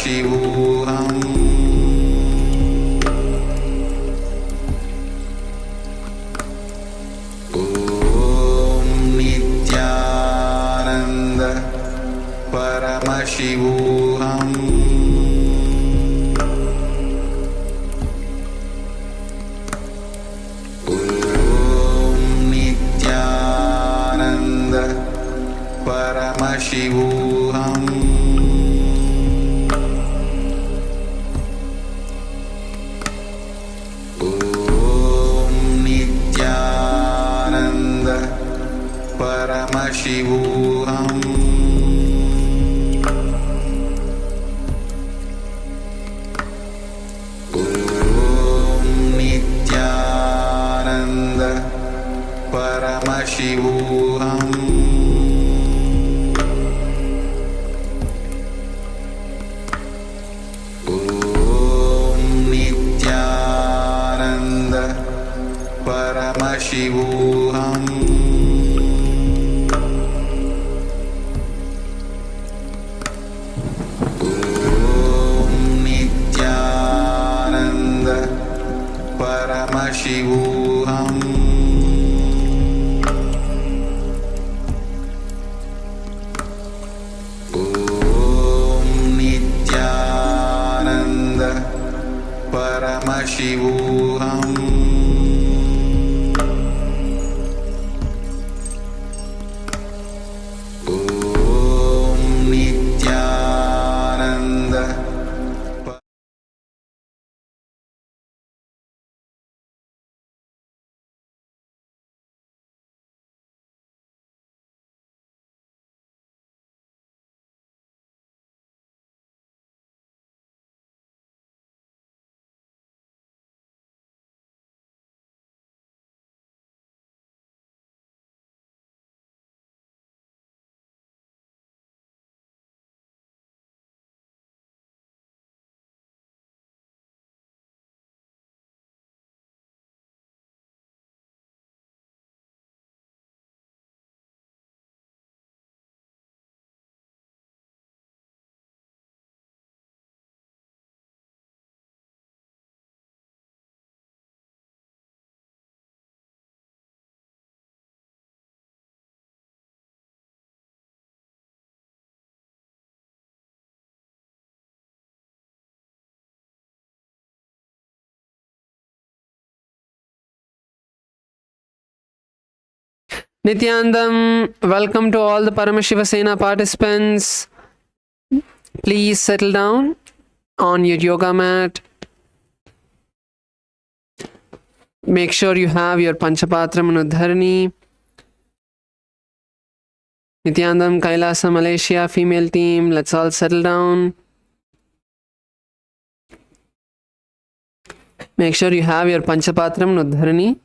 Paramashivoham Om Nityananda Paramashivoham Paramashivoham Om Nityananda Paramashivoham Om Nityananda Paramashivoham Paramashivoham Om Nityananda Paramashivoham Om Nityananda Paramashivoham Nithyanandam, welcome to all the Paramashiva participants. Please settle down on your yoga mat. Make sure you have your Panchapatra Manudharani. Nithyanandam, KAILASA, Malaysia, female team. Let's all settle down. Make sure you have your Panchapatra Manudharani.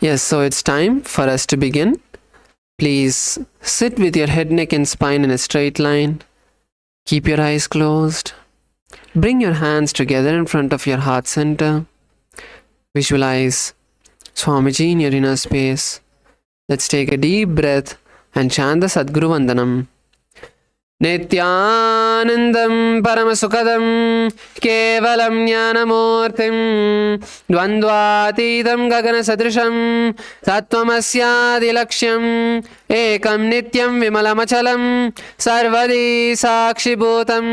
Yes, so it's time for us to begin. Please sit with your head, neck and spine in a straight line. Keep your eyes closed. Bring your hands together in front of your heart center. Visualize Swamiji in your inner space. Let's take a deep breath and chant the Sadguru Vandanam. नित्यानन्दं परमसुखदं केवलं ज्ञानमूर्तिं द्वन्द्वातीतं गगनसदृशं तत्त्वमस्यादिलक्ष्यम् एकं नित्यं विमलमचलं सर्वदी साक्षिभूतं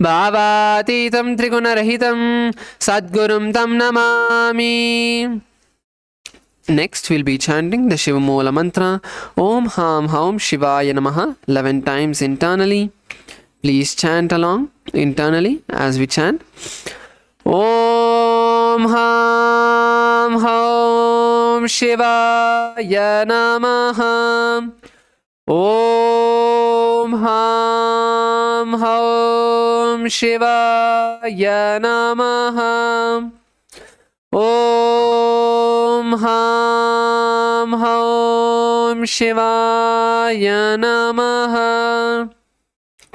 भावातीतं त्रिगुणरहितं सद्गुरुं तं Namami. Next, we'll be chanting the Shiva Moola mantra Om Ham Haum Shivaya Namaha 11 times internally. Please chant along internally as we chant. Om Ham Haum Shivaya Namaha. Om Ham Haum Shivaya Namaha. Om Ham Haum Shivaya Namaha.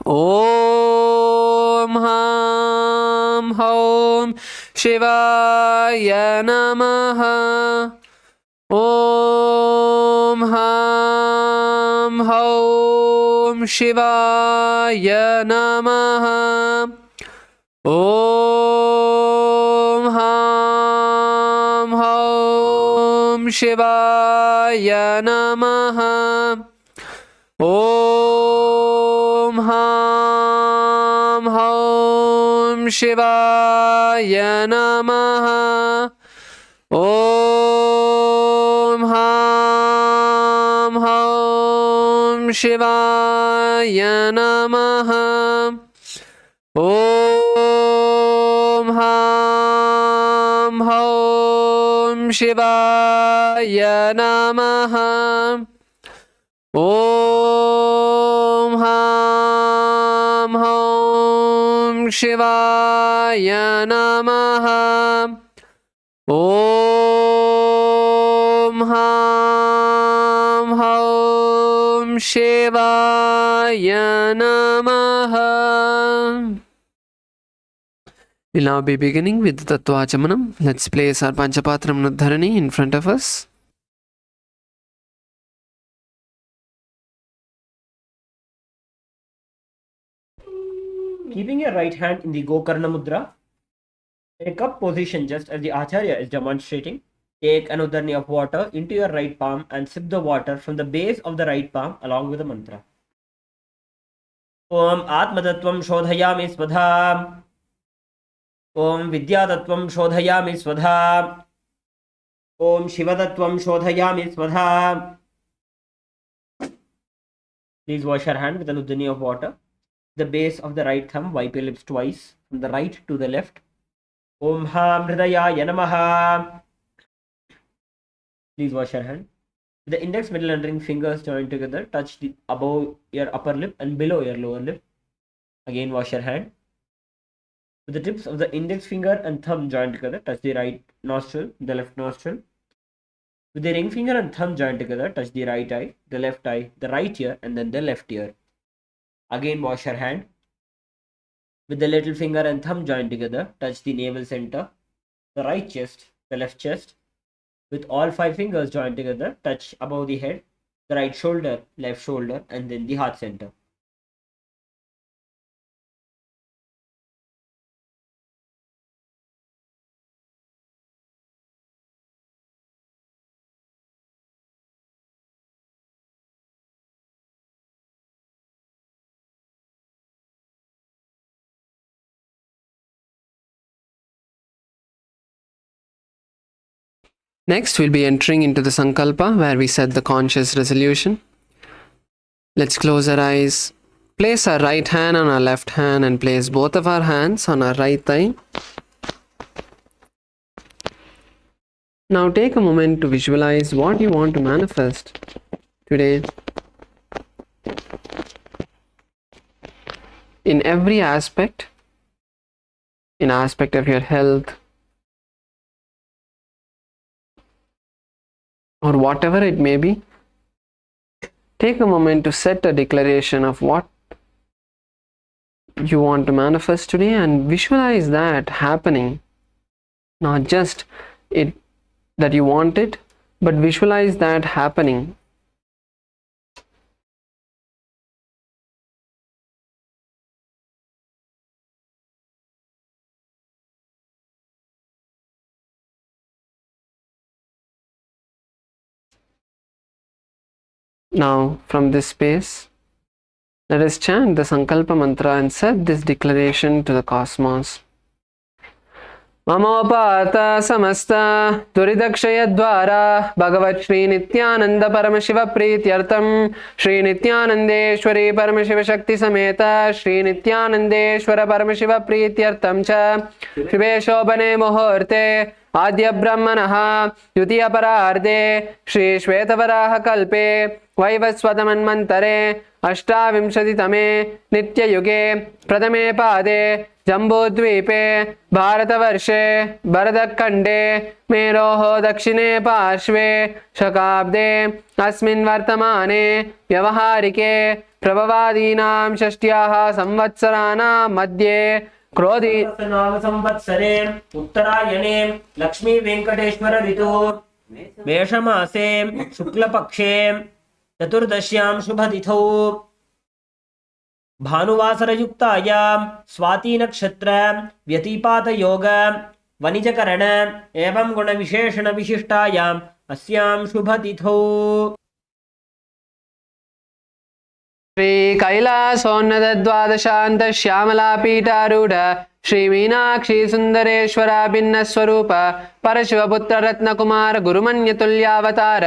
Om Ham Haum Shivaya Namaha. Om Ham Haum Shivaya Namaha. Om Ham Haum Shivaya Namaha. Om Ham Haum Shivaya Namaha. Om Ham Haum Shivaya Namaha. Om Ham Haum Shivaya Namaha. Om Ham Haum Shivaya Namaha. Om Ham Haum Shivaya Namaha. We'll now be beginning with the Tattva-Achamanam. Let's place our Panchapatram Nudharani in front of us. Keeping your right hand in the Gokarna Mudra, in a cup position just as the Acharya is demonstrating, take an udharni of water into your right palm and sip the water from the base of the right palm along with the mantra. Om Atmatattvam Shodhayami Swadha. Om Vidyatattvam Shodhayami Swadha. Om Shivatattvam Shodhayami Swadha. Please wash your hand with an udharni of water. The base of the right thumb, wipe your lips twice from the right to the left. Om Ham Hridayaya Namaha. Please wash your hand. With the index, middle and ring fingers joined together, touch the above your upper lip and below your lower lip. Again, wash your hand. With the tips of the index finger and thumb joined together, touch the right nostril, the left nostril. With the ring finger and thumb joined together, touch the right eye, the left eye, the right ear, and then the left ear. Again, wash your hand. With the little finger and thumb joined together, touch the navel center, the right chest, the left chest. With all 5 fingers joined together, touch above the head, the right shoulder, left shoulder, and then the heart center. Next, we'll be entering into the Sankalpa where we set the conscious resolution. Let's close our eyes. Place our right hand on our left hand and place both of our hands on our right thigh. Now take a moment to visualize what you want to manifest today. In every aspect, in aspect of your health, or whatever it may be, take a moment to set a declaration of what you want to manifest today and visualize that happening. Not just it that you want it, but visualize that happening. Now, from this space, let us chant the Sankalpa mantra and set this declaration to the cosmos. Mamopata samasta duridakshayadvara Bhagavat Sri Nityananda Paramashiva Prityartam Sri Nityanandeshwari Paramashiva Shakti Sameta Sri Nityanandeshwara Paramashiva Prityartam Cha Shive Shobhane Muhurte Adya Brahmanaha Yutiya Pararde Shri Shvetavaraha Kalpe Vaivaswatamanmantare Ashtavimshaditame Nityayuge Pradame Pade जम्बूद्वीपे भारतवर्षे भरतखण्डे मेरोः दक्षिणे पार्श्वे शकाब्दे अस्मिन् वर्तमाने व्यवहारिके प्रभवादीनां षष्ट्याः संवत्सराणां मध्ये क्रोधी नाम संवत्सरे उत्तरायणे लक्ष्मी वेंकटेश्वर ऋतु मेषमासे शुक्लपक्षे चतुर्दश्यां शुभतिथौ भानुवासरयुक्तायां स्वाति नक्षत्र व्यतिपात योग वनिजकरण एवं गुण विशेषण विशिष्टायाम् अस्यां शुभतिथौ श्री कैलासोन्नत द्वादशांत श्यामला पीठारूढ़ श्री मीनाक्षी सुंदरेश्वरा भिन्न स्वरूप परशिवपुत्र रत्न कुमार गुरुमन्य तुल्यावतार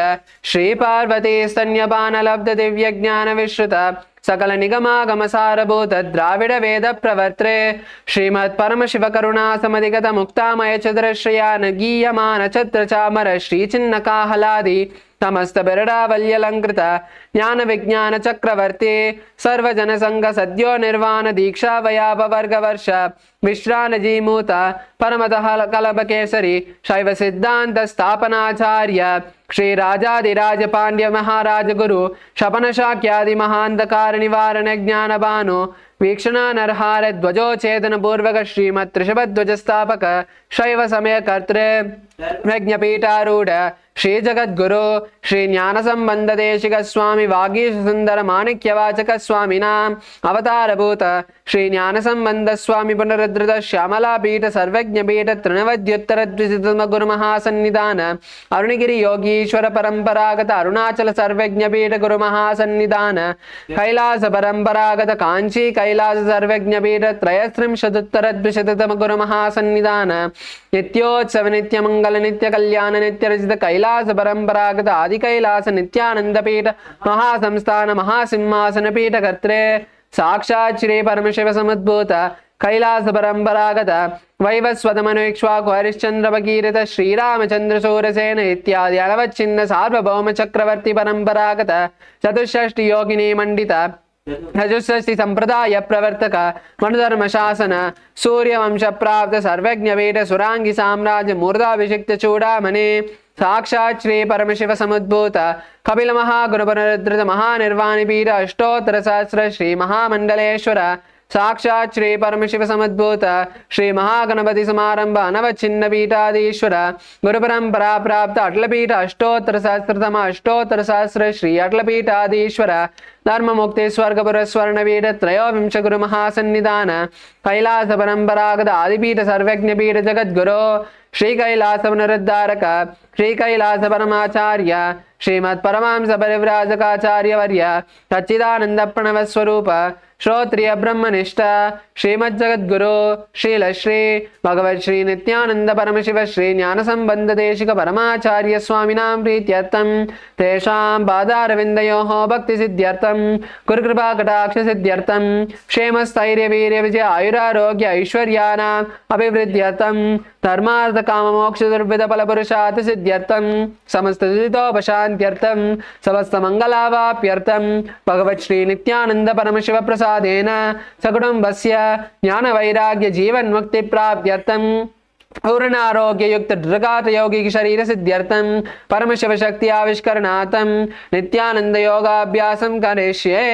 श्री पार्वती स्तन्यपान लब्ध दिव्य ज्ञान विश्रुत सकल निगमागम सारभूत द्राविड वेद प्रवर्त्रे श्रीमत् परमशिव करुणा समधिगत मुक्तामय चतुरश्रयान गीयमान छत्र चामर श्री चिन्ह काहलादि समस्त बिरडावल्यलंकृत ज्ञान विज्ञान चक्रवर्ती सर्वजन संघ सद्यो निर्वाण दीक्षा वयाप वर्ग वर्ष विश्रान जीमूत परमतः कलभ केसरी शैव सिद्धांत स्थापनाचार्य श्री राजाधिराज पांड्य महाराज गुरु शपन शाक्यादि महांधकार निवारण ज्ञान भानु वीक्षण नरहार ध्वजो चेतन पूर्वक श्रीमत् ऋषभध्वज स्थापक शैव समय कर्तृ यज्ञपीठारूढ़ श्री जगद्गुरु श्री ज्ञान संबंध देशिक स्वामी वागीश सुंदर माणिक्यवाचक स्वामिनां अवतारभूत श्री ज्ञान संबंध स्वामी पुनरुद्धृत श्यामला पीठ सर्वज्ञ पीठ तृणवद्युत्तर द्विशतम गुरु महासन्निधान अरुणगिरि योगीश्वर परंपरागत अरुणाचल सर्वज्ञ पीठ गुरु महासन्निधान कैलास परंपरागत कांची कैलास सर्वज्ञ पीठ त्रयस्त्रिंशदुत्तर द्विशतम गुरु महासन्निधान नित्योत्सव नित्य मंगल नित्य कल्याण नित्य रचित कैलास परंपरागत आदि कैलास नित्यानंद पीठ महासंस्थान महासिंहासन पीठ कर्त्रे साक्षात् श्री परमशिव समुद्भूत कैलास परंपरागत वैवस्वत मनुक्ष्वाकु हरिश्चंद्र भगीरथ श्रीरामचंद्र सूरसेन इत्यादि अनवच्छिन्न सार्वभौम चक्रवर्ती परंपरागत चतुष्षष्टि योगिनी मंडित चतुष्षष्टि संप्रदाय प्रवर्तक मनुधर्म शासन सूर्य वंश प्राप्त सर्वज्ञ वेद सुरांगी साम्राज्य मूर्धाभिषिक्त चूड़ामणि साक्षात् श्री परमशिव समुद्भूत कपिल महागुरु पुनरुद्धृत महानिर्वाणि पीठ अष्टोत्तर सहस्र श्री महामंडलेश्वर साक्षात् श्री परमशिव समुद्भूत श्री महागणपति समारंभ अनवच्छिन्न पीठाधीश्वर गुरु परंपरा प्राप्त अटलपीठ अष्टोत्तर सहस्रतम अष्टोत्तर सहस्र श्री अटलपीठाधीश्वर धर्म मुक्ति स्वर्गपुर स्वर्णपीठ त्रयोविंश गुरु महासन्निधान कैलास परंपरागत आदिपीठ सर्वज्ञ पीठ जगद्गुरु श्री कैलास पुनरुद्धारक श्री कैलास परमाचार्य श्रीमत् परमहंस परिव्राजकाचार्य वर्य सच्चिदानंद प्रणव स्वरूप श्रोत्रिय ब्रह्मनिष्ठ श्रीमज्जगद्गुरु श्रील श्री भगवत् श्री नित्यानंद परमशिव श्री ज्ञान संबंध देशिक परमाचार्य स्वामिनां प्रीत्यर्थं तेषां पादारविन्दयोः भक्ति सिद्ध्यर्थं गुरुकृपा कटाक्ष सिद्ध्यर्थं क्षेम स्थैर्य वीर्य विजय आयुरारोग्य ऐश्वर्याणाम् अभिवृद्ध्यर्थं धर्मार्थ काम मोक्ष दुर्विध फल पुरुषार्थ सिद्ध्यर्थं समस्त दुरितोपशान्त्यर्थं समस्त मंगलावाप्यर्थं भगवत् श्री नित्यानंद परमशिव प्रसादेन सकुटुम्बस्य ज्ञान वैराग्य जीवन मुक्ति प्राप्त्यर्थं पूर्ण आरोग्य युक्त दृढ़ योगिक शरीर सिद्ध्यर्थं परमशिव शक्ति आविष्करणार्थं नित्यानंद योगाभ्यासं करिष्ये.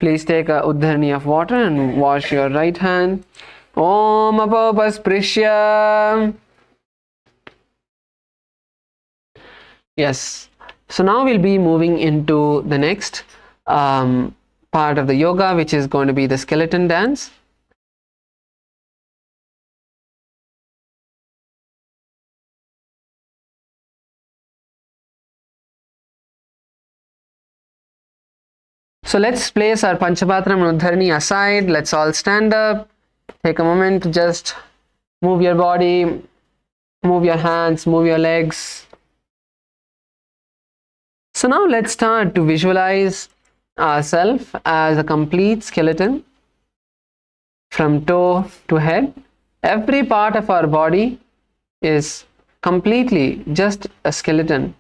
Please take a uddharni of water and wash your right hand. Om apopasprisya. Yes. So now we'll be moving into the next part of the yoga, which is going to be the skeleton dance. So let's place our Panchapatram and Uddharani aside. Let's all stand up. Take a moment to just move your body, move your hands, move your legs. So now let's start to visualize ourselves as a complete skeleton from toe to head. Every part of our body is completely just a skeleton,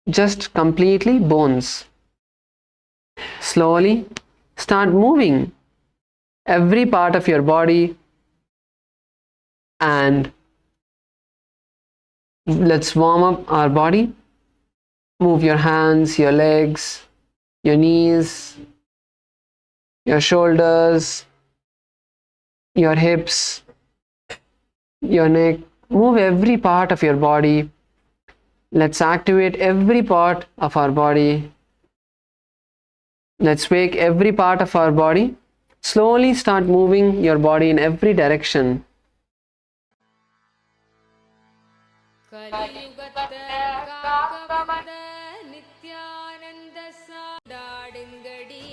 just completely bones. Slowly start moving every part of your body, and let's warm up our body. Move your hands, your legs, your knees, your shoulders, your hips, your neck. Move every part of your body. Let's activate every part of our body. Let's wake every part of our body. Slowly start moving your body in every direction. கலியுகத்த காக்க வந்த Nityananda சாடாடுங்கடி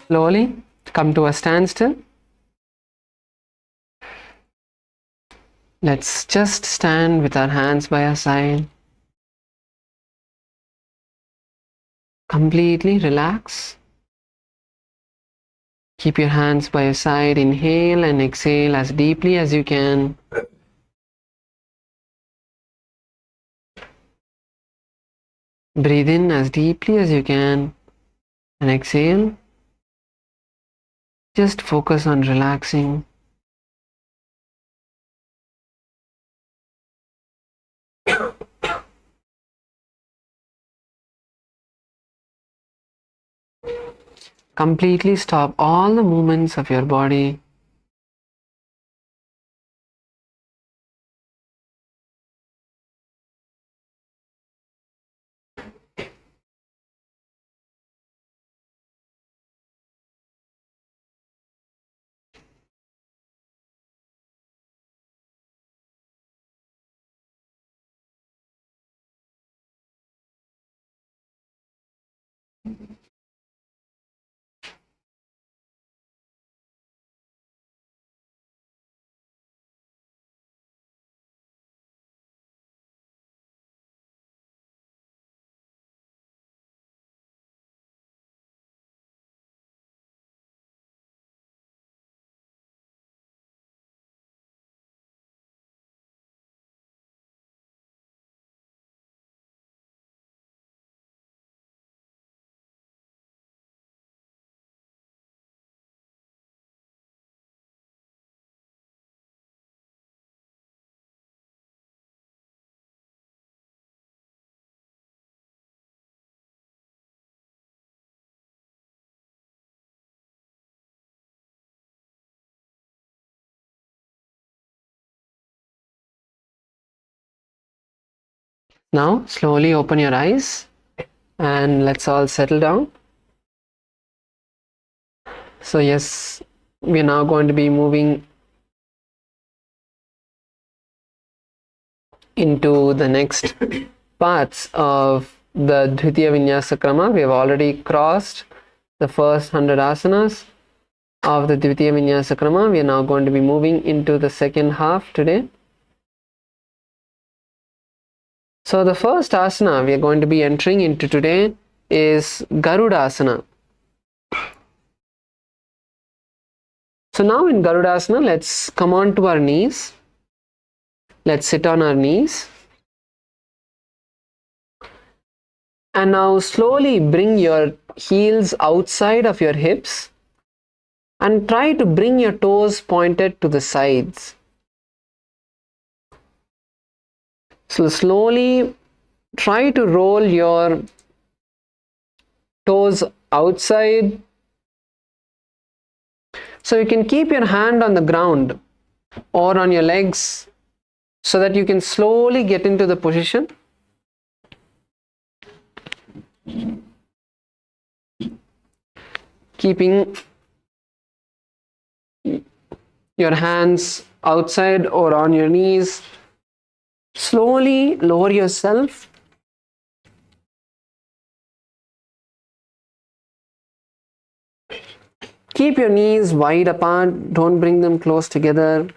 Slowly come to a standstill. Let's just stand with our hands by our side. Completely relax. Keep your hands by your side. Inhale and exhale as deeply as you can. Breathe in as deeply as you can and exhale. Just focus on relaxing. Completely stop all the movements of your body. Now slowly open your eyes and let's all settle down. So yes, we are now going to be moving into the next parts of the Dvitiya Vinyasa Krama. We have already crossed the first 100 asanas of the Dvitiya Vinyasa Krama. We are now going to be moving into the second half today. So the first asana we are going to be entering into today is Garudasana. So now in Garudasana, let's come on to our knees. Let's sit on our knees. And now slowly bring your heels outside of your hips and try to bring your toes pointed to the sides. So slowly try to roll your toes outside. So you can keep your hand on the ground or on your legs so that you can slowly get into the position. Keeping your hands outside or on your knees. Slowly lower yourself. Keep your knees wide apart, don't bring them close together.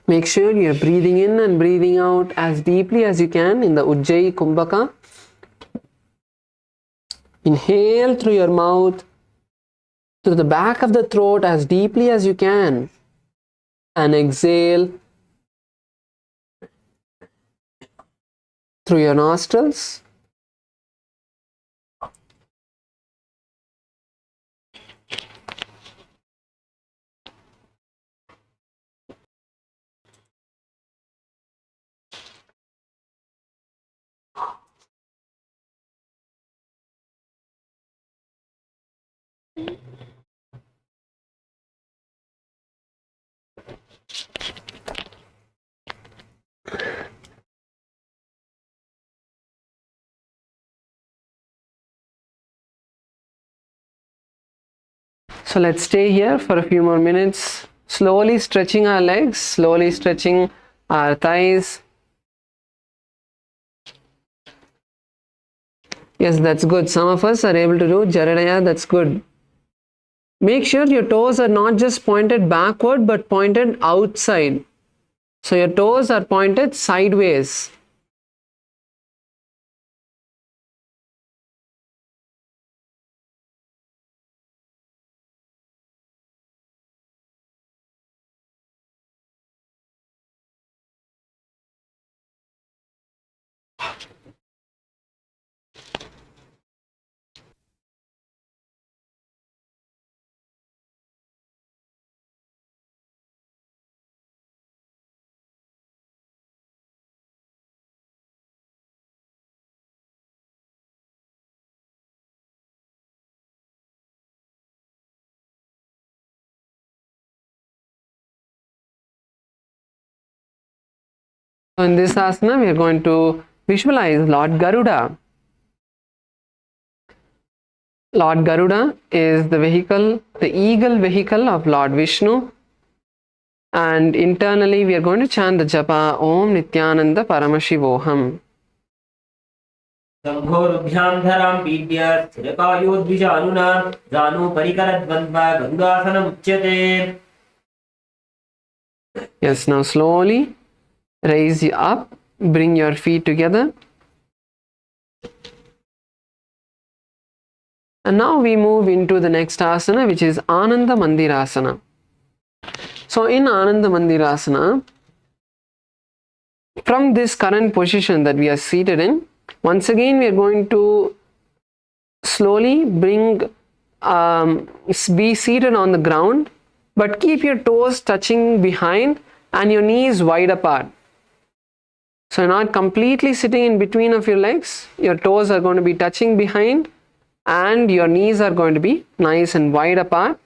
Make sure you're breathing in and breathing out as deeply as you can in the Ujjayi Kumbhaka. Inhale through your mouth, through the back of the throat as deeply as you can. And exhale through your nostrils. So let's stay here for a few more minutes, slowly stretching our legs, slowly stretching our thighs. Yes, that's good. Some of us are able to do Jaradaya, that's good. Make sure your toes are not just pointed backward but pointed outside. So your toes are pointed sideways. So in this asana, we are going to visualize Lord Garuda. Lord Garuda is the vehicle, the eagle vehicle of Lord Vishnu. And internally, we are going to chant the japa Om Nityananda Paramashivoham. Sambhorubhyam dharam pidya sthirakayo dvijanuna janu parikaradvandva gangasanam uchyate. Yes, now slowly raise you up, bring your feet together. And now we move into the next asana, which is Ananda Mandirasana. So in Ananda Mandirasana, from this current position that we are seated in, once again we are going to slowly be seated on the ground, but keep your toes touching behind and your knees wide apart. So you're not completely sitting in between of your legs. Your toes are going to be touching behind and your knees are going to be nice and wide apart.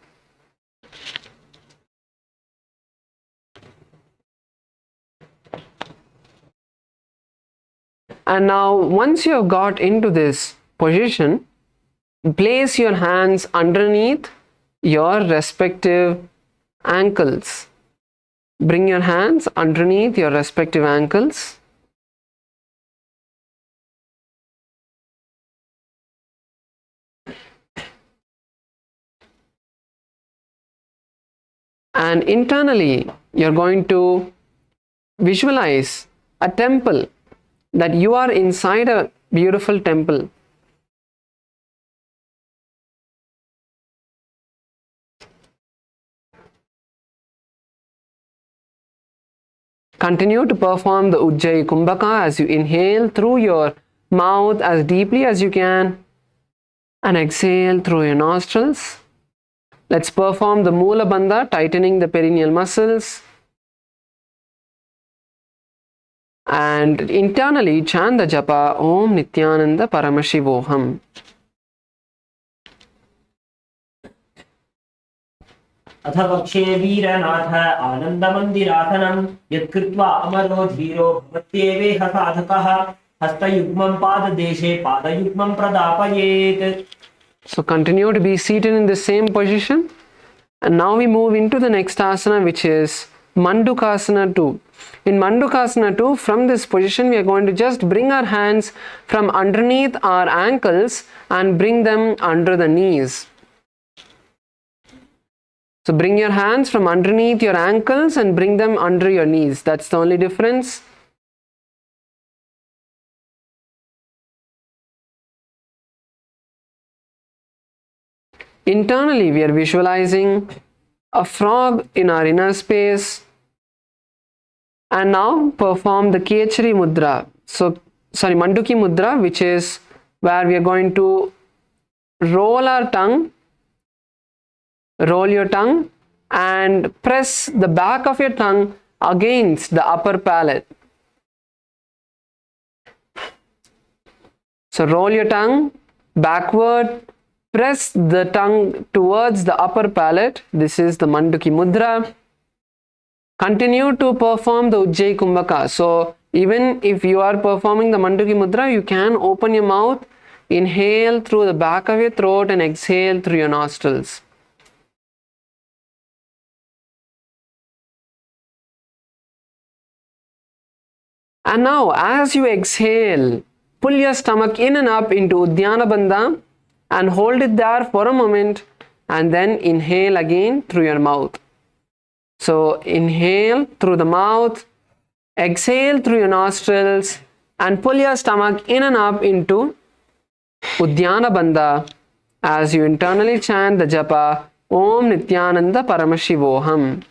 And now once you have got into this position, place your hands underneath your respective ankles. Bring your hands underneath your respective ankles. And internally, you're going to visualize a temple, that you are inside a beautiful temple. Continue to perform the Ujjayi Kumbhaka as you inhale through your mouth as deeply as you can and exhale through your nostrils. Let's perform the Mula Bandha, tightening the perineal muscles. And internally chant the japa Om Nityananda Paramashivoham. अथ वक्षे वीरनाथ आनन्दमन्दिरासनं यत्कृत्वा अमरो धीरो भवत्येवेह साधकः हस्तयुग्मं पाददेशे पादयुग्मं प्रदापयेत्. So continue to be seated in the same position. And now we move into the next asana, which is Mandukasana 2. In Mandukasana 2, from this position, we are going to just bring our hands from underneath our ankles and bring them under the knees. So bring your hands from underneath your ankles and bring them under your knees. That's the only difference. Internally, we are visualizing a frog in our inner space. And now perform the Kechari Mudra. Manduki Mudra, which is where we are going to roll our tongue. Roll your tongue and press the back of your tongue against the upper palate. So roll your tongue backward, press the tongue towards the upper palate. This is the Manduki Mudra. Continue to perform the Ujjayi Kumbhaka. So even if you are performing the Manduki Mudra, you can open your mouth, inhale through the back of your throat and exhale through your nostrils. And now as you exhale, pull your stomach in and up into Uddiyana Bandha and hold it there for a moment, and then inhale again through your mouth. So inhale through the mouth, exhale through your nostrils, and pull your stomach in and up into Uddiyana Bandha as you internally chant the japa Om Nithyananda Paramashivoham.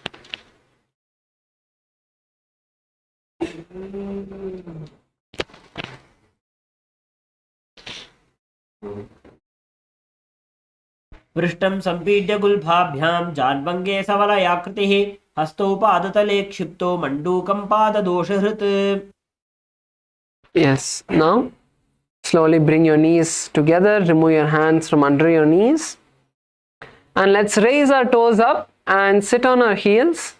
पृष्ठं सम्पीड्य गुल्फाभ्यां जान्भङ्गे सवलयाकृतिः हस्तौ पादतले क्षिप्तो मण्डूकं पाददोषहृत्. Yes, now slowly bring your knees together, remove your hands from under your knees, and let's raise our toes up and sit on our heels.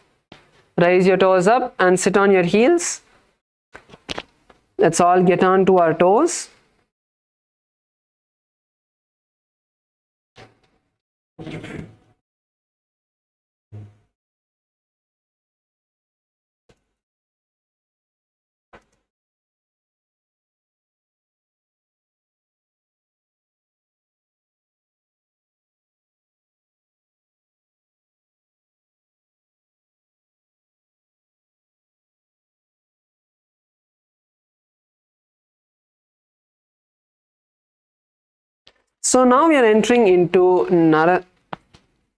Raise your toes up and sit on your heels. Let's all get on to our toes. So now we are entering into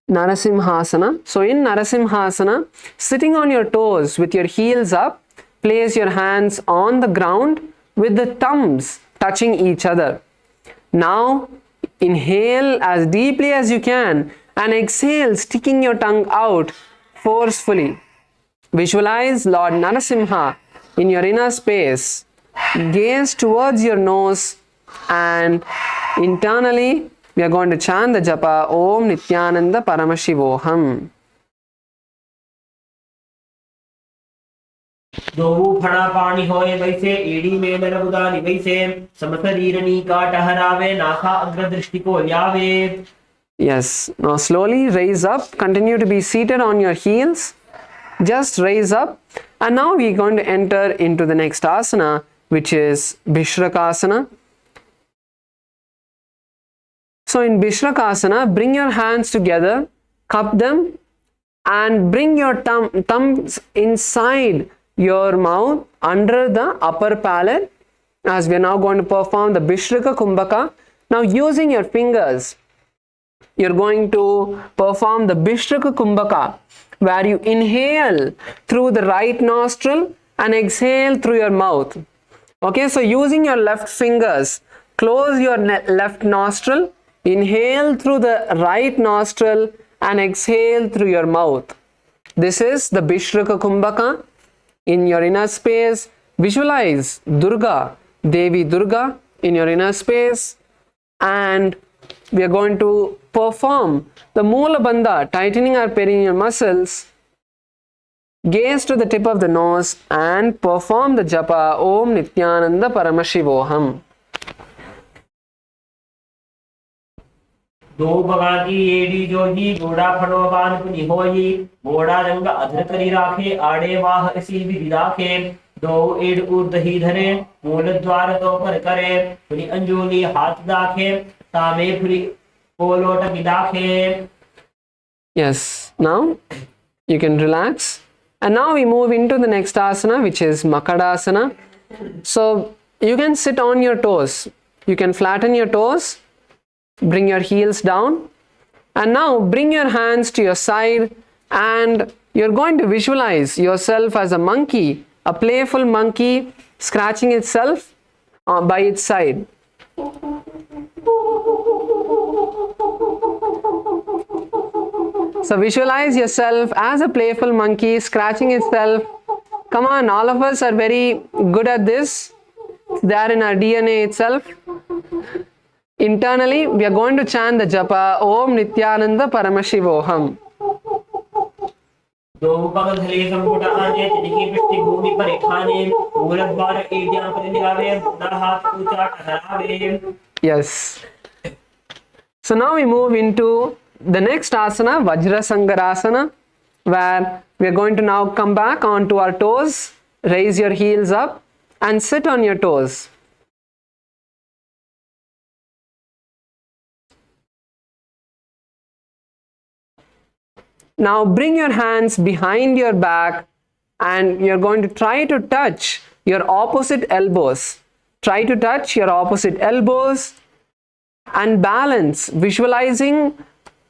Narasimhasana. So in Narasimhasana, sitting on your toes with your heels up, place your hands on the ground with the thumbs touching each other. Now inhale as deeply as you can and exhale, sticking your tongue out forcefully. Visualize Lord Narasimha in your inner space. Gaze towards your nose, and internally we are going to chant the japa Om Nithyananda Paramashivoham. दो फड़ा पानी होए वैसे एड़ी में नरबुदानी वैसे समशरीरनी का टहरावे NASA अग्र दृष्टि को ल्यावे. Yes, now slowly raise up, continue to be seated on your heels, just raise up, and now we are going to enter into the next asana, which is Bishrakasana. So in Bishrakasana, bring your hands together, cup them, and bring your thumbs inside your mouth under the upper palate, as we are now going to perform the Bishraka Kumbhaka. Now using your fingers, you're going to perform the Bishraka Kumbhaka, where you inhale through the right nostril and exhale through your mouth. Okay, so using your left fingers, close your left nostril, inhale through the right nostril and exhale through your mouth. This is the Bishraka Kumbhaka. In your inner space, visualize Durga, Devi Durga in your inner space, and we are going to perform the Moola Bandha, tightening our perineal muscles. Gaze to the tip of the nose and perform the japa Om Nithyananda Paramashivoham. दो भगवान की AD जोही घोड़ा फड़ोबान पुनि होई घोड़ा रंग अधर करी राखे आड़े वाह इसी विधि राखे दो एड ऊर्धहि धरे मूल द्वार तो पर करे पुनि अंजोली हाथ दाखे Tame Puri कोलोट दाखे. Yes, now you can relax, and now we move into the next asana, which is Makadasana. So you can sit on your toes, you can flatten your toes, bring your heels down, and now bring your hands to your side, and you're going to visualize yourself as a monkey, a playful monkey scratching itself by its side. So visualize yourself as a playful monkey scratching itself. Come on, all of us are very good at this. It's there in our DNA itself. Internally, we are going to chant the japa Om Nithyananda Paramashivoham. दो पग धले संपुट आने तिनकी पृष्ठी भूमि पर खाने मूल द्वार एडियां पर लगावे बुना हाथ ऊंचा ठहरावे. Yes. So now we move into the next asana, Vajrasangarasana, where we are going to now come back onto our toes, raise your heels up and sit on your toes. Now bring your hands behind your back and you're going to try to touch your opposite elbows. Try to touch your opposite elbows and balance, visualizing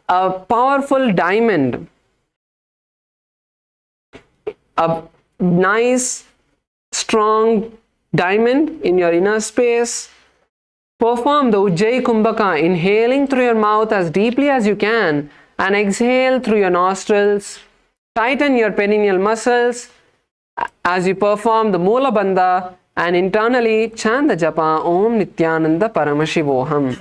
a powerful diamond, a nice, strong diamond in your inner space. Perform the Ujjayi Kumbhaka, inhaling through your mouth as deeply as you can and exhale through your nostrils. Tighten your perineal muscles as you perform the Moola Bandha and internally chant the japa Om Nityananda Paramashivoham.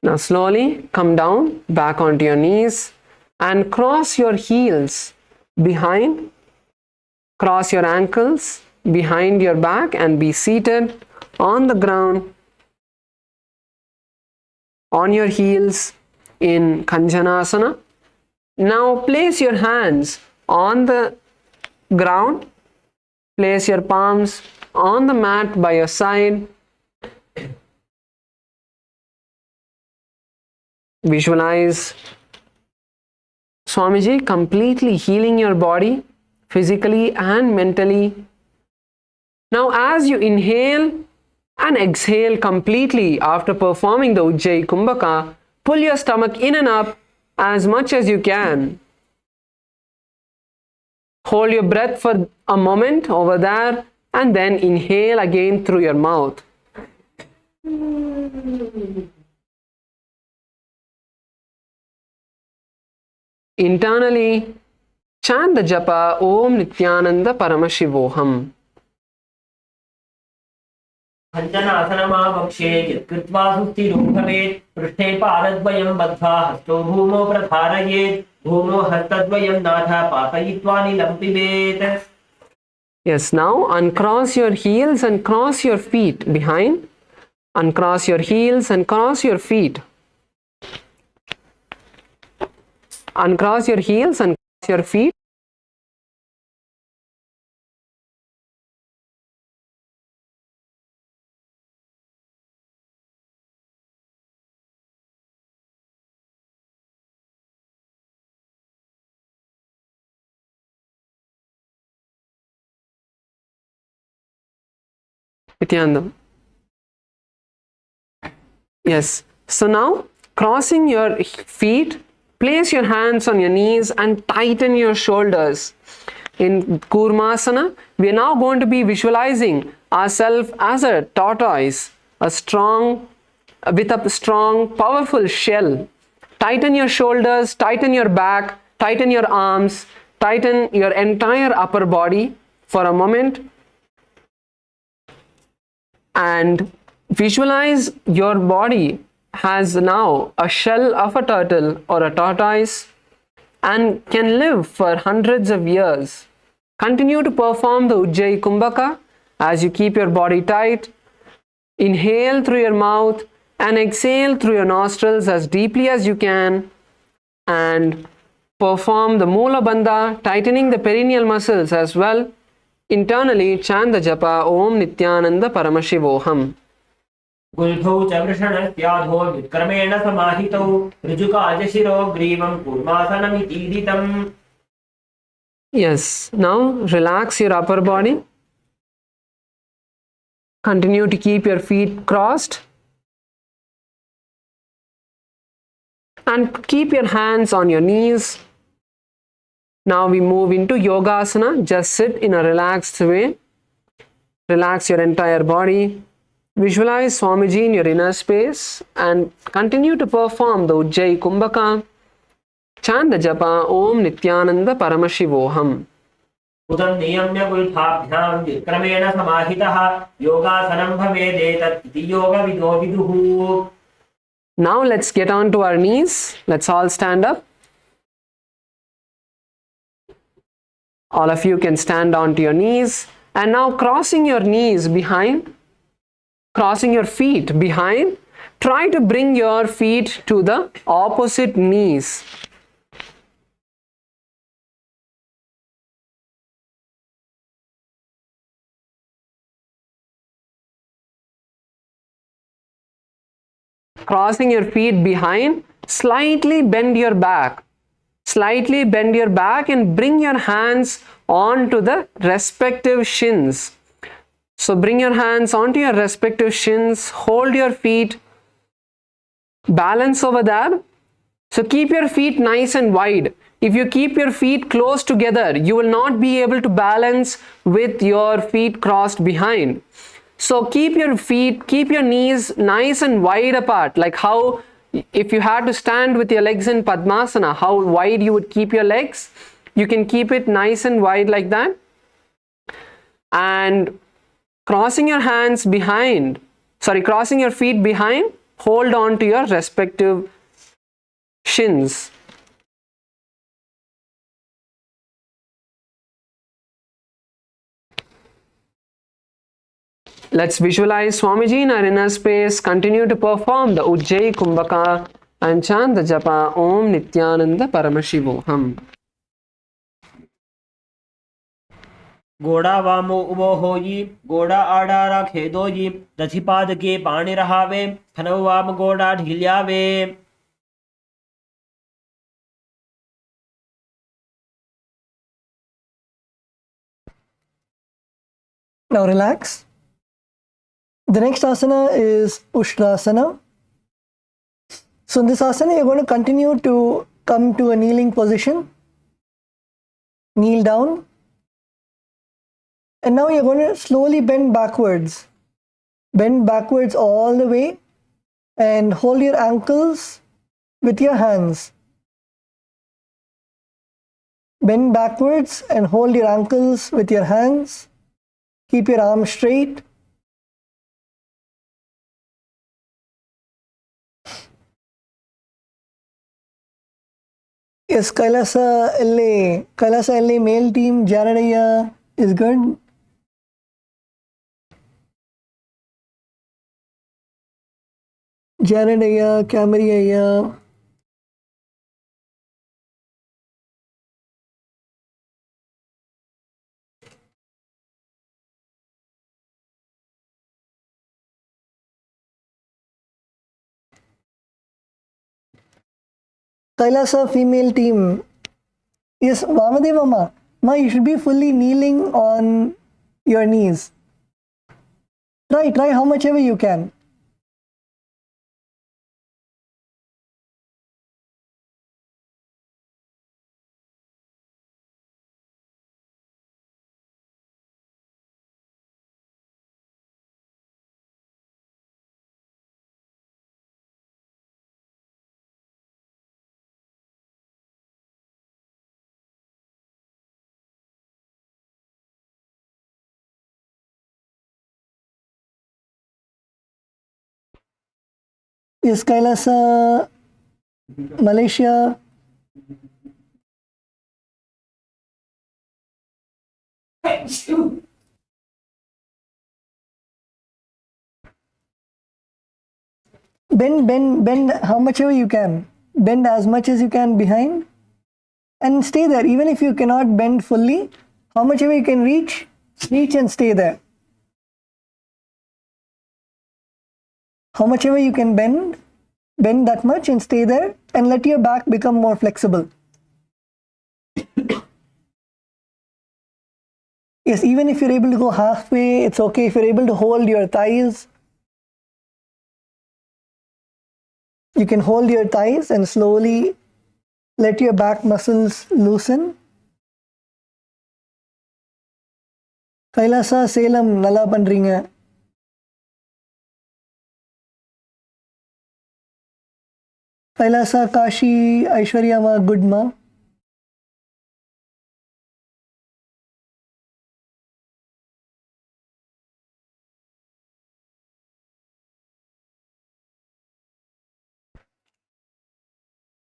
Now slowly come down, back onto your knees and cross your heels behind, cross your ankles behind your back and be seated on the ground on your heels in Kanjanasana. Now place your hands on the ground, place your palms on the mat by your side. Visualize Swamiji completely healing your body physically and mentally. Now as you inhale and exhale completely after performing the Ujjayi Kumbhaka, pull your stomach in and up as much as you can. Hold your breath for a moment over there and then inhale again through your mouth. Internally, chant the japa Om Nityananda Paramashivoham. Yes, now uncross your heels and cross your feet behind. Uncross your heels and cross your feet. Uncross your heels and cross your feet. Nityananda. Yes. So now, crossing your feet, place your hands on your knees and tighten your shoulders. In Kurmasana, we are now going to be visualizing ourselves as a tortoise, with a strong, powerful shell. Tighten your shoulders, tighten your back, tighten your arms, tighten your entire upper body for a moment. And visualize your body has now a shell of a turtle or a tortoise and can live for hundreds of years. Continue to perform the Ujjayi Kumbhaka as you keep your body tight. Inhale through your mouth and exhale through your nostrils as deeply as you can. And perform the Moola Bandha, tightening the perineal muscles as well. Internally chant the japa Om Nityananda Paramashivoham. गुल्फौ च वृषणस्याधो विक्रमेण समाहितौ ऋजुकाजशिरो ग्रीवं कूर्मासनमितीदितम्. Yes, now relax your upper body. Continue to keep your feet crossed. And keep your hands on your knees. Now we move into Yogasana. Just sit in a relaxed way. Relax your entire body. Visualize Swamiji in your inner space and continue to perform the Ujjayi Kumbhaka. Chant the japa Om Nityananda Paramashivoham. उदं नियम्य गुल्फाभ्यां विक्रमेण समाहितः योगासनं भवेदेतत् इति योगविदो विदुः. Now let's get on to our knees. Let's all stand up. All of you can stand onto your knees. And now crossing your knees behind, crossing your feet behind, try to bring your feet to the opposite knees. crossing your feet behind, slightly bend your back. Slightly bend your back and bring your hands onto the respective shins. So bring your hands onto your respective shins, hold your feet, balance over that. So keep your feet nice and wide. If you keep your feet close together, you will not be able to balance with your feet crossed behind. So keep your knees nice and wide apart, like how if you had to stand with your legs in Padmasana, how wide you would keep your legs. You can keep it nice and wide like that. And crossing your feet behind, hold on to your respective shins. Let's visualize Swamiji in our inner space. Continue to perform the Ujjayi Kumbhaka and chant the japa Om Nityananda Paramashivoham. घोड़ा वामो उबो होई घोड़ा आडारा खेदोई रथिपाद के पाणी रहावे फनव वाम घोड़ा ढिल्यावे. Now relax. The next asana is Ushtrasana. So in this asana, you're going to continue to come to a kneeling position. Kneel down. And now you're going to slowly bend backwards. Bend backwards all the way and hold your ankles with your hands. Bend backwards and hold your ankles with your hands. Keep your arms straight. Yes, Kailasa LA male team, Janadaya is good. Janadaya, Camariyaya. Kailasa female team. Yes, Vamadeva Ma, you should be fully kneeling on your knees. Try how much ever you can. Yes, Kailasa, Malaysia. Bend how much ever you can. Bend as much as you can behind and stay there. Even if you cannot bend fully, how much ever you can reach and stay there. How much ever you can bend that much and stay there and let your back become more flexible. Yes, even if you're able to go halfway, it's okay. If you're able to hold your thighs, you can hold your thighs and slowly let your back muscles loosen. Kailasa, Salem, Nalla Pandringa. Kailasa, Kashi, Aishwarya Ma, good ma.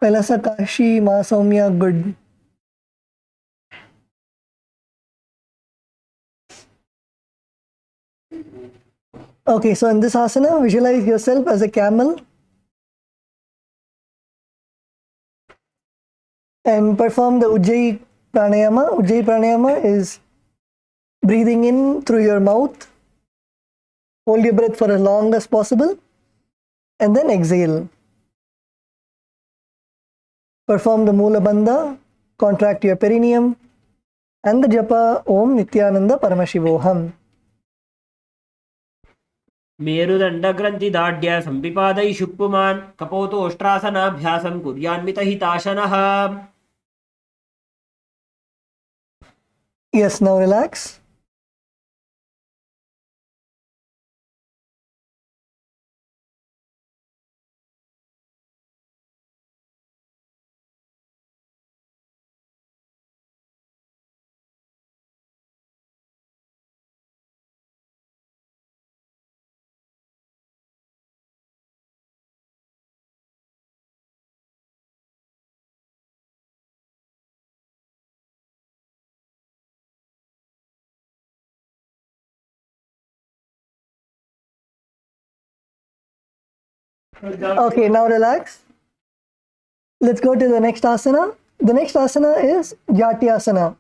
Kailasa, Kashi, Ma, Soumya, good. Okay, so in this asana, visualize yourself as a camel. And perform the Ujjayi Pranayama. Ujjayi Pranayama is breathing in through your mouth. Hold your breath for as long as possible. and then exhale. Perform the Mula Bandha, contract your perineum, and the japa Om Nityananda Paramashivoham. मेरुदण्डग्रन्थिदाढ्य सम्पिपादै शुक्पुमान् कपोतोष्ट्रासनाभ्यासं कुर्यान्मितहिताशनः. Yes, now relax. Okay, now relax. Let's go to the next asana. The next asana is Jatyasana.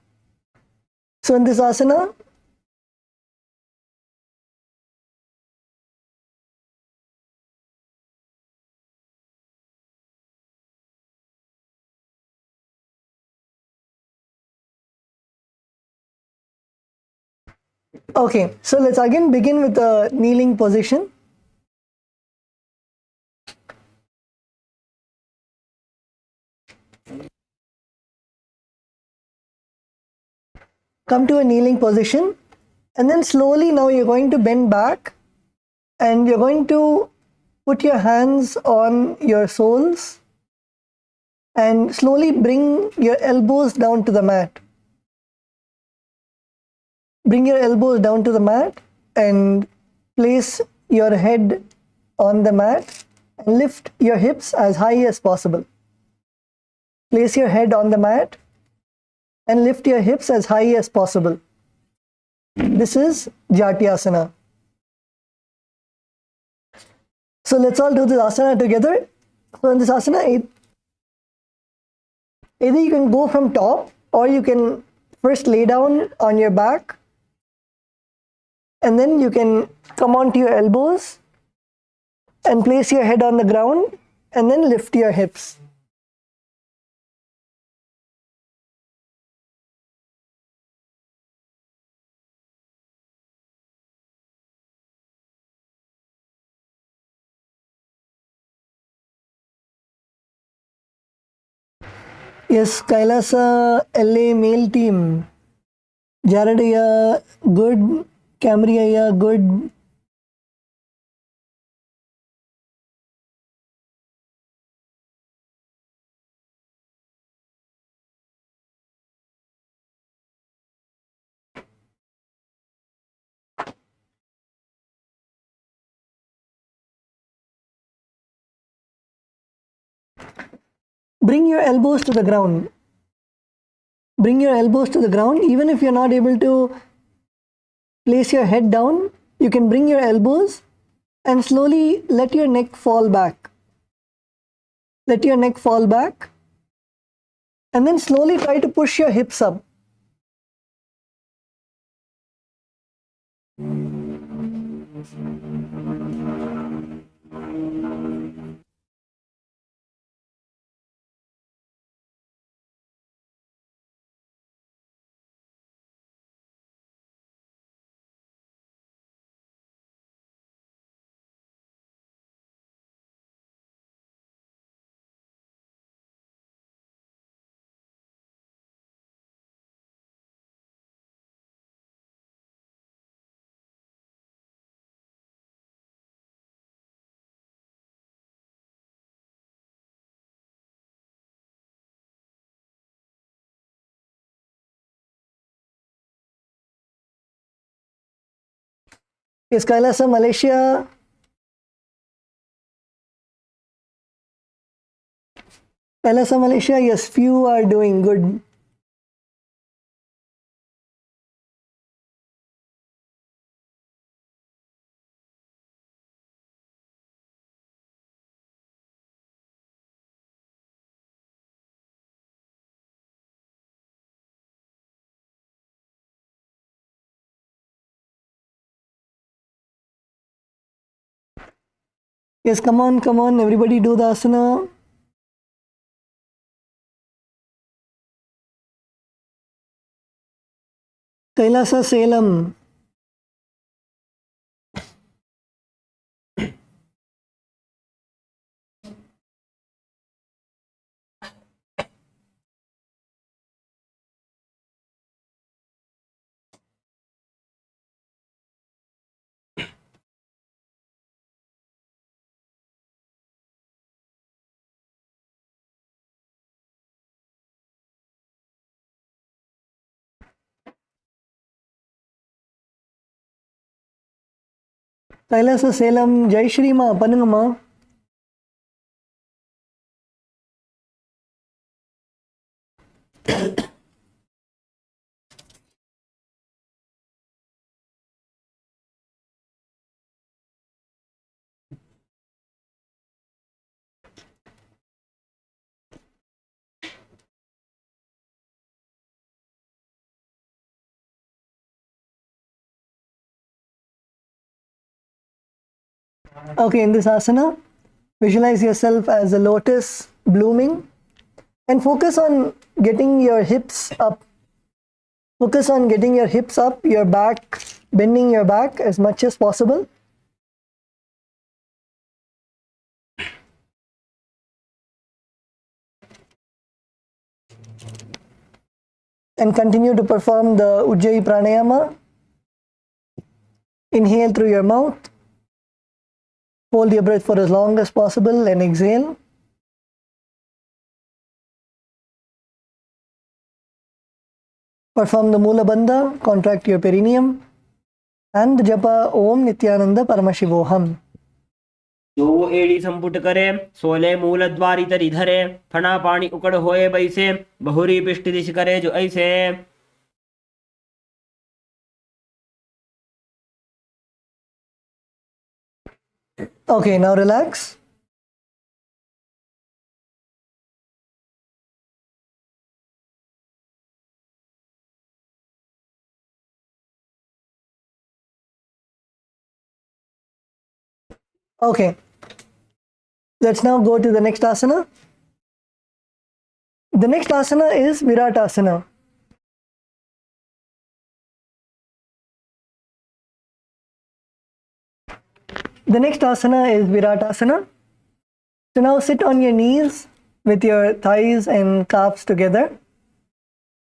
So in this asana, okay, so let's again begin with the kneeling position. Come to a kneeling position, and then slowly now you're going to bend back and you're going to put your hands on your soles and slowly bring your elbows down to the mat. Bring your elbows down to the mat and place your head on the mat and lift your hips as high as possible. Place your head on the mat and lift your hips as high as possible. This is Jatyasana. So let's all do this asana together. So in this asana, either you can go from top or you can first lay down on your back and then you can come onto your elbows and place your head on the ground and then lift your hips. Yes, Kailasa LA male team. Jaradaya, good. Camriaya, good. Bring your elbows to the ground. Bring your elbows to the ground. Even if you're not able to place your head down, you can bring your elbows and slowly let your neck fall back. Let your neck fall back and then slowly try to push your hips up. Yes, Kailasa, Malaysia. Kailasa, Malaysia, yes, few are doing good. Yes, come on, everybody do the asana. Kailasa Salem. Kailasa Salem, Jai Shri Ma, Panungama. Okay, in this asana, visualize yourself as a lotus blooming and focus on getting your hips up. Focus on getting your hips up, your back, bending your back as much as possible. And continue to perform the Ujjayi Pranayama. Inhale through your mouth. Hold your breath for as long as possible and exhale. Perform the Mula Bandha, contract your perineum. And the japa Om Nithyananda Paramashivoham. जो एड़ी संपुट करे सोले मूल द्वारी तरी धरे फना पानी उकड़ होए बैसे बहुरी पिष्ट दिश करे जो ऐसे. Okay, now relax. Okay, let's now go to the next asana. The next asana is Viratasana. The next asana is Viratasana. So now sit on your knees with your thighs and calves together.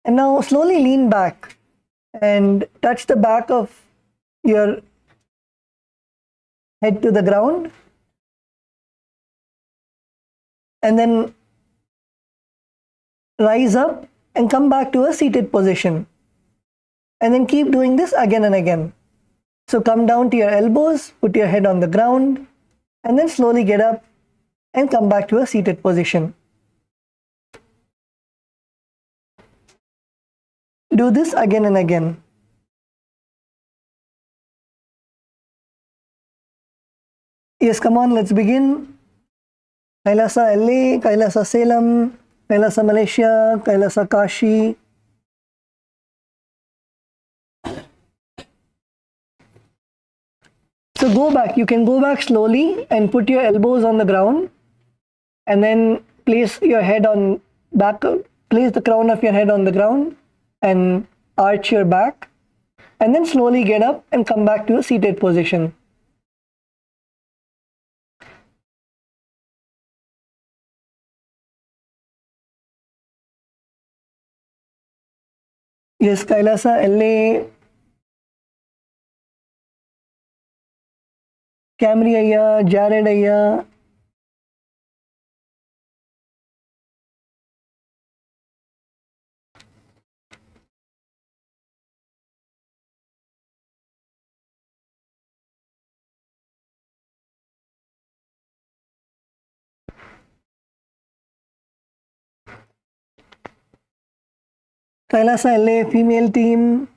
And now slowly lean back and touch the back of your head to the ground. And then rise up and come back to a seated position. And then keep doing this again and again. So come down to your elbows, put your head on the ground, and then slowly get up and come back to a seated position. Do this again and again. Yes, come on, let's begin. KAILASA LA, KAILASA Salem, KAILASA Malaysia, KAILASA Kashi. So go back, you can go back slowly and put your elbows on the ground and then place your head on back, place the crown of your head on the ground and arch your back and then slowly get up and come back to a seated position. Yes, KAILASA LA, Camry Ayya, Jared Ayya. KAILASA LA female team.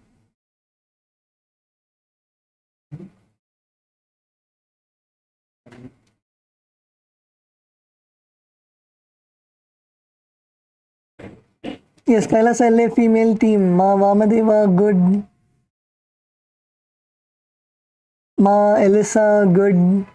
Yes, KAILASA LA female team. Ma Vamadeva, good. Ma Elisa, good.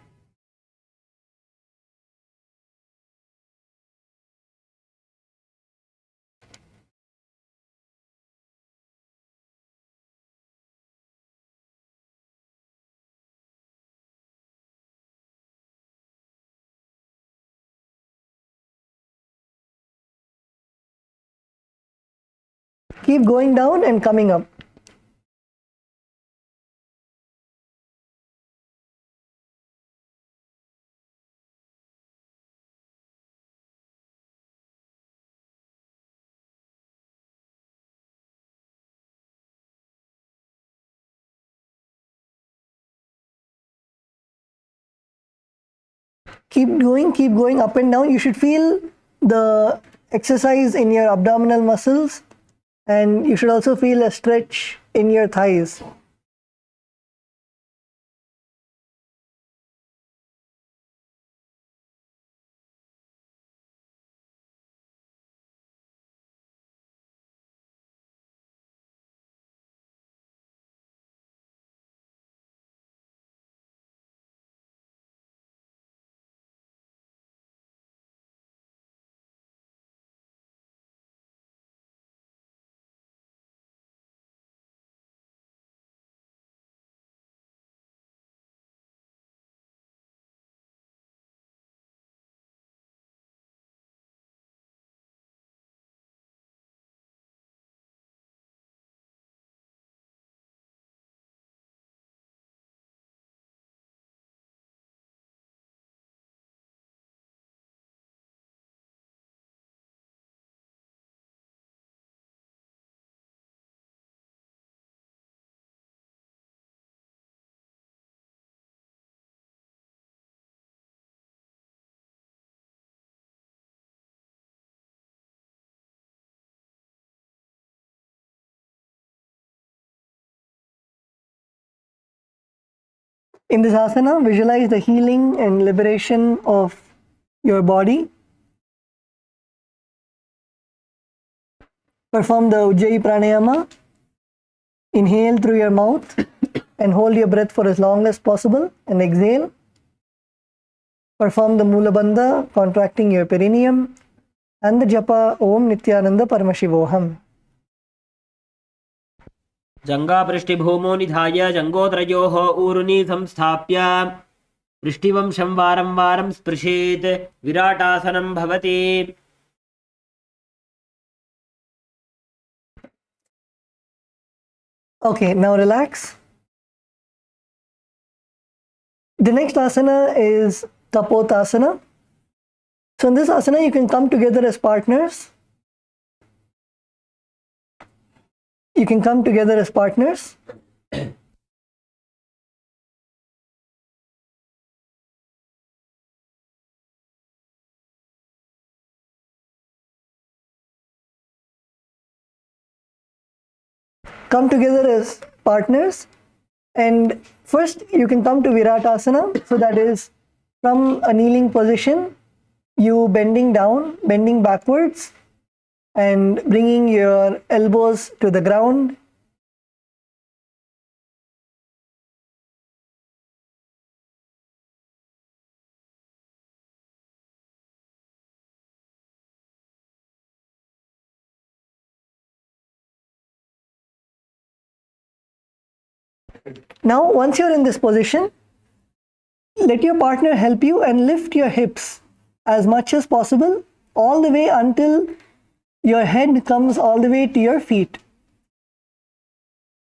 Keep going down and coming up. Keep going up and down. You should feel the exercise in your abdominal muscles, and you should also feel a stretch in your thighs. In this asana, visualize the healing and liberation of your body. Perform the Ujjayi pranayama. Inhale through your mouth and hold your breath for as long as possible, and exhale. Perform the Mula Bandha, contracting your perineum, and the japa Om Nityananda Paramashivoham. जङ्गापृष्टिभूमो निधाय जङ्गोत्रयोः ऊरुनि संस्थाप्य पृष्टिवंशं वारं वारं स्पृशेत् विराटासनं भवति. Okay, now relax. The next asana is Kapotasana. So in this asana, you can come together as partners. You can come together as partners. Come together as partners, and first you can come to Viratasana. So that is from a kneeling position, you bending down, bending backwards, and bringing your elbows to the ground. Now, once you're in this position, let your partner help you and lift your hips as much as possible, all the way until your head comes all the way to your feet.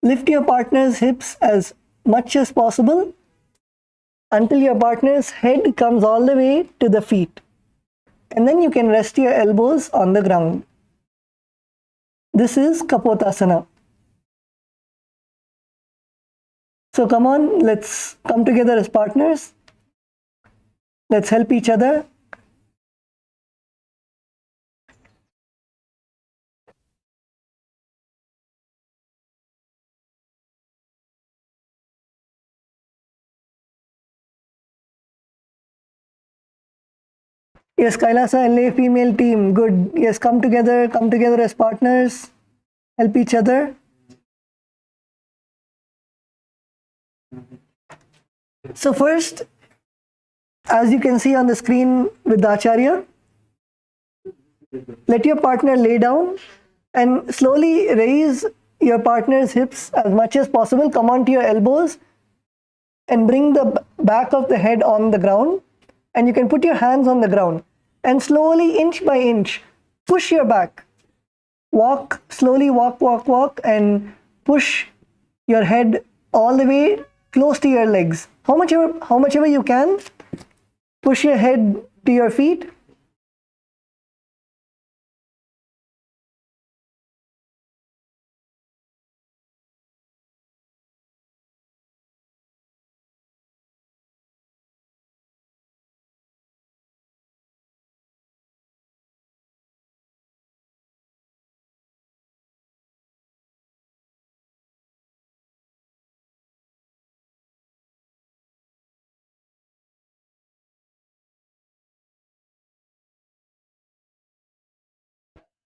Lift your partner's hips as much as possible until your partner's head comes all the way to the feet. And then you can rest your elbows on the ground. This is Kapotasana. So come on, let's come together as partners. Let's help each other. Yes, Kailasa, LA female team, good. Yes, come together as partners, help each other. So first, as you can see on the screen with the Acharya, let your partner lay down and slowly raise your partner's hips as much as possible. Come onto your elbows and bring the back of the head on the ground, and you can put your hands on the ground and slowly, inch by inch, push your back. walk slowly, walk, and push your head all the way close to your legs. How much ever you can, push your head to your feet.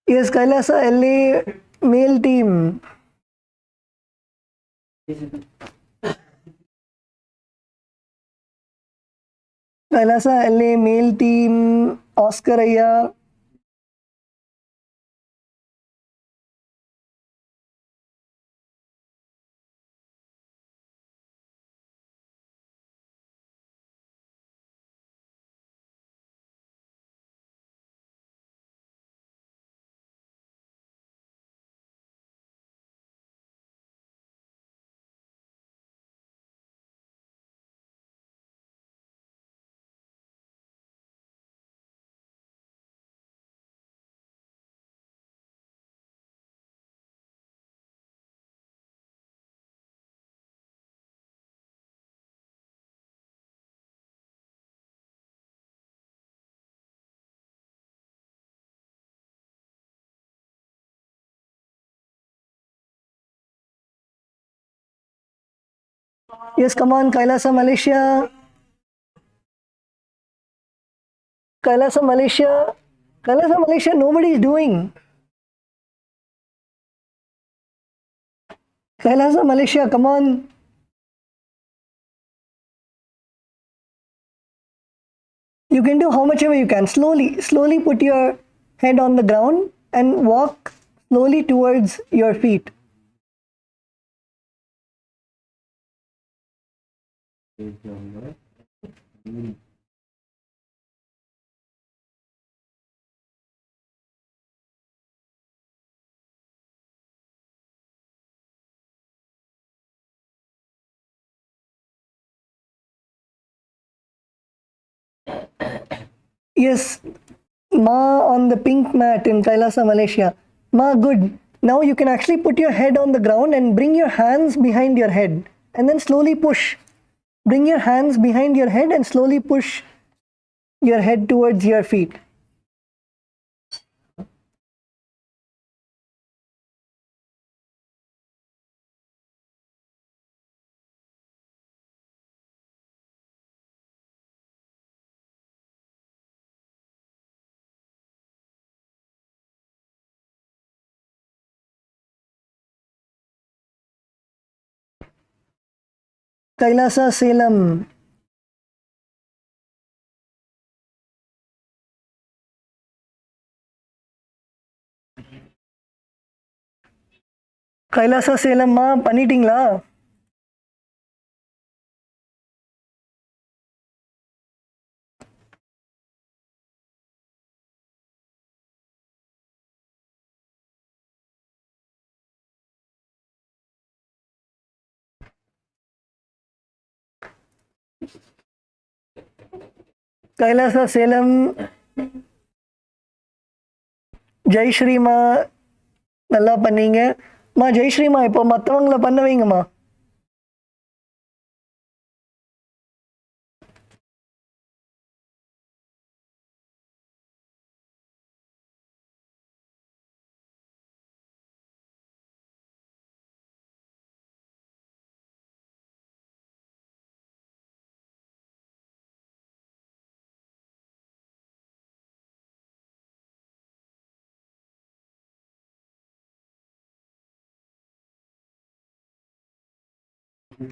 Yes, Kailasa LA male team. Kailasa LA male team, Oscar Aya. Yes, come on, Kailasa Malaysia. Kailasa Malaysia. Kailasa Malaysia, nobody is doing. Kailasa Malaysia, come on. You can do how much ever you can. Slowly put your head on the ground and walk slowly towards your feet. Yes, Ma on the pink mat in Kailasa, Malaysia. Ma, good. Now you can actually put your head on the ground and bring your hands behind your head and then slowly push. Bring your hands behind your head and slowly push your head towards your feet. Kailasa, Salem. Kailasa, Salem, Ma, பண்ணிட்டீங்களா? கைலாசா சேலம் ஜெய்ஸ்ரீமா நல்லா பண்ணீங்க. மா ஜெய்ஸ்ரீமா இப்போ மற்றவங்கள பண்ண வைங்கம்மா.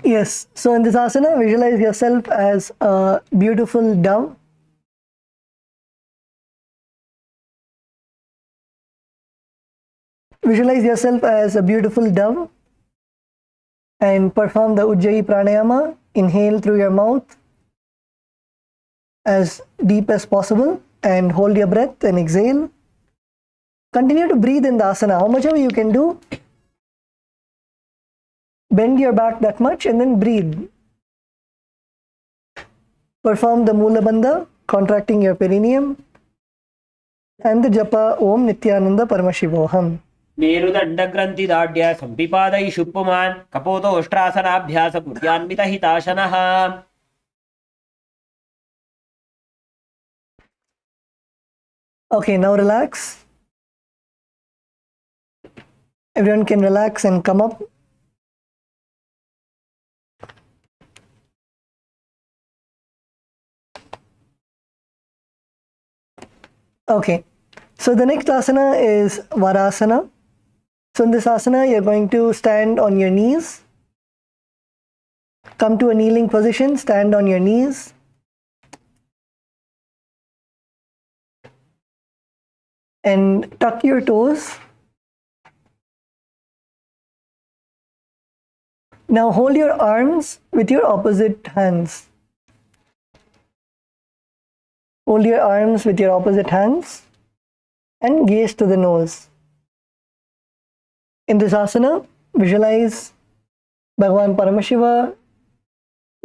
Yes, so in this asana, visualize yourself as a beautiful dove. Visualize yourself as a beautiful dove and perform the Ujjayi Pranayama. Inhale through your mouth as deep as possible and hold your breath and exhale. Continue to breathe in the asana. How much ever you can do, bend your back that much and then breathe. Perform the Mula Bandha, contracting your perineum, and the japa Om Nityananda Paramashivoham. मेरुदण्डग्रन्थि दाढ्य संपिपादयि शुप्पुमान् कपोतोष्ट्रासनाभ्यास कृत्यान्वितहिताशनः. Okay, now relax. Everyone can relax and come up. Okay, so the next asana is Varasana. So in this asana, you're going to stand on your knees. Come to a kneeling position, stand on your knees. And tuck your toes. Now hold your arms with your opposite hands. Hold your arms with your opposite hands and gaze to the nose. In this asana, visualize Bhagavan Paramashiva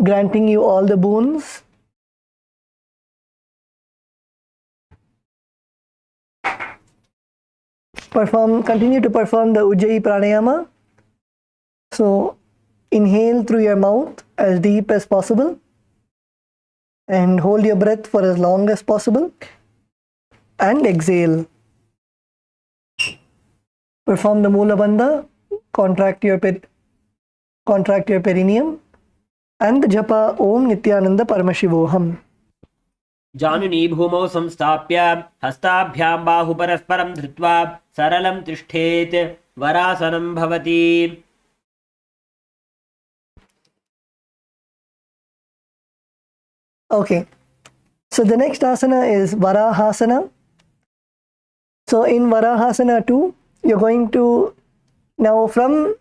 granting you all the boons. Continue to perform the Ujjayi Pranayama. So inhale through your mouth as deep as possible and hold your breath for as long as possible and exhale. Perform the Mula Bandha, contract your perineum and the japa Om Nityananda Paramashivoham. जानुनी भूमौ संस्थाप्य हस्ताभ्यां बाहुपरस्परं धृत्वा सरलं तिष्ठेत् वरासनं भवति. Okay, so the next asana is Varahasana. So in Varahasana 2, you're going to, now from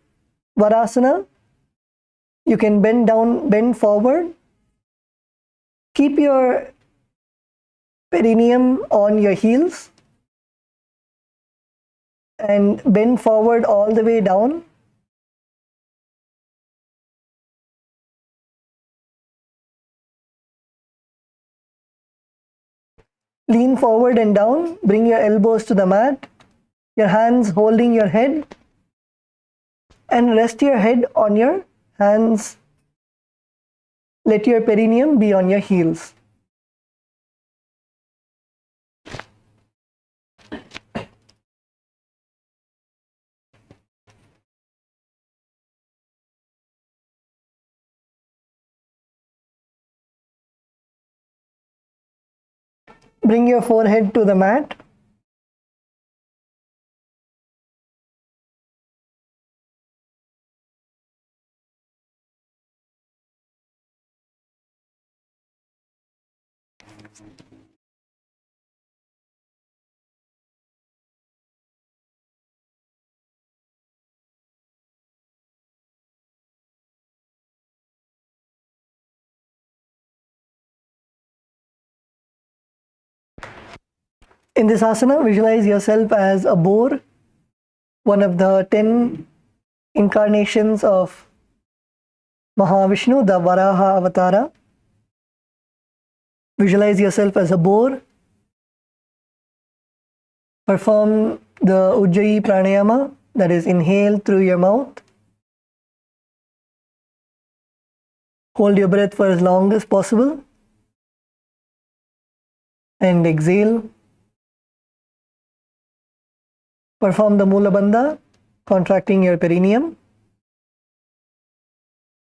Varasana, you can bend forward. Keep your perineum on your heels and bend forward all the way down. Lean forward and down, bring your elbows to the mat, your hands holding your head, and rest your head on your hands. Let your perineum be on your heels. Bring your forehead to the mat. In this asana, visualize yourself as a boar, one of the 10 incarnations of Mahavishnu, the Varaha Avatara. Visualize yourself as a boar. Perform the Ujjayi Pranayama, that is, inhale through your mouth. Hold your breath for as long as possible. And exhale. Perform the Mula Bandha, contracting your perineum.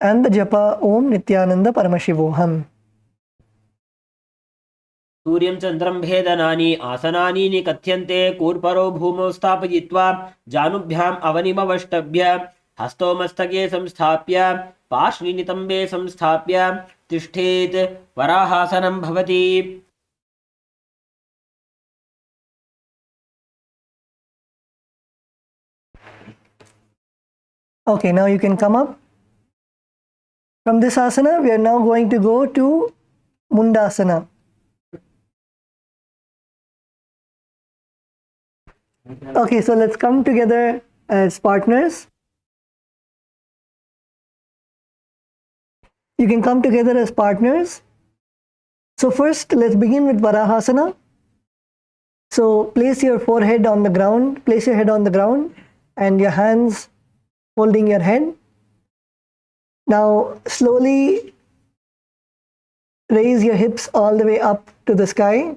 And the japa Om Nityananda Paramashivoham. सूर्यं चन्द्रं भेदनानि आसनानि निकथ्यन्ते कूर्परो भूमौ स्थापयित्वा जानुभ्याम् अवनिमवष्टभ्य हस्तौ मस्तके संस्थाप्य पार्श्वनितम्बे संस्थाप्य तिष्ठेत् वराहासनं भवति. Okay, now you can come up. From this asana, we are now going to go to Mundasana. Okay, so let's come together as partners. You can come together as partners. So first, let's begin with Varahasana. So place your forehead on the ground, place your head on the ground and your hands holding your head. Now slowly raise your hips all the way up to the sky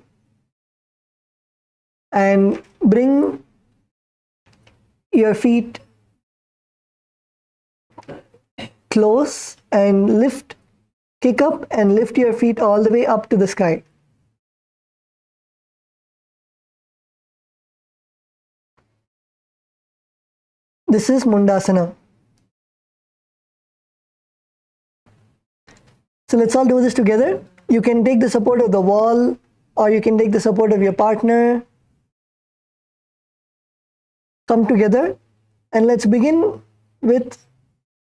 and bring your feet close and lift, kick up and lift your feet all the way up to the sky. This is Mundasana. So let's all do this together. You can take the support of the wall or you can take the support of your partner. Come together and let's begin with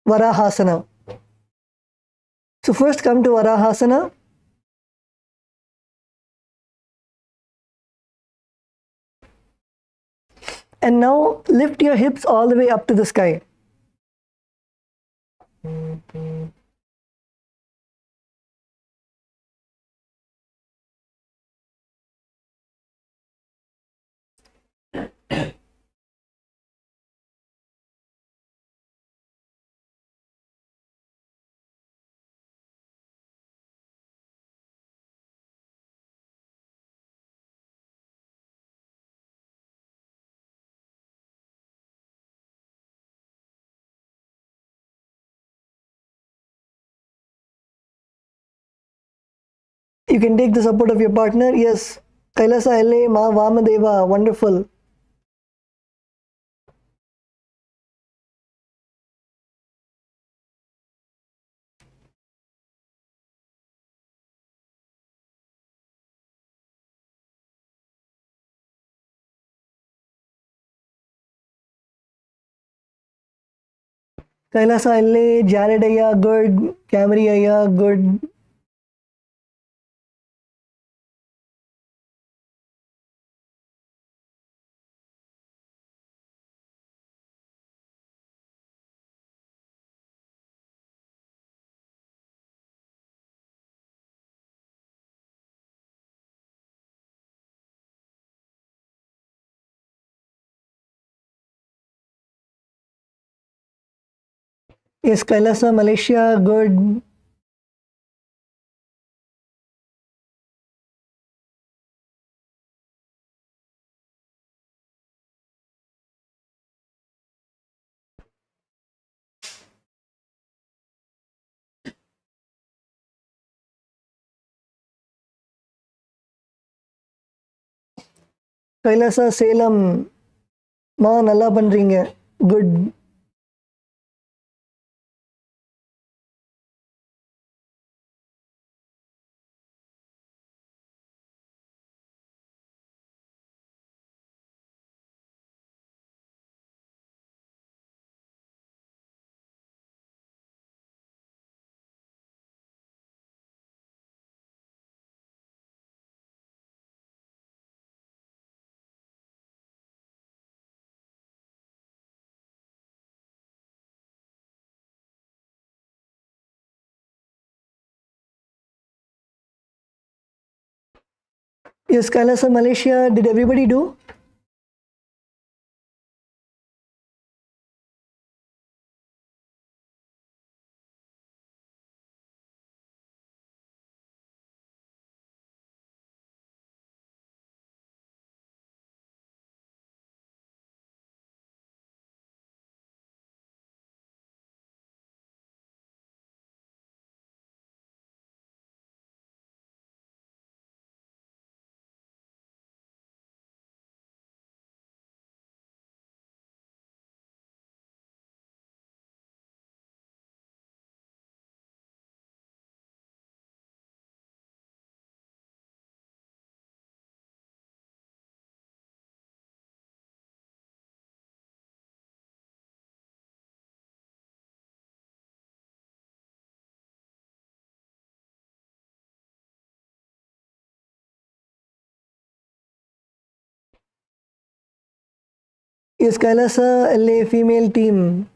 Varahasana. So first come to Varahasana. And now lift your hips all the way up to the sky. You can take the support of your partner. Yes, Kailasa LA, Ma Vamadeva, wonderful. Kailasa LA, Jared Aya, good. Camry Aya, good. Yes, Kailasa, Malaysia, good. Kailasa, Salem, Ma நல்லா பண்றீங்க. Good. Yes, Kailasa, Malaysia, did everybody do? Is Kailasa LA female team?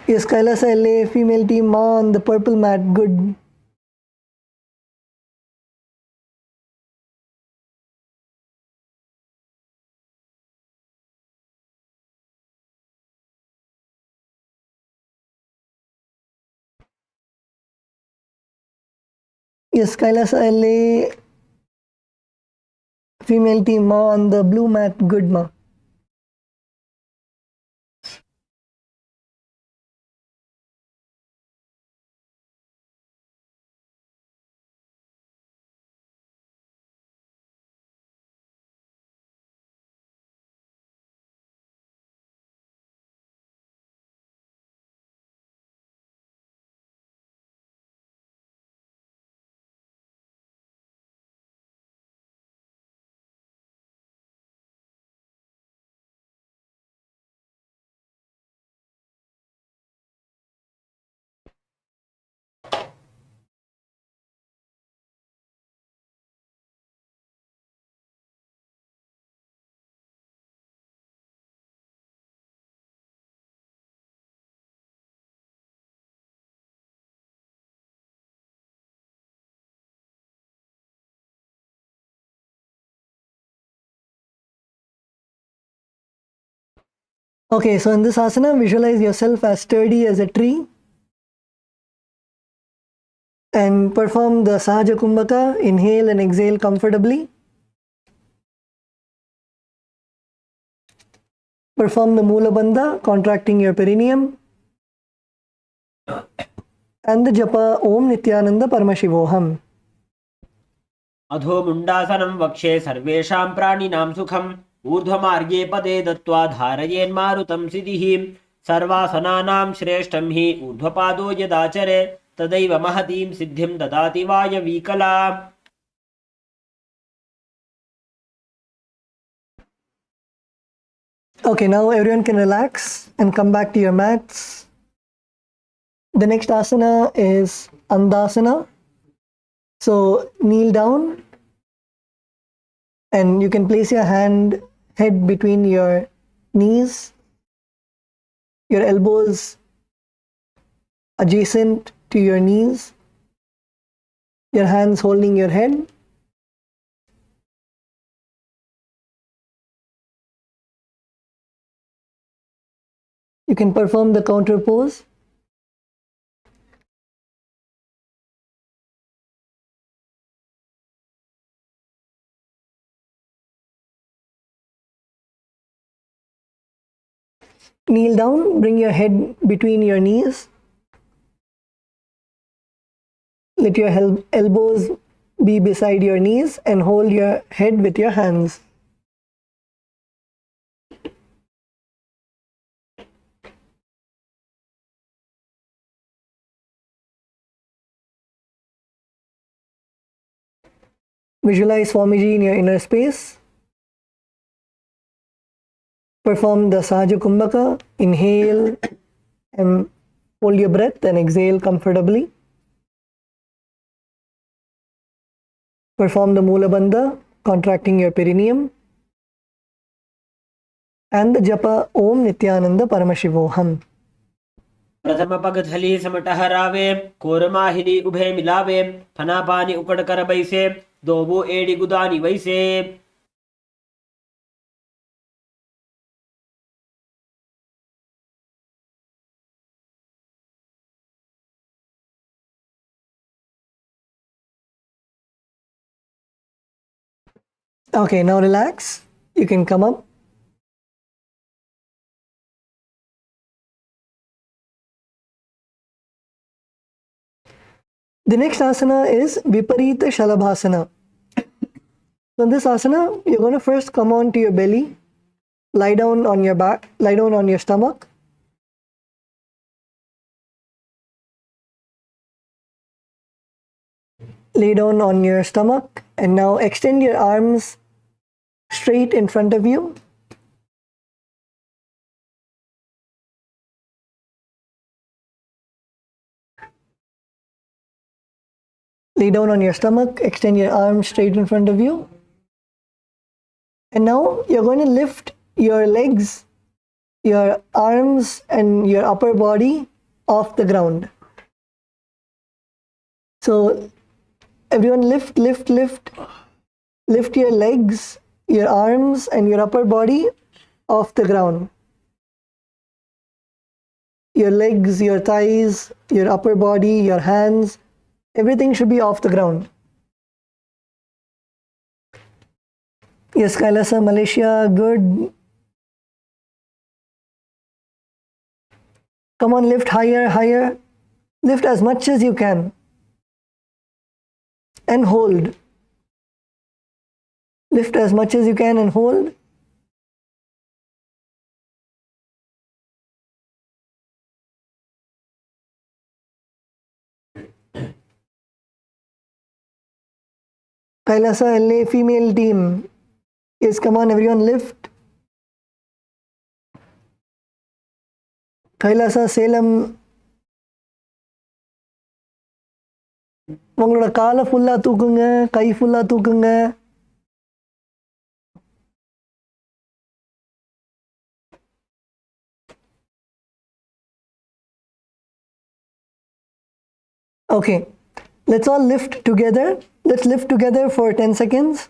Is Kailasa LA female team on the purple mat? Good. Yes, Kailasa LA female team ma on the blue mat. Good ma. Okay, so in this asana, visualize yourself as sturdy as a tree and perform the Sahaja Kumbhaka. Inhale and exhale comfortably. Perform the Mula Bandha, contracting your perineum. And the Japa Om Nityananda Paramashivoham. अधो मुंडासनं वक्षे सर्वेषां प्राणिनां सुखम् ऊर्ध्वमार्गे पदे दत्त्वा धारयेन्मारुतं सिद्धिः सर्वासनानां श्रेष्ठं हि ऊर्ध्वपादो यदाचरे तदैव महतीं सिद्धिं ददाति वायवीकला. Okay, now everyone can relax and come back to your mats. The next asana is Andasana. So kneel down and you can place your head between your knees, your elbows adjacent to your knees, your hands holding your head. You can perform the counter pose. Kneel down, bring your head between your knees. Let your elbows be beside your knees and hold your head with your hands. Visualize Swamiji in your inner space. Perform the Sahaja Kumbhaka. Inhale and hold your breath and exhale comfortably. Perform the Mula Bandha, contracting your perineum. And the Japa Om Nityananda Paramashivoham. प्रथम पगथली समटहरावे कोरमाहिनी उभे मिलावे फनापानी उकड़ कर बैसे दोबो एड़ी गुदानी वैसे. Okay, now relax. You can come up. The next asana is Viparita Shalabhasana. So in this asana, you're going to first come on to your belly, lie down on your back, lie down on your stomach. Lay down on your stomach and now extend your arms straight in front of you. Lay down on your stomach, extend your arms straight in front of you. And now you're going to lift your legs, your arms, and your upper body off the ground. So everyone lift, lift, lift. Lift your legs, your arms, and your upper body off the ground. Your legs, your thighs, your upper body, your hands, everything should be off the ground. Yes, Kailasa, Malaysia, good. Come on, lift higher, higher. Lift as much as you can. And hold. Lift as much as you can and hold. Kailasa LA female team. Yes, come on, everyone, lift. Kailasa Salem. உங்களோட காலை ஃபுல்லா தூக்குங்க, கை ஃபுல்லா தூக்குங்க. Okay, let's all lift together. Let's lift together for 10 seconds.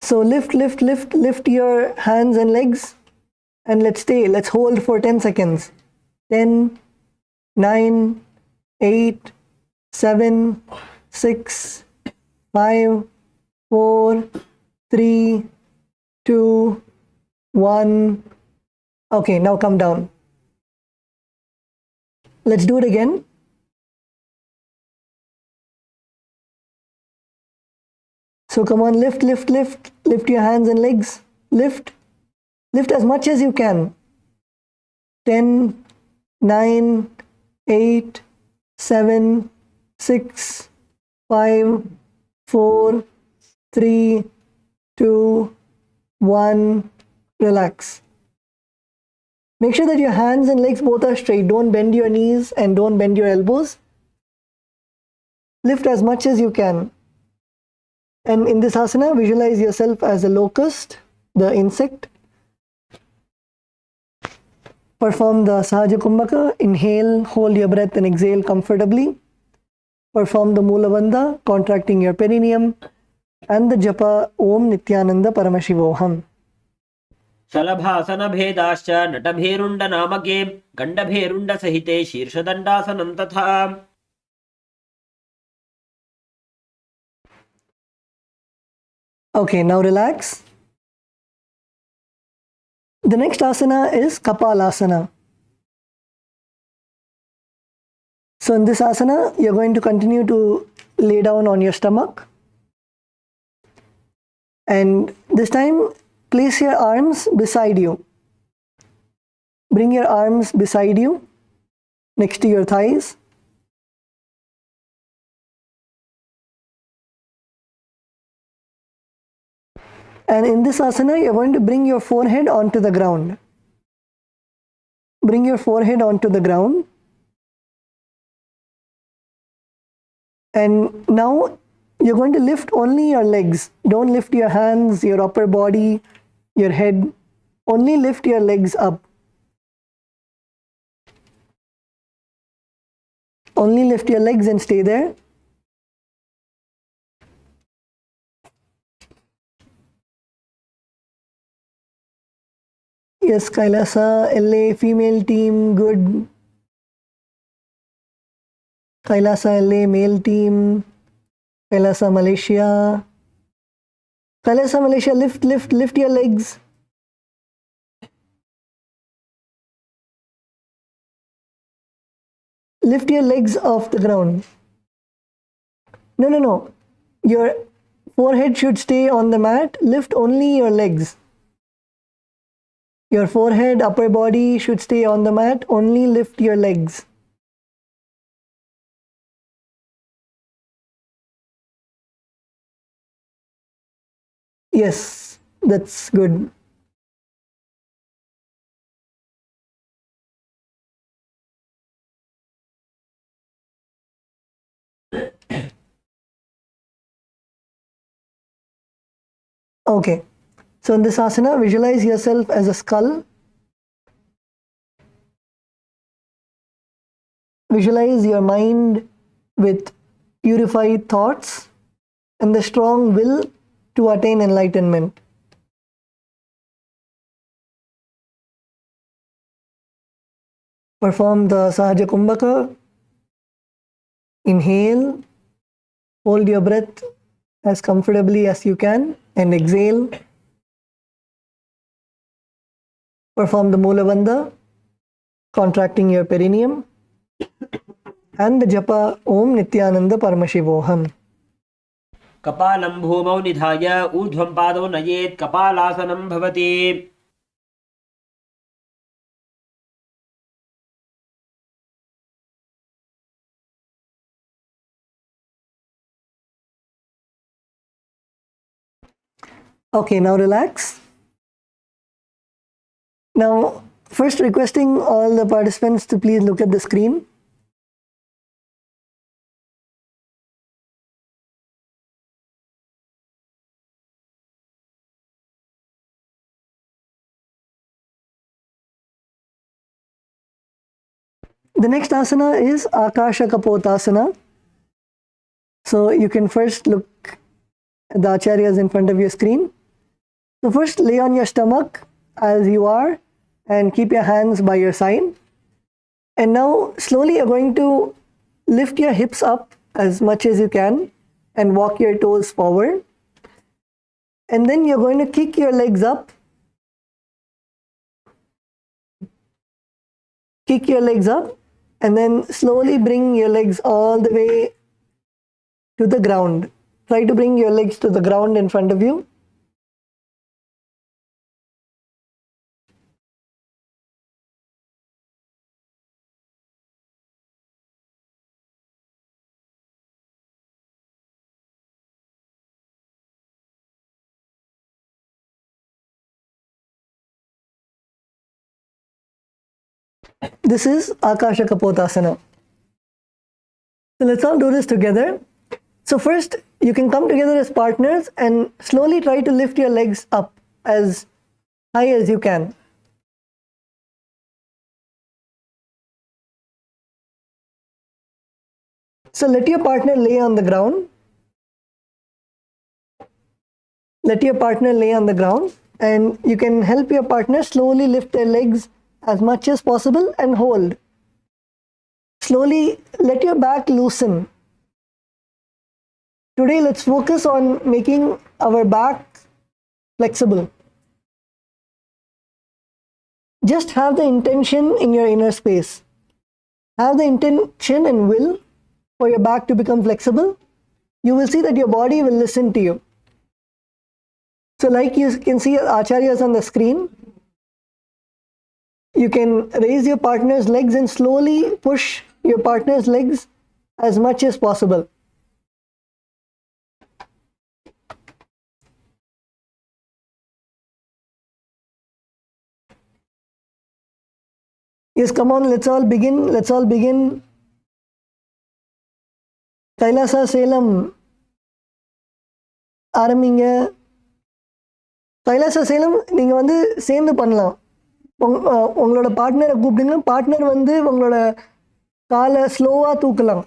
So lift, lift, lift, lift your hands and legs. And let's stay. Let's hold for 10 seconds. 10, 9, 8, 7, 6, 5, 4, 3, 2, 1. Okay, now come down. Let's do it again. So come on, lift, lift, lift. Lift your hands and legs. Lift. Lift as much as you can. 10, 9, 8, 7, 6, 5, 4, 3, 2, 1. Relax. Make sure that your hands and legs both are straight. Don't bend your knees and don't bend your elbows. Lift as much as you can. And in this asana, visualize yourself as a locust, the insect. Perform the Sahaja Kumbhaka. Inhale, hold your breath and exhale comfortably. Perform the Mula Bandha, contracting your perineum. And the Japa Om Nityananda Paramashivoham. शलभासन भेदाश्च नटभेरुण्ड नामके गण्डभेरुण्ड सहिते शीर्षदण्डासनं तथा. Okay, now relax. The next asana is Kapalasana. So in this asana, you're going to continue to lay down on your stomach. And this time, place your arms beside you. Bring your arms beside you, next to your thighs. And in this asana, you're going to bring your forehead onto the ground. Bring your forehead onto the ground. And now you're going to lift only your legs. Don't lift your hands, your upper body, your head. Only lift your legs up. Only lift your legs and stay there. Yes, Kailasa, LA, female team, good. Kailasa, LA, male team. Kailasa, Malaysia. Kailasa, Malaysia, lift, lift, lift your legs. Lift your legs off the ground. No, no, no. Your forehead should stay on the mat. Lift only your legs. Your forehead, upper body should stay on the mat. Only lift your legs. Yes, that's good. Okay, so in this asana, visualize yourself as a skull. Visualize your mind with purified thoughts and the strong will to attain enlightenment. Perform the Sahaja Kumbhaka. Inhale, hold your breath as comfortably as you can, and exhale. Perform the Mula Bandha, contracting your perineum, and the Japa Om Nityananda Paramashivoham. कपालं भूमौ निधाय ऊर्ध्वं पादौ नयेत् कपालासनं भवति. Okay, now relax. Now, first requesting all the participants to please look at the screen. The next asana is Akasha Kapotasana. So you can first look at the acharyas in front of your screen. So first lay on your stomach as you are and keep your hands by your side. And now slowly you're going to lift your hips up as much as you can and walk your toes forward. And then you're going to kick your legs up. Kick your legs up and then slowly bring your legs all the way to the ground. Try to bring your legs to the ground in front of you. This is Akasha Kapotasana. So let's all do this together. So first, you can come together as partners and slowly try to lift your legs up as high as you can. So let your partner lay on the ground. Let your partner lay on the ground and you can help your partner slowly lift their legs as much as possible and hold. Slowly let your back loosen. Today let's focus on making our back flexible. Just have the intention in your inner space. Have the intention and will for your back to become flexible. You will see that your body will listen to you. So like you can see acharyas on the screen, you can raise your partner's legs and slowly push your partner's legs as much as possible. Yes, come on, let's all begin. Let's all begin. Kailasa Selam ஆரம்பிங்க. கைலாச சேலம் நீங்கள் வந்து சேர்ந்து பண்ணலாம். உங்களோட பார்ட்னரை கூப்பிடுங்க. Partner வந்து உங்களோட காலை ஸ்லோவாக தூக்கலாம்.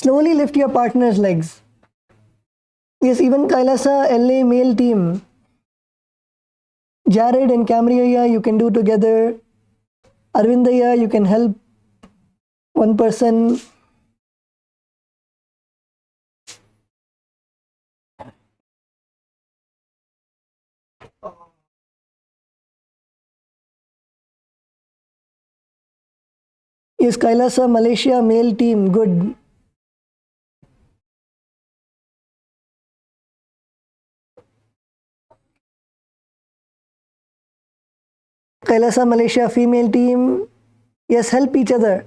Slowly lift your partner's legs. Yes, even Kailasa LA male team. Jared and Camriya, you can do together. Arvindaya, you can help one person. Yes, Kailasa Malaysia male team, good. Kailasa Malaysia female team, yes, help each other.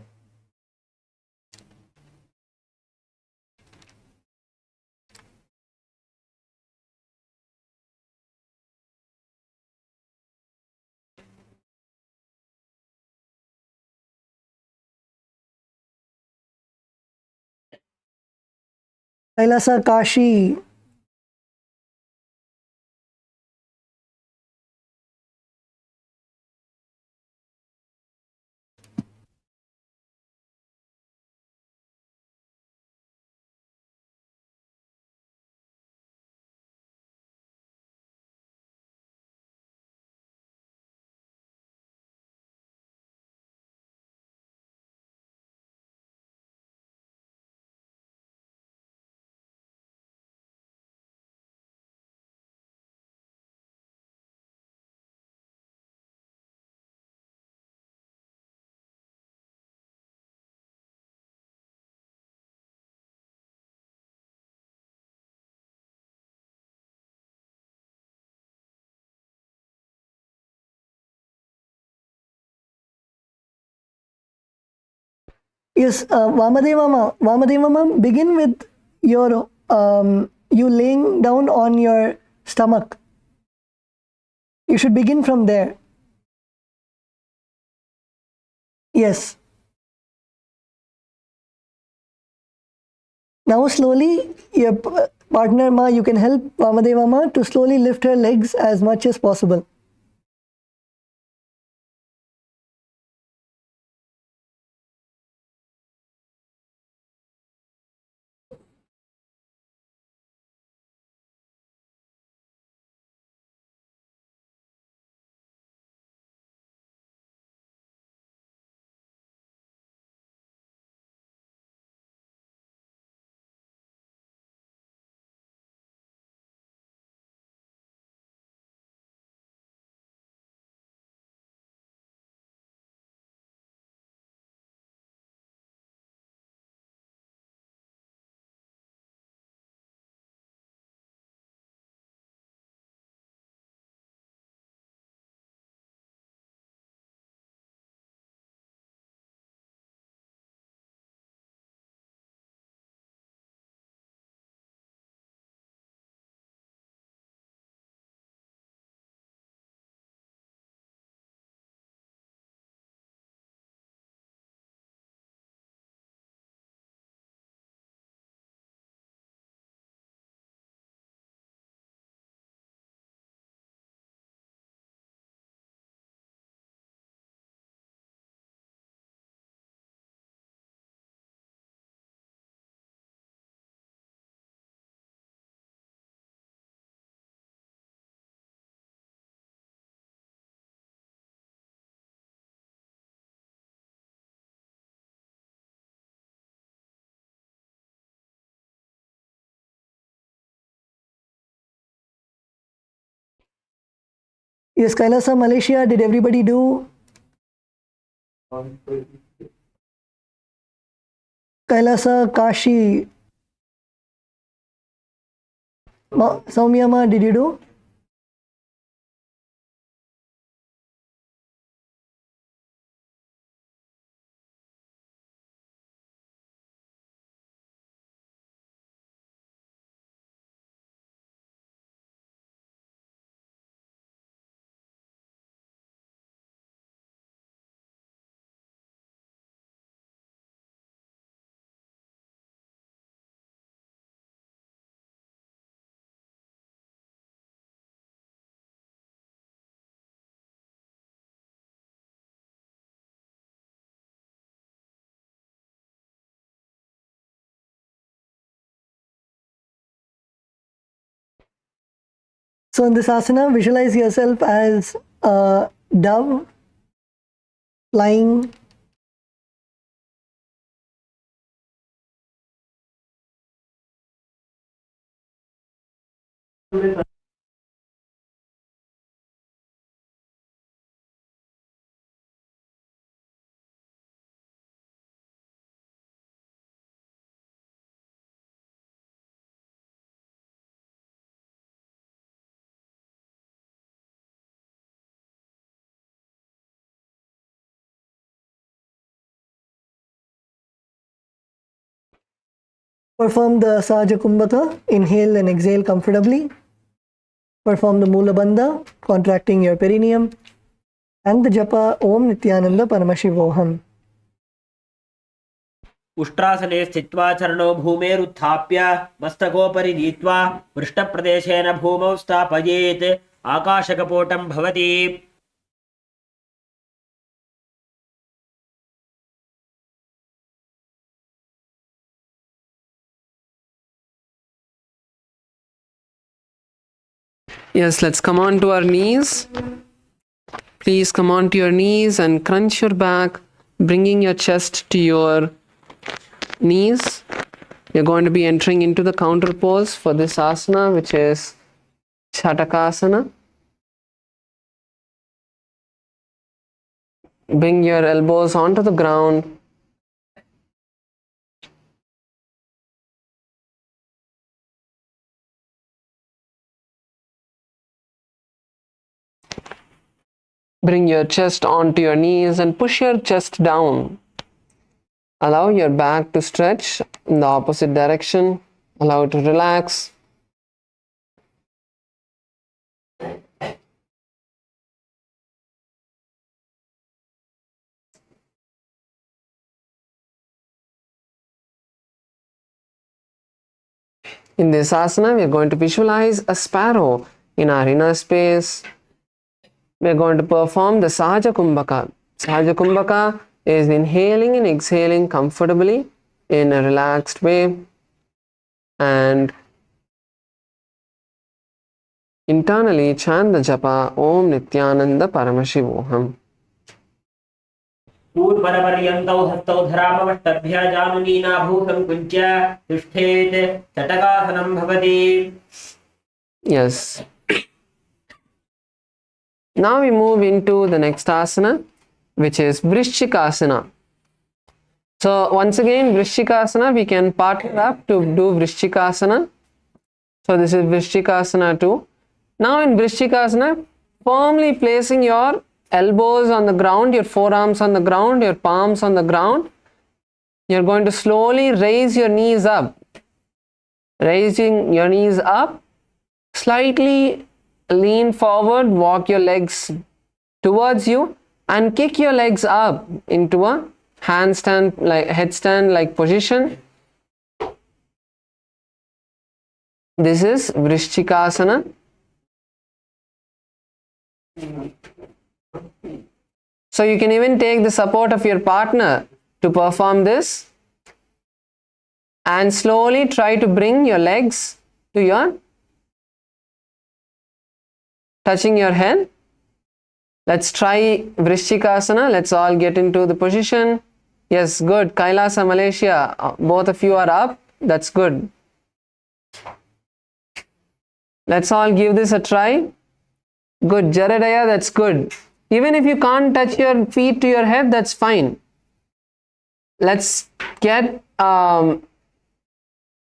Kailasa Kashi. Yes, Vamadevama, begin with your you laying down on your stomach. You should begin from there. Yes. Now slowly, your partner Ma, you can help Vamadeva Ma to slowly lift her legs as much as possible. Yes, Kailasa Malaysia, did everybody do? Kailasa Kashi. Soumya Ma, did you do? So in this asana, visualize yourself as a dove flying. Perform the Sahaja Kumbhaka, inhale and exhale comfortably. Perform the Mula Bandha, contracting your perineum. And the Japa Om Nityananda Paramashivoham. उष्ट्रासने स्थित्वा चरणौ भूमेरुत्थाप्य मस्तकोपरि नीत्वा पृष्ठप्रदेशेन भूमौ स्थापयेत् आकाशकपोटं भवति. Yes, let's come on to our knees. Please come on to your knees and crunch your back, bringing your chest to your knees. You're going to be entering into the counter pose for this asana, which is Chatakasana. Bring your elbows onto the ground. Bring your chest onto your knees and push your chest down. Allow your back to stretch in the opposite direction. Allow it to relax. In this asana, we are going to visualize a sparrow in our inner space. We are going to perform the Sahaja Kumbhaka. Sahaja Kumbhaka is inhaling and exhaling comfortably in a relaxed way, and internally chant the japa Om Nityananda Paramashivoham. पूर्वपर्यन्तौ हस्तौ धरामवष्टभ्य जानुनीनाभूतं कुञ्च्य तिष्ठेत् चटकासनं भवति. Yes. Now we move into the next asana, which is Vrishchikasana. So once again, Vrishchikasana, we can partner up to do Vrishchikasana. So this is Vrishchikasana 2. Now in Vrishchikasana, firmly placing your elbows on the ground, your forearms on the ground, your palms on the ground. You're going to slowly raise your knees up. Raising your knees up, slightly lean forward, walk your legs towards you and kick your legs up into a handstand, like headstand like position. This is Vrishchikasana. So you can even take the support of your partner to perform this, and slowly try to bring your legs to your touching your head. Let's try Vrishchikasana. Let's all get into the position. Yes, good. Kailasa, Malaysia. Both of you are up. That's good. Let's all give this a try. Good. Jaradaya, that's good. Even if you can't touch your feet to your head, that's fine. Let's get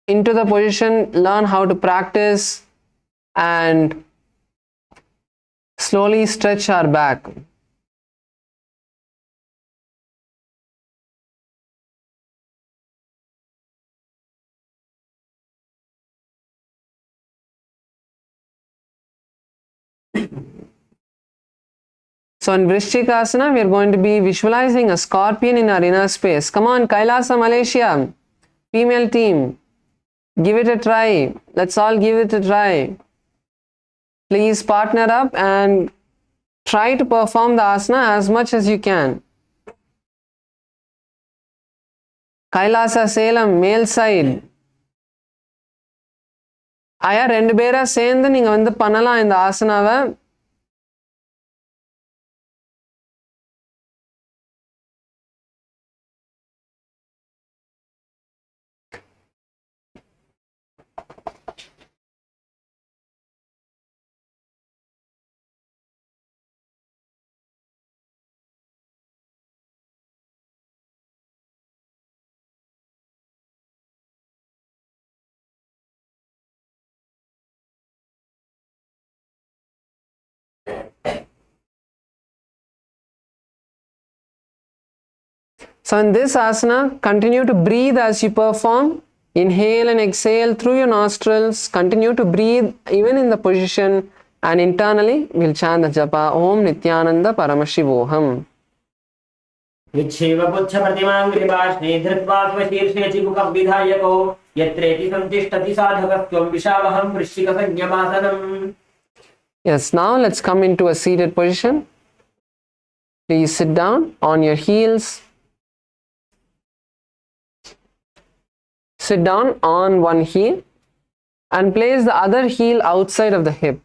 into the position, learn how to practice, and slowly stretch our back. So in Vrishchikasana, we are going to be visualizing a scorpion in our inner space. Come on, Kailasa, Malaysia, female team, give it a try. Let's all give it a try. Please partner up and try to perform the asana as much as you can. Kailasa, Salem, male side. ஐயா ரெண்டு பேரா சேர்ந்து நீங்க வந்து பண்ணலாம் இந்த ஆசனாவை. So in this asana, continue to breathe as you perform. Inhale and exhale through your nostrils. Continue to breathe even in the position, and internally we'll chant the japa Om Nithyananda Paramashivoham. विच्छेव पुच्छ प्रतिमां ग्रीवाश्ने धृत्वा स्वशीर्षे चिबुकं विधायको यत्रेति संतिष्ठति साधकस्त्वं विशावहं वृश्चिकसंज्ञमासनम्. Yes, now let's come into a seated position. Please sit down on your heels. Sit down on one heel and place the other heel outside of the hip.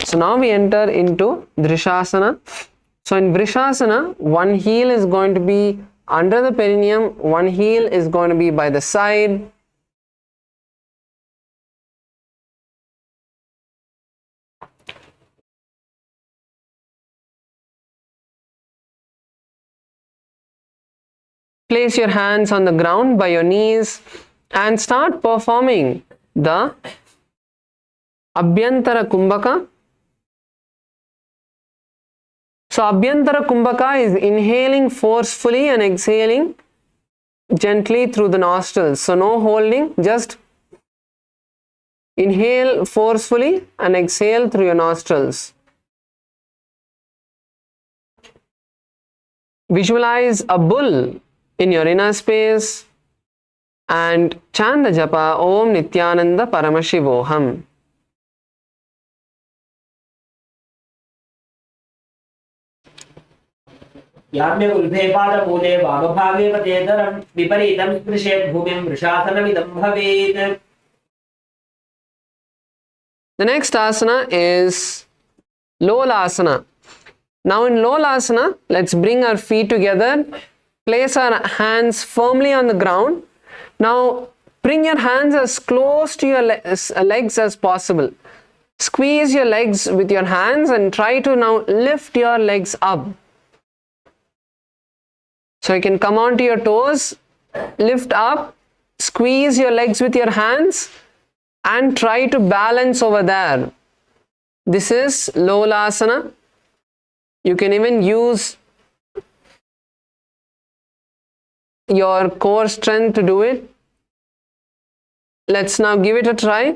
So now we enter into Drishasana. So in Vrishasana, one heel is going to be under the perineum, one heel is going to be by the side. Place your hands on the ground by your knees and start performing the Abhyantara Kumbhaka. So Abhyantara Kumbhaka is inhaling forcefully and exhaling gently through the nostrils. So no holding, just inhale forcefully and exhale through your nostrils. Visualize a bull in your inner space and chant the japa Om Nithyananda Paramashivoham. याम्य उल्भे पादमूले वामभागे पतेतरं विपरीतं स्पृशेत् भूमिं वृषासनमिदं भवेत्. The next asana is Lolasana. Now in Lolasana, let's bring our feet together, place our hands firmly on the ground. Now bring your hands as close to your legs as possible. Squeeze your legs with your hands and try to now lift your legs up. So you can come onto your toes, lift up, squeeze your legs with your hands and try to balance over there. This is Lolasana. You can even use your core strength to do it. Let's now give it a try.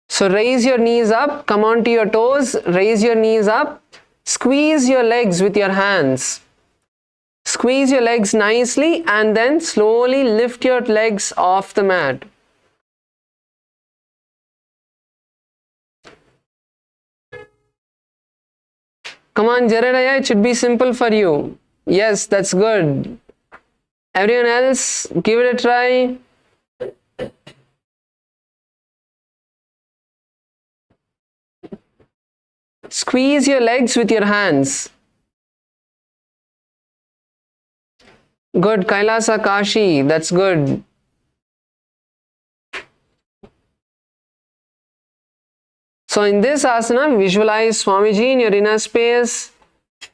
So raise your knees up, come onto your toes, raise your knees up. Squeeze your legs with your hands. Squeeze your legs nicely and then slowly lift your legs off the mat. Come on, Jaredaya, it should be simple for you. Yes, that's good. Everyone else, give it a try. Squeeze your legs with your hands. Good, Kailasa Kashi, that's good. So in this asana, visualize Swamiji in your inner space.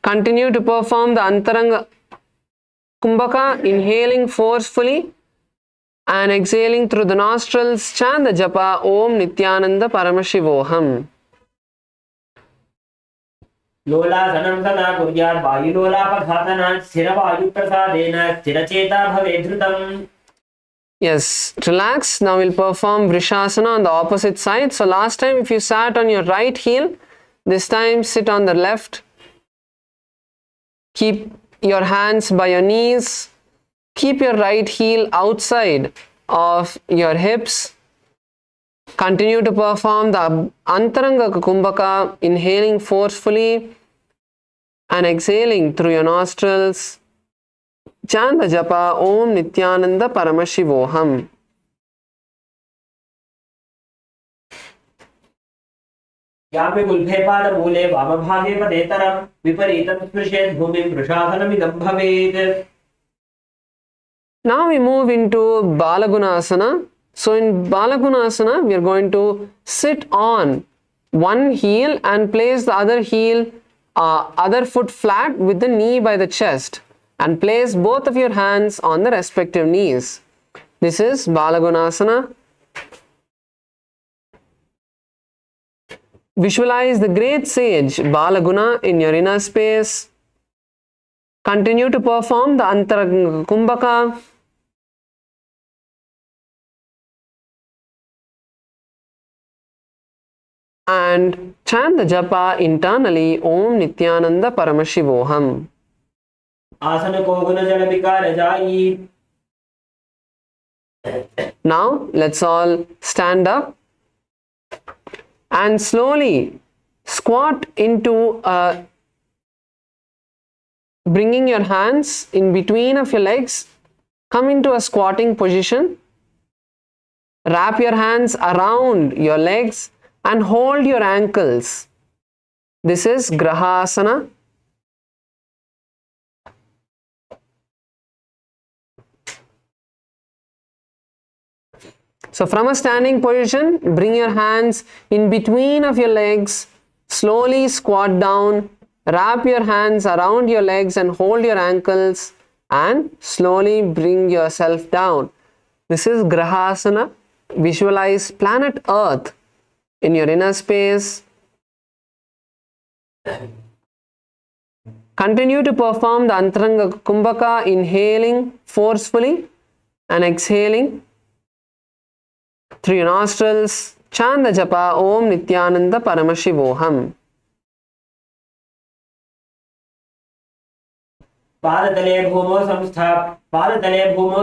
Continue to perform the Antaranga Kumbhaka, inhaling forcefully and exhaling through the nostrils. Chant the japa Om Nithyananda Paramashivoham. लोलासनं सदा कुर्यात् वायुलोलापघातनात् स्थिरवायुप्रसादेन स्थिरचेता भवेत् धृतम्. Yes, relax. Now we'll perform Vrishasana on the opposite side. So last time if you sat on your right heel, this time sit on the left. Keep your hands by your knees. Keep your right heel outside of your hips. Continue to perform the Antaranga Kumbhaka, inhaling forcefully and exhaling through your nostrils. Chant the japa Om Nithyananda Paramashivoham. याम्य उल्भे पादमूले वामभागे पतेतरं विपरीतं स्पृशेत् भूमिं वृषासनमिदं भवेत्. Now we move into Balagunasana. So in Balagunasana, we are going to sit on one heel and place the other foot flat with the knee by the chest and place both of your hands on the respective knees. This is Balagunasana. Visualize the great sage Balaguna in your inner space. Continue to perform the Antaranga Kumbhaka. And chant the japa internally, Om Nityananda Paramashivoham. आसन को गुण जल विकार जाई. Now let's all stand up and slowly squat into bringing your hands in between of your legs. Come into a squatting position. Wrap your hands around your legs and hold your ankles. This is Grahasana. So from a standing position, bring your hands in between of your legs, slowly squat down, wrap your hands around your legs and hold your ankles and slowly bring yourself down. This is Grahasana. Visualize planet Earth in your inner space. Continue to perform the Antaranga Kumbhaka, inhaling forcefully and exhaling through your nostrils. Chant the japa Om Nityananda Paramashivoham. पादतले भूमौ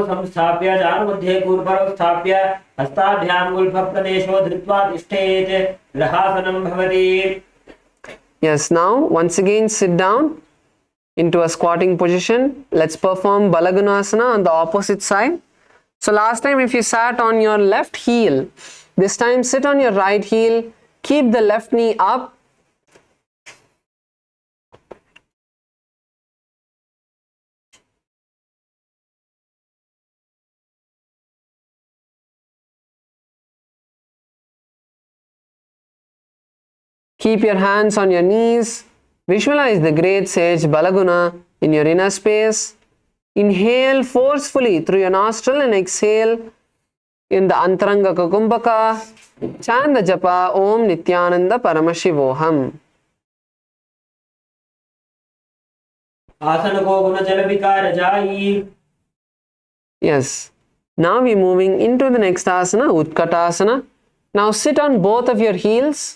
संस्थाप्य जानुमध्ये कूर्परौ स्थाप्य हस्ताभ्यां गुल्फप्रदेशो धृत्वा तिष्ठेत्. ग्रहासनं भवति. Yes, now once again sit down into a squatting position. Let's perform Balagunasana on the opposite side. So last time if you sat on your left heel, this time sit on your right heel. Keep the left knee up. Keep your hands on your knees. Visualize the great sage Balaguna in your inner space. Inhale forcefully through your nostril and exhale in the Antaranga Kumbhaka. Chant the japa Om Nityananda Paramashivoham. आसन को गुण जल विकार जाई. Yes. Now we're moving into the next asana, Utkatasana. Now sit on both of your heels.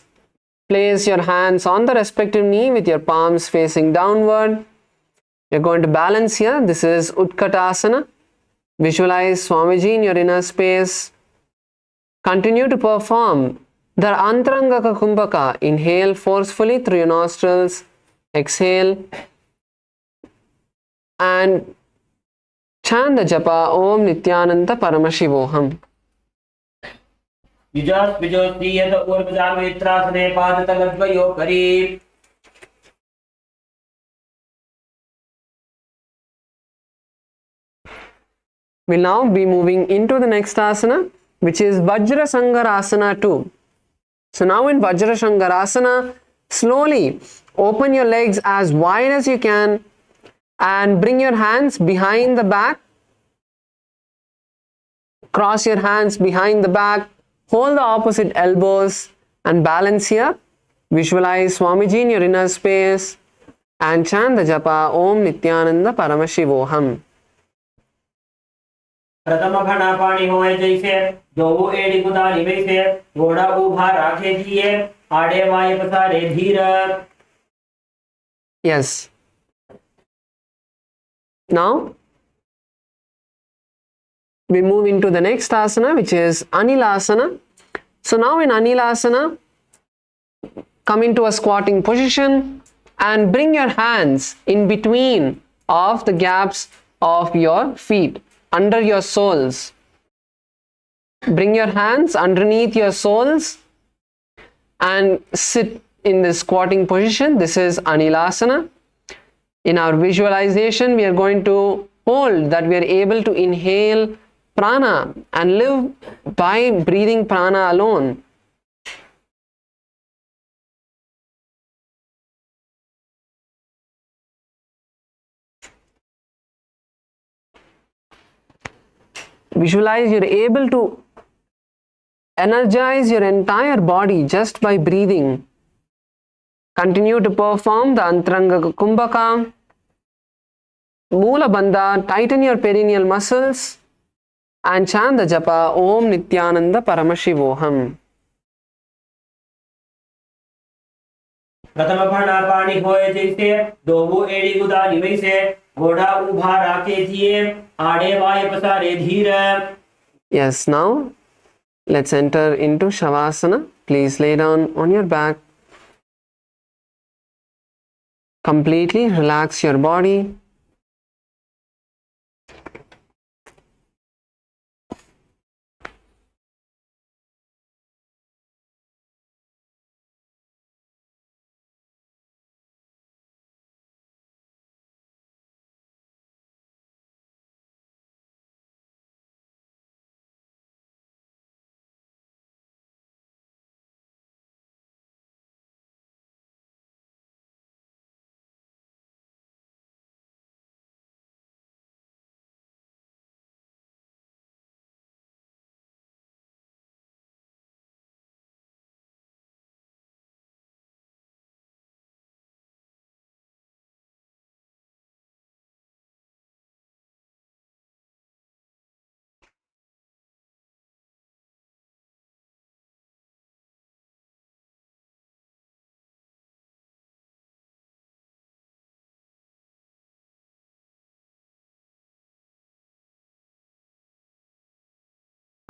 Place your hands on the respective knee with your palms facing downward. You're going to balance here. This is Utkatasana. Visualize Swamiji in your inner space. Continue to perform the Antaranga Kumbhaka. Inhale forcefully through your nostrils. Exhale. And chant the japa Om Nityananda Paramashivoham. युजस् विजोस्तीयत ऊर्ध्वजानुयत्रासने पादतलद्वयोपरि. We'll now be moving into the next asana, which is Vajra Sangarasana 2. So now in Vajra Sangarasana, slowly open your legs as wide as you can and bring your hands behind the back. Cross your hands behind the back. Hold the opposite elbows and balance here. Visualize Swamiji in your inner space and chant the japa Om Nityananda Paramashivoham. प्रथम घना पानी होए जैसे जो वो एड़ी कुदानी वैसे घोड़ा उभा राखे दिए आड़े वाये पसारे धीर. Yes. Now we move into the next asana, which is Anilasana. So now in Anilasana, come into a squatting position and bring your hands in between of the gaps of your feet, under your soles. Bring your hands underneath your soles and sit in this squatting position. This is Anilasana. In our visualization, we are going to hold that we are able to inhale prana and live by breathing prana alone. Visualize you're able to energize your entire body just by breathing. Continue to perform the Antaranga Kumbhaka. Moola Bandha, tighten your perineal muscles and chant the japa Om Nityananda Paramashivoham. प्रथम फणा पानी होए जैसे दोबो एड़ी गुदानी वैसे घोड़ा उभा राखे थिए आड़े वाय पसारे धीर. Yes, now let's enter into Shavasana. Please lay down on your back. Completely relax your body.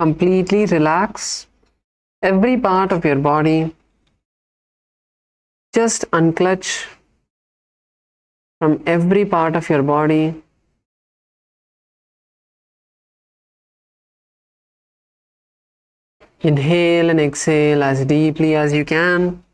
Completely relax every part of your body. Just unclutch from every part of your body. Inhale and exhale as deeply as you can.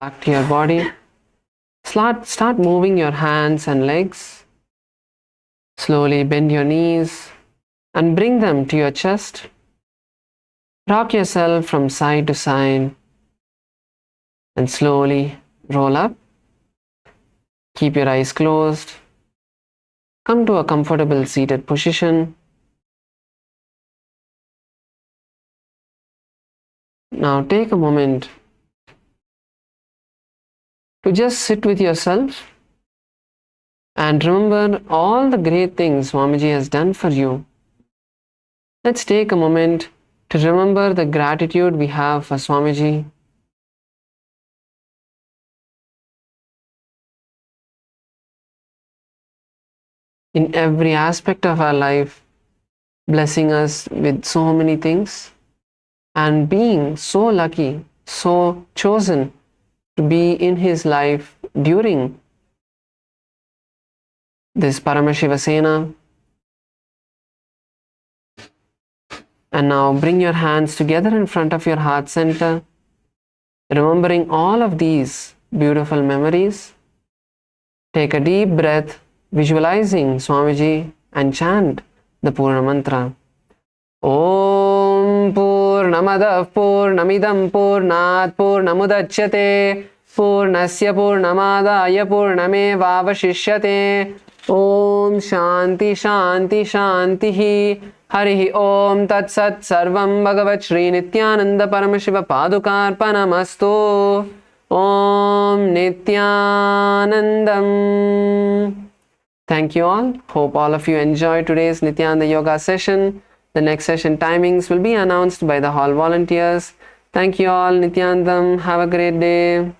Back to your body. Start moving your hands and legs. Slowly bend your knees and bring them to your chest. Rock yourself from side to side and slowly roll up. Keep your eyes closed. Come to a comfortable seated position. Now take a moment to just sit with yourself and remember all the great things Swamiji has done for you. Let's take a moment to remember the gratitude we have for Swamiji. In every aspect of our life, blessing us with so many things and being so lucky, so chosen to be in his life during this Paramashiva. And now bring your hands together in front of your heart center, remembering all of these beautiful memories. Take a deep breath, visualizing Swamiji, and chant the Purna Mantra. Om Purnamadav Purnamidam Purnat Purnamudachyate Purnasya Purnamadaya Purnamevavashishyate. Om Shanti Shanti Shantihi. Harihi Om Tat Sat Sarvam Bhagavat Sri Nithyananda Paramashiva Padukarpanamastu. Om Nithyanandam. Thank you all. Hope all of you enjoyed today's Nityananda Yoga session. The next session timings will be announced by the hall volunteers. Thank you all. Nityanandam. Have a great day.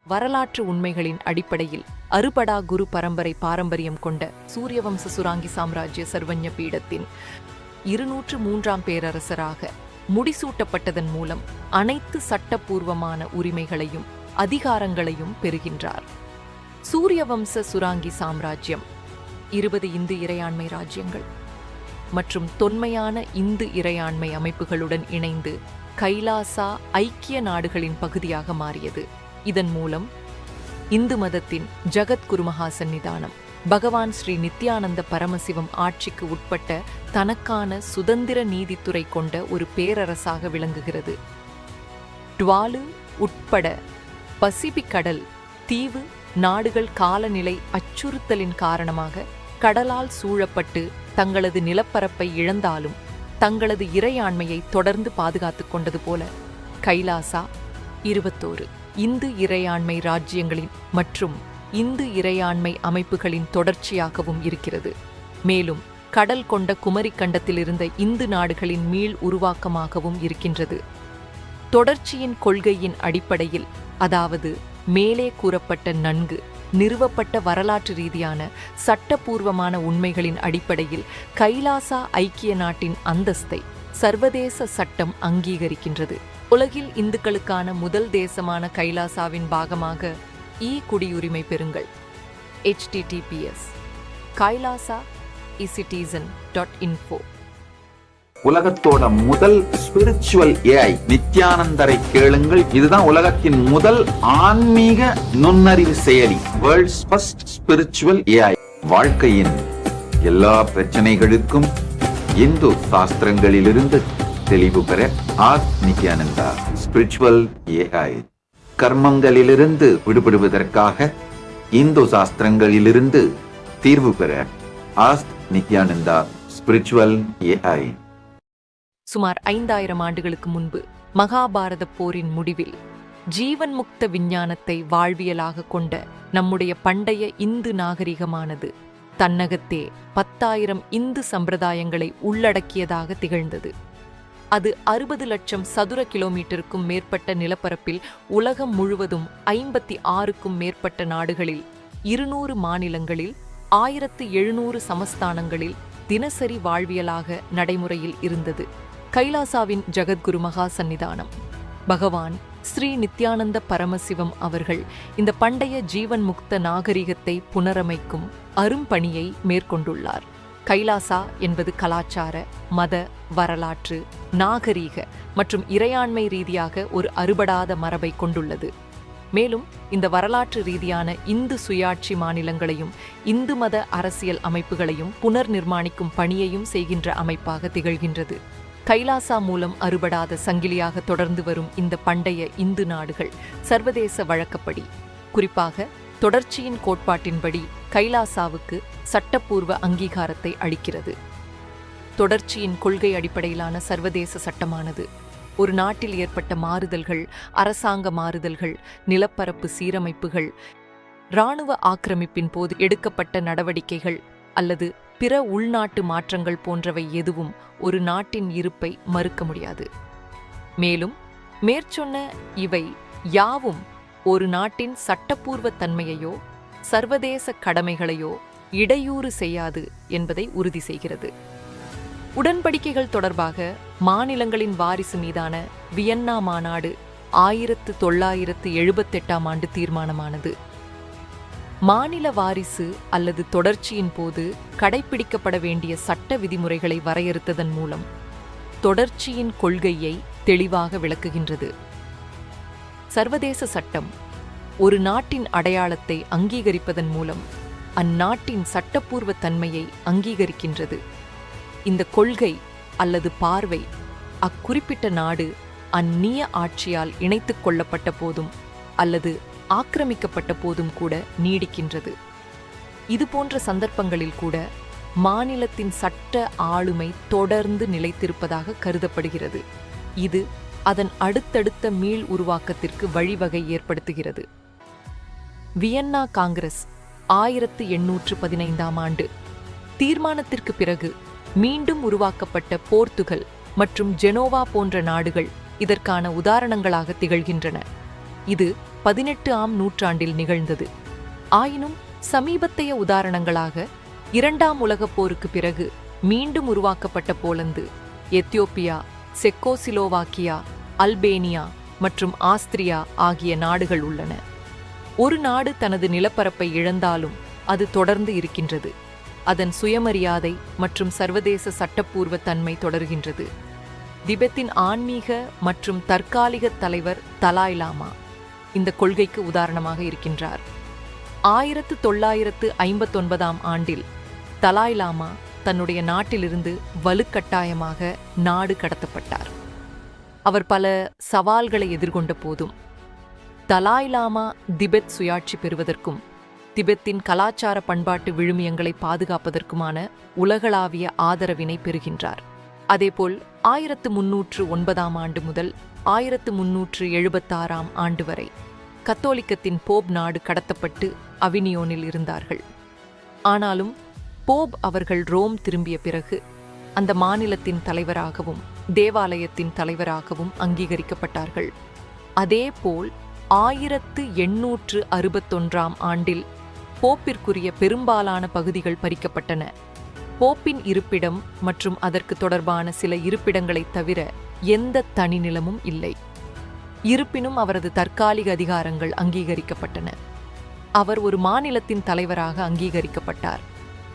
வரலாற்று உண்மைகளின் அடிப்படையில் அறுபடா குரு பரம்பரை பாரம்பரியம் கொண்ட சூரியவம்ச சுராங்கி சாம்ராஜ்ய சர்வஞ பீடத்தின் 203ஆம் பேரரசராக முடிசூட்டப்பட்டதன் மூலம் அனைத்து சட்டபூர்வமான உரிமைகளையும் அதிகாரங்களையும் பெறுகின்றார். சூரியவம்ச சுராங்கி சாம்ராஜ்யம் 20 இந்து இறையாண்மை ராஜ்யங்கள் மற்றும் தொன்மையான இந்து இறையாண்மை அமைப்புகளுடன் இணைந்து கைலாசா ஐக்கிய நாடுகளின் பகுதியாக மாறியது. இதன் மூலம் இந்து மதத்தின் ஜகத்குரு மகா சந்நிதானம் பகவான் ஸ்ரீ நித்யானந்த பரமசிவம் ஆட்சிக்கு உட்பட்ட தனக்கான சுதந்திர நீதித்துறை கொண்ட ஒரு பேரரசாக விளங்குகிறது. டுவாலு உட்பட பசிபிக் கடல் தீவு நாடுகள் காலநிலை அச்சுறுத்தலின் காரணமாக கடலால் சூழப்பட்டு தங்களது நிலப்பரப்பை இழந்தாலும் தங்களது இறையாண்மையை தொடர்ந்து பாதுகாத்துக் கொண்டது போல கைலாசா 21 இந்து இறையாண்மை ராஜ்யங்களின் மற்றும் இந்து இறையாண்மை அமைப்புகளின் தொடர்ச்சியாகவும் இருக்கிறது. மேலும் கடல் கொண்ட குமரி கண்டத்தில் இருந்த இந்து நாடுகளின் மீள் உருவாக்கமாகவும் இருக்கின்றது. தொடர்ச்சியின் கொள்கையின் அடிப்படையில், அதாவது மேலே கூறப்பட்ட நன்கு நிறுவப்பட்ட வரலாற்று ரீதியான சட்டபூர்வமான உண்மைகளின் அடிப்படையில் கைலாசா ஐக்கிய நாட்டின் அந்தஸ்தை சர்வதேச சட்டம் அங்கீகரிக்கின்றது. உலகில் இந்துக்களுக்கான முதல் தேசமான கைலாசாவின் பாகமாக குடியுரிமை பெறுங்கள். https kailasa.ecitizen.info. உலகத்தோட முதல் ஸ்பிரிச்சுவல் ஏஐ நித்யானந்தரை கேளுங்கள். இதுதான் உலகத்தின் முதல் ஆன்மீக நுண்ணறிவு செயலி. World's first spiritual AI. வாழ்க்கையின் எல்லா பிரச்சனைகளுக்கும் இந்து சாஸ்திரங்களிலிருந்து தெளிவு பெற நித்யானந்தா ஸ்பிரிச்சுவல் ஏஐ. கர்மங்களிலிருந்து விடுபடுவதற்காக இந்து சாஸ்திரங்களிலிருந்து தீர்வு பெற நித்யானந்தா ஸ்பிரிச்சுவல் ஏஐ. சுமார் 5000 ஆண்டுகளுக்கு முன்பு மகாபாரத போரின் முடிவில் ஜீவன் முக்த விஞ்ஞானத்தை வாழ்வியலாக கொண்ட நம்முடைய பண்டைய இந்து நாகரிகமானது தன்னகத்தே 10,000 இந்து சம்பிரதாயங்களை உள்ளடக்கியதாக திகழ்ந்தது. அது 60 லட்சம் சதுர கிலோமீட்டருக்கும் மேற்பட்ட நிலப்பரப்பில் உலகம் முழுவதும் 56க்கும் மேற்பட்ட நாடுகளில் 200 மாநிலங்களில் 1700 சமஸ்தானங்களில் தினசரி வாழ்வியலாக நடைமுறையில் இருந்தது. கைலாசாவின் ஜகத்குரு மகா சந்நிதானம் பகவான் ஸ்ரீ நித்யானந்த பரமசிவம் அவர்கள் இந்த பண்டைய ஜீவன் முக்த நாகரிகத்தை புனரமைக்கும் அரும்பணியை மேற்கொண்டுள்ளார். கைலாசா என்பது கலாச்சார, மத, வரலாற்று, நாகரீக மற்றும் இறையாண்மை ரீதியாக ஒரு அறுபடாத மரபை கொண்டுள்ளது. மேலும் இந்த வரலாற்று ரீதியான இந்து சுயாட்சி மாநிலங்களையும் இந்து மத அரசியல் அமைப்புகளையும் புனர் நிர்மாணிக்கும் பணியையும் செய்கின்ற அமைப்பாக திகழ்கின்றது. கைலாசா மூலம் அறுபடாத சங்கிலியாக தொடர்ந்து வரும் இந்த பண்டைய இந்து நாடுகள் சர்வதேச வழக்கப்படி, குறிப்பாக தொடர்ச்சியின் கோட்பாட்டின்படி கைலாசாவுக்கு சட்டப்பூர்வ அங்கீகாரத்தை அளிக்கிறது. தொடர்ச்சியின் கொள்கை அடிப்படையிலான சர்வதேச சட்டமானது ஒரு நாட்டில் ஏற்பட்ட மாறுதல்கள், அரசாங்க மாறுதல்கள், நிலப்பரப்பு சீரமைப்புகள், இராணுவ ஆக்கிரமிப்பின் போது எடுக்கப்பட்ட நடவடிக்கைகள் அல்லது பிற உள்நாட்டு மாற்றங்கள் போன்றவை எதுவும் ஒரு நாட்டின் இருப்பை மறுக்க முடியாது. மேலும் மேற்சொன்ன இவை யாவும் ஒரு நாட்டின் சட்டப்பூர்வ தன்மையையோ சர்வதேச கடமைகளையோ இடையூறு செய்யாது என்பதை உறுதி செய்கிறது. உடன்படிக்கைகள் தொடர்பாக மாநிலங்களின் வாரிசு மீதான வியன்னா மாநாடு 1978 தீர்மானமானது. மாநில வாரிசு அல்லது தொடர்ச்சியின் போது கடைப்பிடிக்கப்பட வேண்டிய சட்ட விதிமுறைகளை வரையறுத்ததன் மூலம் தொடர்ச்சியின் கொள்கையை தெளிவாக விளக்குகின்றது. சர்வதேச சட்டம் ஒரு நாட்டின் அடையாளத்தை அங்கீகரிப்பதன் மூலம் அந்நாட்டின் சட்டப்பூர்வ தன்மையை அங்கீகரிக்கின்றது. இந்த கொள்கை அல்லது பார்வை அக்குறிப்பிட்ட நாடு அந்நிய ஆட்சியால் இணைத்துக் கொள்ளப்பட்ட போதும் அல்லது ஆக்கிரமிக்கப்பட்ட போதும் கூட நீடிக்கின்றது. இதுபோன்ற சந்தர்ப்பங்களில் கூட மாநிலத்தின் சட்ட ஆளுமை தொடர்ந்து நிலைத்திருப்பதாக கருதப்படுகிறது. இது அதன் அடுத்தடுத்த மீள் உருவாக்கத்திற்கு வழிவகை ஏற்படுத்துகிறது. வியன்னா காங்கிரஸ் 1815 தீர்மானத்திற்கு பிறகு மீண்டும் உருவாக்கப்பட்ட போர்த்துகல் மற்றும் ஜெனோவா போன்ற நாடுகள் இதற்கான உதாரணங்களாக திகழ்கின்றன. இது 18ஆம் நூற்றாண்டில் நிகழ்ந்தது. ஆயினும் சமீபத்தைய உதாரணங்களாக 2ஆம் உலகப் போருக்கு பிறகு மீண்டும் உருவாக்கப்பட்ட போலந்து, எத்தியோப்பியா, செக்கோசிலோவாக்கியா, அல்பேனியா மற்றும் ஆஸ்திரியா ஆகிய நாடுகள் உள்ளன. ஒரு நாடு தனது நிலப்பரப்பை இழந்தாலும் அது தொடர்ந்து இருக்கின்றது. அதன் சுயமரியாதை மற்றும் சர்வதேச சட்டப்பூர்வ தன்மை தொடர்கின்றது. திபெத்தின் ஆன்மீக மற்றும் தற்காலிக தலைவர் தலாய் லாமா இந்த கொள்கைக்கு உதாரணமாக இருக்கின்றார். 1959 தலாய் லாமா தன்னுடைய நாட்டிலிருந்து வலுக்கட்டாயமாக நாடு கடத்தப்பட்டார். அவர் பல சவால்களை எதிர்கொண்ட போதும் தலாய் லாமா திபெத் சுயாட்சி பெறுவதற்கும் திபெத்தின் கலாச்சார பண்பாட்டு விழுமியங்களை பாதுகாப்பதற்குமான உலகளாவிய ஆதரவினை பெறுகின்றார். அதேபோல் 1309 முதல் 1376 வரை கத்தோலிக்கத்தின் போப் நாடு கடத்தப்பட்டு அவினியோனில் இருந்தார்கள். ஆனாலும் போப் அவர்கள் ரோம் திரும்பிய பிறகு அந்த மாநிலத்தின் தலைவராகவும் தேவாலயத்தின் தலைவராகவும் அங்கீகரிக்கப்பட்டார்கள். அதேபோல் 1861 போப்பிற்குரிய பெரும்பாலான பகுதிகள் பறிக்கப்பட்டன. போப்பின் இருப்பிடம் மற்றும் அதற்கு தொடர்பான சில இருப்பிடங்களைத் தவிர எந்த தனி நிலமும் இல்லை. இருப்பினும் அவரது தற்காலிக அதிகாரங்கள் அங்கீகரிக்கப்பட்டன. அவர் ஒரு மாநிலத்தின் தலைவராக அங்கீகரிக்கப்பட்டார்.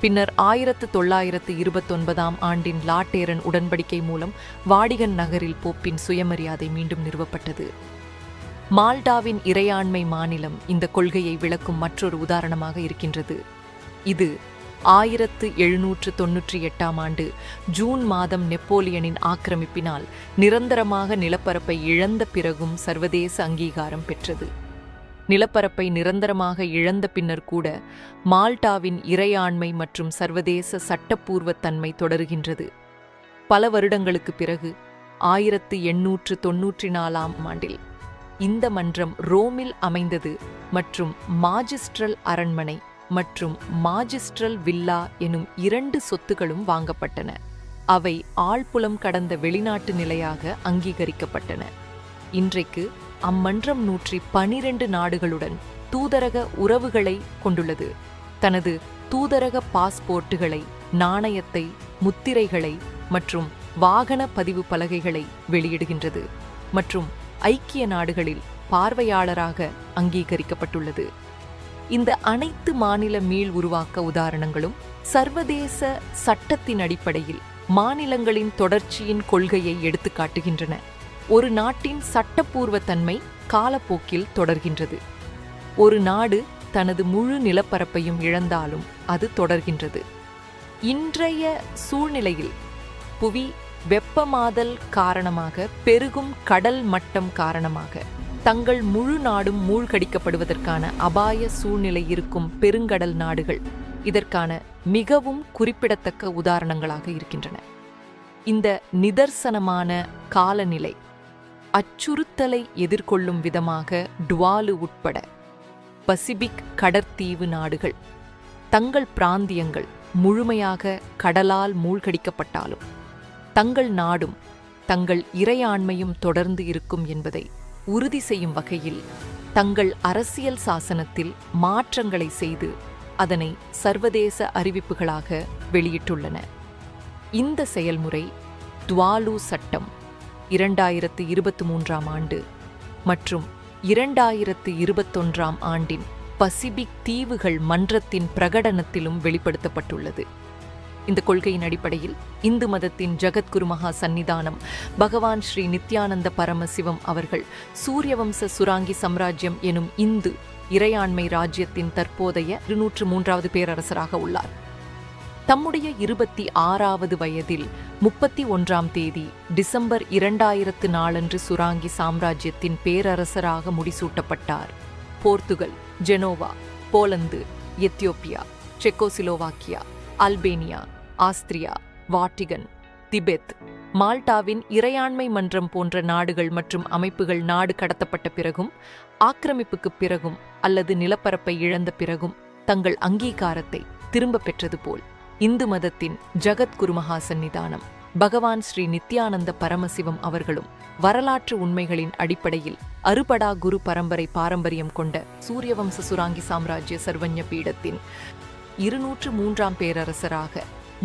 பின்னர் 1929 லாட்டேரன் உடன்படிக்கை மூலம் வாடிகன் நகரில் போப்பின் சுயமரியாதை மீண்டும் நிறுவப்பட்டது. மால்டாவின் இறையாண்மை மாநிலம் இந்த கொள்கையை விளக்கும் மற்றொரு உதாரணமாக இருக்கின்றது. இது 1798 ஜூன் மாதம் நெப்போலியனின் ஆக்கிரமிப்பினால் நிரந்தரமாக நிலப்பரப்பை இழந்த பிறகும் சர்வதேச அங்கீகாரம் பெற்றது. நிலப்பரப்பை நிரந்தரமாக இழந்த பின்னர் கூட மால்டாவின் இறையாண்மை மற்றும் சர்வதேச சட்டப்பூர்வ தன்மை தொடருகின்றது. பல வருடங்களுக்கு பிறகு 1894 இந்த மன்றம் ரோமில் அமைந்தது மற்றும் மாஜிஸ்ட்ரல் அரண்மனை மற்றும் மாஜிஸ்ட்ரல் வில்லா எனும் 2 சொத்துகளும் வாங்கப்பட்டன. அவை ஆழ்புலம் கடந்த வெளிநாட்டு நிலையாக அங்கீகரிக்கப்பட்டன. இன்றைக்கு அம்மன்றம் 112 நாடுகளுடன் தூதரக உறவுகளை கொண்டுள்ளது. தனது தூதரக பாஸ்போர்ட்டுகளை, நாணயத்தை, முத்திரைகளை மற்றும் வாகன பதிவு பலகைகளை வெளியிடுகின்றது மற்றும் ஐக்கிய நாடுகளில் பார்வையாளராக அங்கீகரிக்கப்பட்டுள்ளது. இந்த அனைத்து மாநில மீள் உருவாக்க உதாரணங்களும் சர்வதேச சட்டத்தின் அடிப்படையில் மாநிலங்களின் தொடர்ச்சியின் கொள்கையை எடுத்துக்காட்டுகின்றன. ஒரு நாட்டின் சட்டப்பூர்வ தன்மை காலப்போக்கில் தொடர்கின்றது. ஒரு நாடு தனது முழு நிலப்பரப்பையும் இழந்தாலும் அது தொடர்கின்றது. இன்றைய சூழ்நிலையில் புவி வெப்பமாதல் காரணமாக பெருகும் கடல் மட்டம் காரணமாக தங்கள் முழு நாடும் மூழ்கடிக்கப்படுவதற்கான அபாய சூழ்நிலை இருக்கும் பெருங்கடல் நாடுகள் இதற்கான மிகவும் குறிப்பிடத்தக்க உதாரணங்களாக இருக்கின்றன. இந்த நிதர்சனமான காலநிலை அச்சுறுத்தலை எதிர்கொள்ளும் விதமாக டுவாலு உட்பட பசிபிக் கடற்தீவு நாடுகள் தங்கள் பிராந்தியங்கள் முழுமையாக கடலால் மூழ்கடிக்கப்பட்டாலும் தங்கள் நாடும் தங்கள் இறையாண்மையும் தொடர்ந்து இருக்கும் என்பதை உறுதி செய்யும் வகையில் தங்கள் அரசியல் சாசனத்தில் மாற்றங்களை செய்து அதனை சர்வதேச அறிவிப்புகளாக வெளியிட்டுள்ளன. இந்த செயல்முறை துவாலு சட்டம் 2023ஆம் ஆண்டு மற்றும் 2021ஆம் ஆண்டின் பசிபிக் தீவுகள் மன்றத்தின் பிரகடனத்திலும் வெளிப்படுத்தப்பட்டுள்ளது. இந்த கொள்கையின் அடிப்படையில் இந்து மதத்தின் ஜகத்குரு மகா சந்நிதானம் பகவான் ஸ்ரீ நித்யானந்த பரமசிவம் அவர்கள் சூரியவம்ச சுராங்கி சாம்ராஜ்யம் எனும் இந்து இறையாண்மை ராஜ்யத்தின் தற்போதைய 203வது பேரரசராக உள்ளார். தம்முடைய 26வது வயதில் 31ஆம் தேதி டிசம்பர் 2004 அன்று சுராங்கி சாம்ராஜ்யத்தின் பேரரசராக முடிசூட்டப்பட்டார். Portugal, Genoa, Poland, Ethiopia, Czechoslovakia, Albania, Austria, Vatican, Tibet, மால்டாவின் இறையாண்மை மன்றம் போன்ற நாடுகள் மற்றும் அமைப்புகள் நாடு கடத்தப்பட்ட பிறகும் ஆக்கிரமிப்புக்கு பிறகும் அல்லது நிலப்பரப்பை இழந்த பிறகும் தங்கள் அங்கீகாரத்தை திரும்ப பெற்றது போல் இந்து மதத்தின் ஜகத்குரு மகா சந்நிதானம் பகவான் ஸ்ரீ நித்யானந்த பரமசிவம் அவர்களும் வரலாற்று உண்மைகளின் அடிப்படையில் அறுபடா குரு பரம்பரை பாரம்பரியம் கொண்ட சூரியவம்ச சுராங்கி சாம்ராஜ்ய சர்வஞ பீடத்தின் 203ஆம் பேரரசராக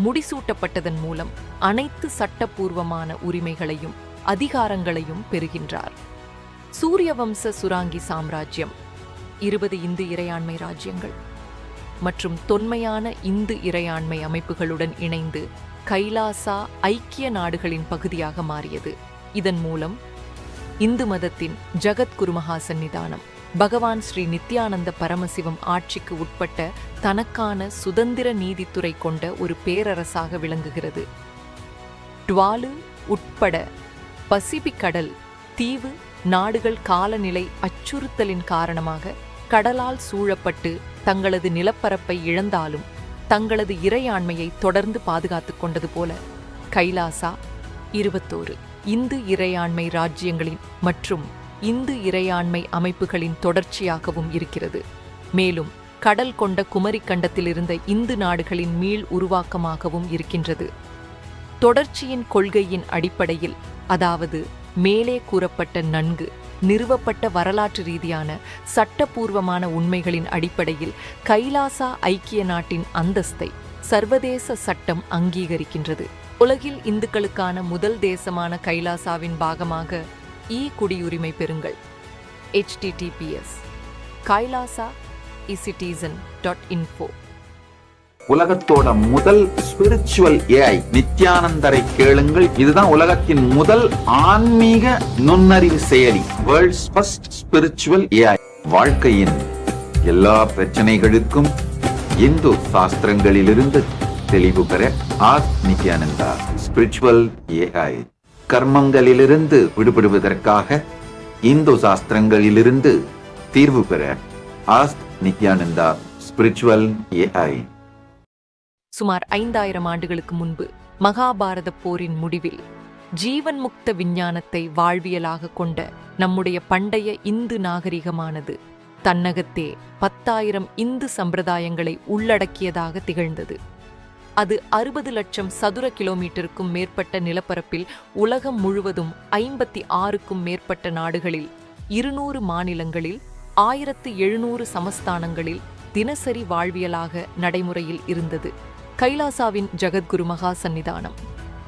முடிசூட்டப்பட்டதன் மூலம் அனைத்து சட்டப்பூர்வமான உரிமைகளையும் அதிகாரங்களையும் பெறுகின்றார். சூரியவம்ச சுராங்கி சாம்ராஜ்யம் 20 இந்து இறையாண்மை ராஜ்யங்கள் மற்றும் தொன்மையான இந்து இறையாண்மை அமைப்புகளுடன் இணைந்து கைலாசா ஐக்கிய நாடுகளின் பகுதியாக மாறியது. இதன் மூலம் இந்து மதத்தின் ஜகத்குரு மகா சந்நிதானம் பகவான் ஸ்ரீ நித்யானந்த பரமசிவம் ஆட்சிக்கு உட்பட்ட தனக்கான சுதந்திர நீதித்துறை கொண்ட ஒரு பேரரசாக விளங்குகிறது. டுவாலு உட்பட பசிபிக் கடல் தீவு நாடுகள் காலநிலை அச்சுறுத்தலின் காரணமாக கடலால் சூழப்பட்டு தங்களது நிலப்பரப்பை இழந்தாலும் தங்களது இறையாண்மையை தொடர்ந்து பாதுகாத்துக் கொண்டது போல கைலாசா 21 இந்து இறையாண்மை ராஜ்யங்களின் மற்றும் இந்து இறையாண்மை அமைப்புகளின் தொடர்ச்சியாகவும் இருக்கிறது. மேலும் கடல் கொண்ட குமரி கண்டத்தில் இருந்த இந்து நாடுகளின் மீள் உருவாக்கமாகவும் இருக்கின்றது. தொடர்ச்சியின் கொள்கையின் அடிப்படையில், அதாவது மேலே கூறப்பட்ட நன்கு நிறுவப்பட்ட வரலாற்று ரீதியான சட்டப்பூர்வமான உண்மைகளின் அடிப்படையில் கைலாசா ஐக்கிய நாட்டின் அந்தஸ்தை சர்வதேச சட்டம் அங்கீகரிக்கின்றது. உலகில் இந்துக்களுக்கான முதல் தேசமான கைலாசாவின் பாகமாக குடியுரிமை பெறுங்கள். https kailasa-citizen.info. உலகத்தோட முதல் ஸ்பிரிச்சுவல் ஏஐ நித்யானந்தரை கேளுங்கள். இதுதான் உலகத்தின் முதல் ஆன்மீக நுண்ணறிவு செயலி. World's first spiritual AI. வாழ்க்கையின் எல்லா பிரச்சனைகளுக்கும் இந்து சாஸ்திரங்களிலிருந்து தெளிவு பெற நித்யானந்தா ஸ்பிரிச்சுவல் ஏஐ. கர்மங்களிலிருந்து விடுபடுவதற்காக இந்து சாஸ்திரங்களிலிருந்து தீர்வு பெற நித்யானந்தா ஸ்பிரிச்சுவல் ஏஐ. சுமார் 5000 ஆண்டுகளுக்கு முன்பு மகாபாரத போரின் முடிவில் ஜீவன் முக்த விஞ்ஞானத்தை வாழ்வியலாக கொண்ட நம்முடைய பண்டைய இந்து நாகரிகமானது தன்னகத்தே 10,000 இந்து சம்பிரதாயங்களை உள்ளடக்கியதாக திகழ்ந்தது. அது 60 லட்சம் சதுர கிலோமீட்டருக்கும் மேற்பட்ட நிலப்பரப்பில் உலகம் முழுவதும் 56க்கும் மேற்பட்ட நாடுகளில் 200 மாநிலங்களில் 1700 சமஸ்தானங்களில் தினசரி வாழ்வியலாக நடைமுறையில் இருந்தது. கைலாசாவின் ஜகத்குரு மகா சந்நிதானம்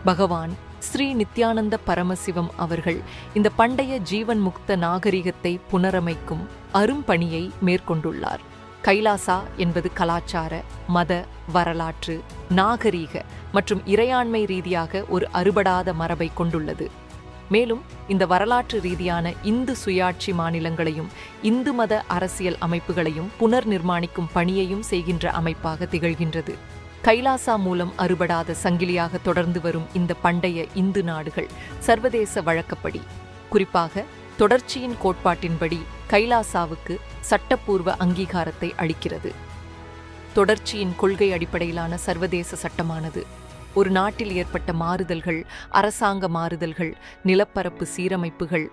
பகவான் ஸ்ரீ நித்யானந்த பரமசிவம் அவர்கள் இந்த பண்டைய ஜீவன் முக்த நாகரிகத்தை புனரமைக்கும் அரும்பணியை மேற்கொண்டுள்ளார். கைலாசா என்பது கலாச்சார, மத, வரலாற்று, நாகரீக மற்றும் இறையாண்மை ரீதியாக ஒரு அறுபடாத மரபை கொண்டுள்ளது. மேலும் இந்த வரலாற்று ரீதியான இந்து சுயாட்சி மாநிலங்களையும் இந்து மத அரசியல் அமைப்புகளையும் புனர் நிர்மாணிக்கும் பணியையும் செய்கின்ற அமைப்பாக திகழ்கின்றது. கைலாசா மூலம் அறுபடாத சங்கிலியாக தொடர்ந்து வரும் இந்த பண்டைய இந்து நாடுகள் சர்வதேச வழக்கப்படி, குறிப்பாக தொடர்ச்சியின் கோட்பாட்டின்படி கைலாசாவுக்கு சட்டப்பூர்வ அங்கீகாரத்தை அளிக்கிறது. தொடர்ச்சியின் கொள்கை அடிப்படையிலான சர்வதேச சட்டமானது ஒரு நாட்டில் ஏற்பட்ட மாறுதல்கள், அரசாங்க மாறுதல்கள், நிலப்பரப்பு சீரமைப்புகள்,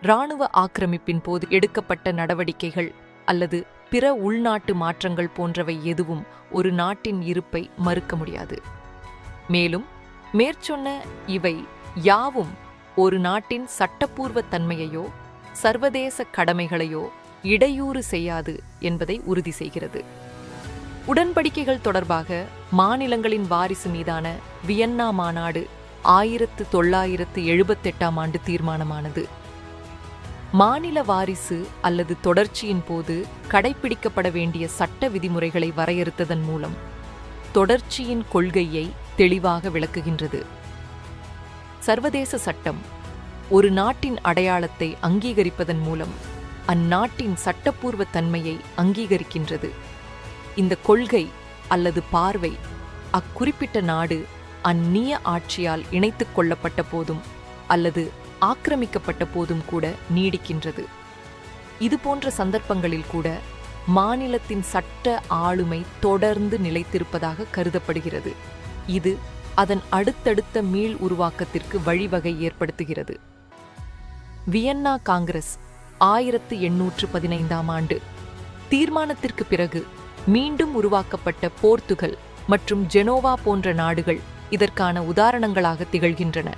இராணுவ ஆக்கிரமிப்பின் போது எடுக்கப்பட்ட நடவடிக்கைகள் அல்லது பிற உள்நாட்டு மாற்றங்கள் போன்றவை எதுவும் ஒரு நாட்டின் இருப்பை மறுக்க முடியாது. மேலும் மேற்சொன்ன இவை யாவும் ஒரு நாட்டின் சட்டப்பூர்வ தன்மையையோ சர்வதேச கடமைகளையோ இடையூறு செய்யாது என்பதை உறுதி செய்கிறது. உடன்படிக்கைகள் தொடர்பாக மாநிலங்களின் வாரிசு மீதான வியன்னா மாநாடு 1978ஆம் ஆண்டு தீர்மானமானது. மாநில வாரிசு அல்லது தொடர்ச்சியின் போது கடைபிடிக்கப்பட வேண்டிய சட்ட விதிமுறைகளை வரையறுத்ததன் மூலம் தொடர்ச்சியின் கொள்கையை தெளிவாக விளக்குகின்றது. சர்வதேச சட்டம் ஒரு நாட்டின் அடையாளத்தை அங்கீகரிப்பதன் மூலம் அந்நாட்டின் சட்டப்பூர்வ தன்மையை அங்கீகரிக்கின்றது. இந்த கொள்கை அல்லது பார்வை அக்குறிப்பிட்ட நாடு அந்நிய ஆட்சியால் இணைத்துக் கொள்ளப்பட்ட போதும் அல்லது ஆக்கிரமிக்கப்பட்ட போதும் கூட நீடிக்கின்றது. இதுபோன்ற சந்தர்ப்பங்களில் கூட மாநிலத்தின் சட்ட ஆளுமை தொடர்ந்து நிலைத்திருப்பதாக கருதப்படுகிறது. இது அதன் அடுத்தடுத்த மீள் உருவாக்கத்திற்கு வழிவகை ஏற்படுத்துகிறது. வியன்னா காங்கிரஸ் 1815ஆம் ஆண்டு தீர்மானத்திற்கு பிறகு மீண்டும் உருவாக்கப்பட்ட போர்த்துகல் மற்றும் ஜெனோவா போன்ற நாடுகள் இதற்கான உதாரணங்களாக திகழ்கின்றன.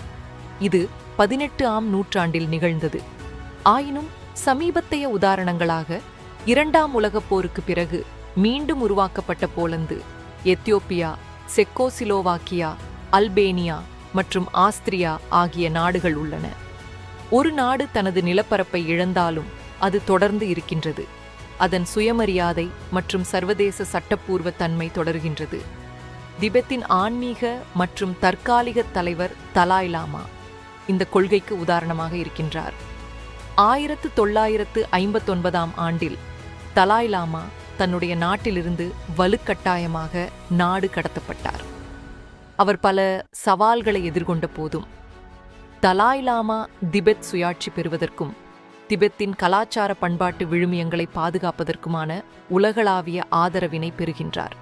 இது 18ஆம் நூற்றாண்டில் நிகழ்ந்தது. ஆயினும் சமீபத்தைய உதாரணங்களாக 2ஆம் உலகப் போருக்கு பிறகு மீண்டும் உருவாக்கப்பட்ட போலந்து, எத்தியோப்பியா, செக்கோசிலோவாக்கியா, அல்பேனியா மற்றும் ஆஸ்திரியா ஆகிய நாடுகள் உள்ளன. ஒரு நாடு தனது நிலப்பரப்பை இழந்தாலும் அது தொடர்ந்து இருக்கின்றது. அதன் சுயமரியாதை மற்றும் சர்வதேச சட்டப்பூர்வ தன்மை தொடர்கின்றது. திபெத்தின் ஆன்மீக மற்றும் தற்காலிக தலைவர் தலாய் லாமா இந்த கொள்கைக்கு உதாரணமாக இருக்கின்றார். 1959ஆம் ஆண்டில் தலாய் லாமா தன்னுடைய நாட்டிலிருந்து வலுக்கட்டாயமாக நாடு கடத்தப்பட்டார். அவர் பல சவால்களை எதிர்கொண்ட போதும் தலாய் லாமா திபெத் சுயாட்சி பெறுவதற்கும் திபெத்தின் கலாச்சார பண்பாட்டு விழுமியங்களை பாதுகாப்பதற்குமான உலகளாவிய ஆதரவினை பெறுகின்றார்.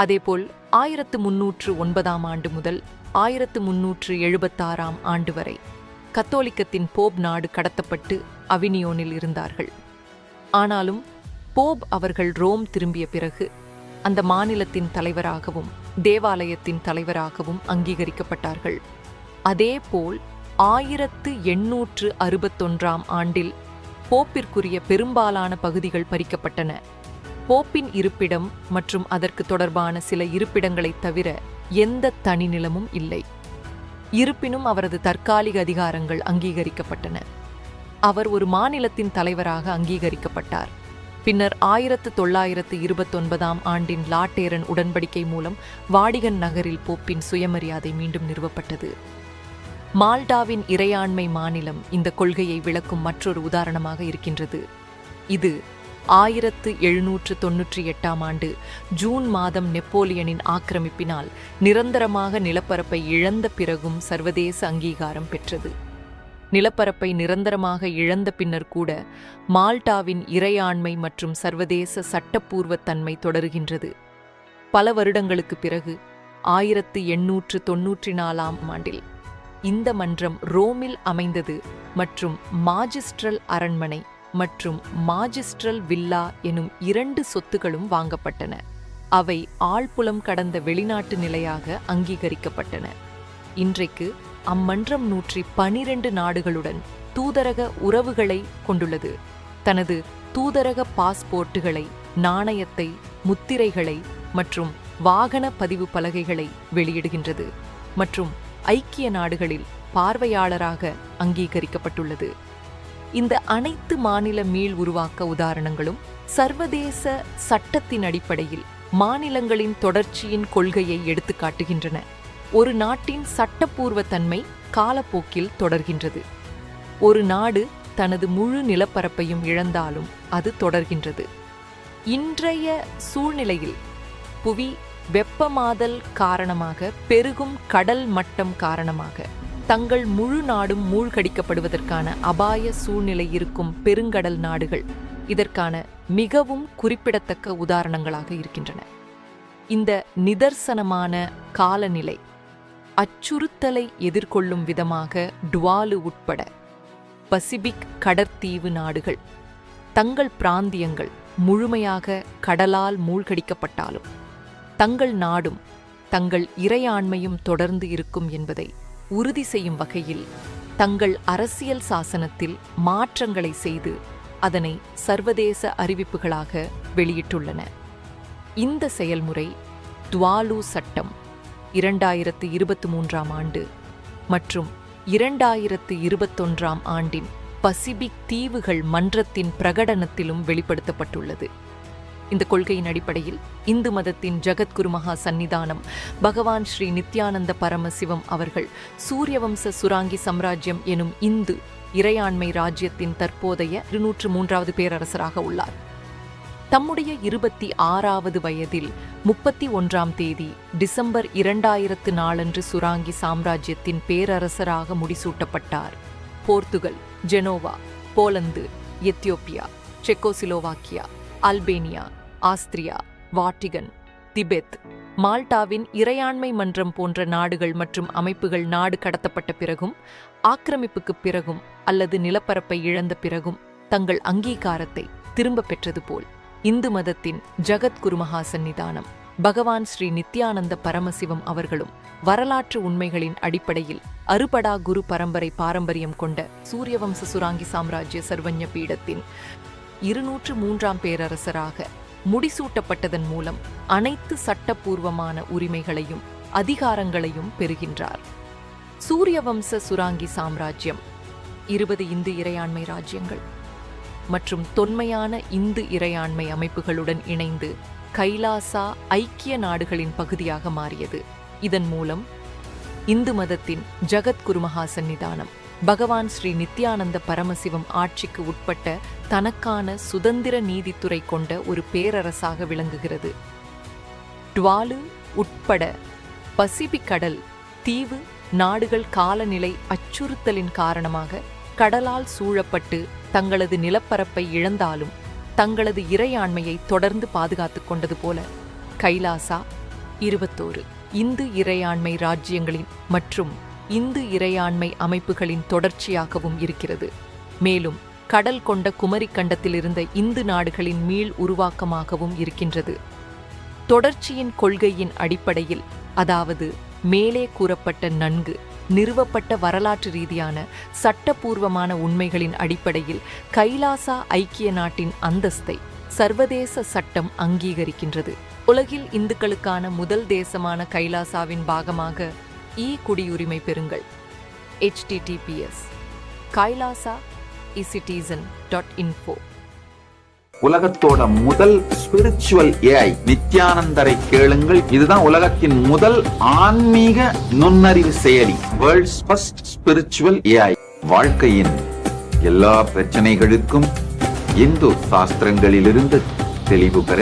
அதேபோல் 1309ஆம் ஆண்டு முதல் 1376ஆம் ஆண்டு வரை கத்தோலிக்கத்தின் போப் நாடு கடத்தப்பட்டு அவினியோனில் இருந்தார்கள். ஆனாலும் போப் அவர்கள் ரோம் திரும்பிய பிறகு அந்த மாநிலத்தின் தலைவராகவும் தேவாலயத்தின் தலைவராகவும் அங்கீகரிக்கப்பட்டார்கள். அதேபோல் 1861ஆம் ஆண்டில் போப்பிற்குரிய பெரும்பாலான பகுதிகள் பறிக்கப்பட்டன. போப்பின் இருப்பிடம் மற்றும் அதற்கு தொடர்பான சில இருப்பிடங்களைத் தவிர எந்த தனி நிலமும் இல்லை. இருப்பினும் அவரது தற்காலிக அதிகாரங்கள் அங்கீகரிக்கப்பட்டன. அவர் ஒரு மாநிலத்தின் தலைவராக அங்கீகரிக்கப்பட்டார். பின்னர் 1929ஆம் ஆண்டின் லாட்டேரன் உடன்படிக்கை மூலம் வாடிகன் நகரில் போப்பின் சுயமரியாதை மீண்டும் நிறுவப்பட்டது. மால்டாவின் இறையாண்மை மாநிலம் இந்த கொள்கையை விளக்கும் மற்றொரு உதாரணமாக இருக்கின்றது. இது 1798ஆம் ஆண்டு ஜூன் மாதம் நெப்போலியனின் ஆக்கிரமிப்பினால் நிரந்தரமாக நிலப்பரப்பை இழந்த பிறகும் சர்வதேச அங்கீகாரம் பெற்றது. நிலப்பரப்பை நிரந்தரமாக இழந்த பின்னர் கூட மால்டாவின் இறையாண்மை மற்றும் சர்வதேச சட்டப்பூர்வ தன்மை தொடருகின்றது. பல வருடங்களுக்கு பிறகு 1894ஆம் ஆண்டில் இந்த மன்றம் ரோமில் அமைந்தது மற்றும் மாஜிஸ்ட்ரல் அரண்மனை மற்றும் மாஜிஸ்ட்ரல் வில்லா எனும் 2 சொத்துகளும் வாங்கப்பட்டன. அவை ஆழ்புலம் கடந்த வெளிநாட்டு நிலையாக அங்கீகரிக்கப்பட்டன. இன்றைக்கு அம்மன்றம் 112 நாடுகளுடன் தூதரக உறவுகளை கொண்டுள்ளது. தனது தூதரக பாஸ்போர்ட்டுகளை, நாணயத்தை, முத்திரைகளை மற்றும் வாகன பதிவு பலகைகளை வெளியிடுகின்றது மற்றும் ஐக்கிய நாடுகளில் பார்வையாளராக அங்கீகரிக்கப்பட்டுள்ளது. இந்த அனைத்து மாநில மீள் உருவாக்க உதாரணங்களும் சர்வதேச சட்டத்தின் அடிப்படையில் மாநிலங்களின் தொடர்ச்சியின் கொள்கையை எடுத்துக்காட்டுகின்றன. ஒரு நாட்டின் சட்டப்பூர்வ தன்மை காலப்போக்கில் தொடர்கின்றது. ஒரு நாடு தனது முழு நிலப்பரப்பையும் இழந்தாலும் அது தொடர்கின்றது. இன்றைய சூழ்நிலையில் புவி வெப்பமாதல் காரணமாக பெருகும் கடல் மட்டம் காரணமாக தங்கள் முழு நாடும் மூழ்கடிக்கப்படுவதற்கான அபாய சூழ்நிலை இருக்கும் பெருங்கடல் நாடுகள் இதற்கான மிகவும் குறிப்பிடத்தக்க உதாரணங்களாக இருக்கின்றன. இந்த நிதர்சனமான காலநிலை அச்சுறுத்தலை எதிர்கொள்ளும் விதமாக டுவாலு உட்பட பசிபிக் கடற்தீவு நாடுகள் தங்கள் பிராந்தியங்கள் முழுமையாக கடலால் மூழ்கடிக்கப்பட்டாலும் தங்கள் நாடும் தங்கள் இறையாண்மையும் தொடர்ந்து இருக்கும் என்பதை உறுதி செய்யும் வகையில் தங்கள் அரசியல் சாசனத்தில் மாற்றங்களை செய்து அதனை சர்வதேச அறிவிப்புகளாக வெளியிட்டுள்ளன. இந்த செயல்முறை டுவாலு சட்டம் 2023 ஆண்டு மற்றும் 2021 ஆண்டின் பசிபிக் தீவுகள் மன்றத்தின் பிரகடனத்திலும் வெளிப்படுத்தப்பட்டுள்ளது. இந்த கொள்கையின் அடிப்படையில் இந்து மதத்தின் ஜகத்குரு மகா சந்நிதானம் பகவான் ஸ்ரீ நித்யானந்த பரமசிவம் அவர்கள் சூரியவம்ச சுராங்கி சாம்ராஜ்யம் எனும் இந்து இறையாண்மை ராஜ்யத்தின் தற்போதைய 203வது பேரரசராக உள்ளார். தம்முடைய 26வது வயதில் 31ஆம் தேதி டிசம்பர் 2004 அன்று சுராங்கி சாம்ராஜ்யத்தின் பேரரசராக முடிசூட்டப்பட்டார். Portugal, Genoa, Poland, Ethiopia, Czechoslovakia, Albania, Austria, Vatican, Tibet, மால்டாவின் இறையாண்மை மன்றம் போன்ற நாடுகள் மற்றும் அமைப்புகள் நாடு கடத்தப்பட்ட பிறகும் ஆக்கிரமிப்புக்கு பிறகும் அல்லது நிலப்பரப்பை இழந்த பிறகும் தங்கள் அங்கீகாரத்தை திரும்ப பெற்றது போல் இந்து மதத்தின் ஜகத்குரு மகா சந்நிதானம் பகவான் ஸ்ரீ நித்யானந்த பரமசிவம் அவர்களும் வரலாற்று உண்மைகளின் அடிப்படையில் அறுபடா குரு பரம்பரை பாரம்பரியம் கொண்ட சூரியவம்ச சுராங்கி சாம்ராஜ்ய சர்வஞ பீடத்தின் 203ஆம் பேரரசராக முடிசூட்டப்பட்டதன் மூலம் அனைத்து சட்டப்பூர்வமான உரிமைகளையும் அதிகாரங்களையும் பெறுகின்றார். சூரியவம்ச சுராங்கி சாம்ராஜ்யம் 20 இந்து இறையாண்மை ராஜ்யங்கள் மற்றும் தொன்மையான இந்து இறையாண்மை அமைப்புகளுடன் இணைந்து கைலாசா ஐக்கிய நாடுகளின் பகுதியாக மாறியது. இதன் மூலம் இந்து மதத்தின் ஜகத்குரு மகா சந்நிதானம் பகவான் ஸ்ரீ நித்யானந்த பரமசிவம் ஆட்சிக்கு உட்பட்ட தனக்கான சுதந்திர நீதித்துறை கொண்ட ஒரு பேரரசாக விளங்குகிறது. டுவாலு உட்பட பசிபிக் கடல் தீவு நாடுகள் காலநிலை அச்சுறுத்தலின் காரணமாக கடலால் சூழப்பட்டு தங்களது நிலப்பரப்பை இழந்தாலும் தங்களது இறையாண்மையை தொடர்ந்து பாதுகாத்துக் கொண்டது போல கைலாசா 21 இந்து இறையாண்மை ராஜ்யங்களின் மற்றும் இந்து இறையாண்மை அமைப்புகளின் தொடர்ச்சியாகவும் இருக்கிறது. மேலும் கடல் கொண்ட குமரி கண்டத்தில் இருந்த இந்து நாடுகளின் மீள் உருவாக்கமாகவும் இருக்கின்றது. தொடர்ச்சியின் கொள்கையின் அடிப்படையில், அதாவது மேலே கூறப்பட்ட நன்கு நிறுவப்பட்ட வரலாற்று ரீதியான சட்டப்பூர்வமான உண்மைகளின் அடிப்படையில் கைலாசா ஐக்கிய நாட்டின் அந்தஸ்தை சர்வதேச சட்டம் அங்கீகரிக்கின்றது. உலகில் இந்துக்களுக்கான முதல் தேசமான கைலாசாவின் பாகமாக குடியுரிமை பெறுங்கள். https kailasa-citizen.info. உலகத்தோட முதல் ஸ்பிரிச்சுவல் ஏஐ நித்யானந்தரை கேளுங்கள். இதுதான் உலகத்தின் முதல் ஆன்மீக நுண்ணறிவு செயலி. World's first spiritual AI. வாழ்க்கையின் எல்லா பிரச்சனைகளுக்கும் இந்து சாஸ்திரங்களிலிருந்து தெளிவு பெற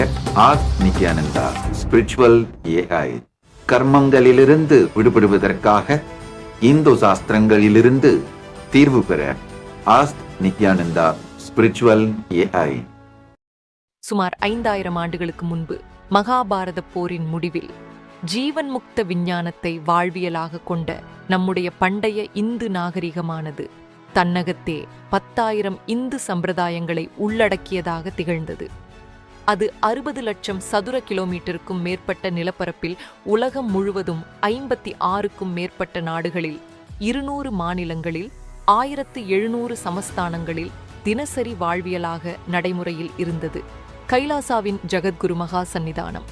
நித்யானந்தா ஸ்பிரிச்சுவல் ஏஐ. கர்மங்களிலிருந்து விடுபடுவதற்காக இந்து சாஸ்திரங்களிலிருந்து தீர்வு பெற நித்யானந்தா ஸ்பிரிச்சுவல் ஏஐ. சுமார் 5000 ஆண்டுகளுக்கு முன்பு மகாபாரத போரின் முடிவில் ஜீவன் முக்த விஞ்ஞானத்தை வாழ்வியலாக கொண்ட நம்முடைய பண்டைய இந்து நாகரிகமானது தன்னகத்தே 10,000 இந்து சம்பிரதாயங்களை உள்ளடக்கியதாக திகழ்ந்தது. அது 60 லட்சம் சதுர கிலோமீட்டருக்கும் மேற்பட்ட நிலப்பரப்பில் உலகம் முழுவதும் 56க்கும் மேற்பட்ட நாடுகளில் 200 மாநிலங்களில் 1700 சமஸ்தானங்களில் தினசரி வாழ்வியலாக நடைமுறையில் இருந்தது. கைலாசாவின் ஜகத்குரு மகா சந்நிதானம்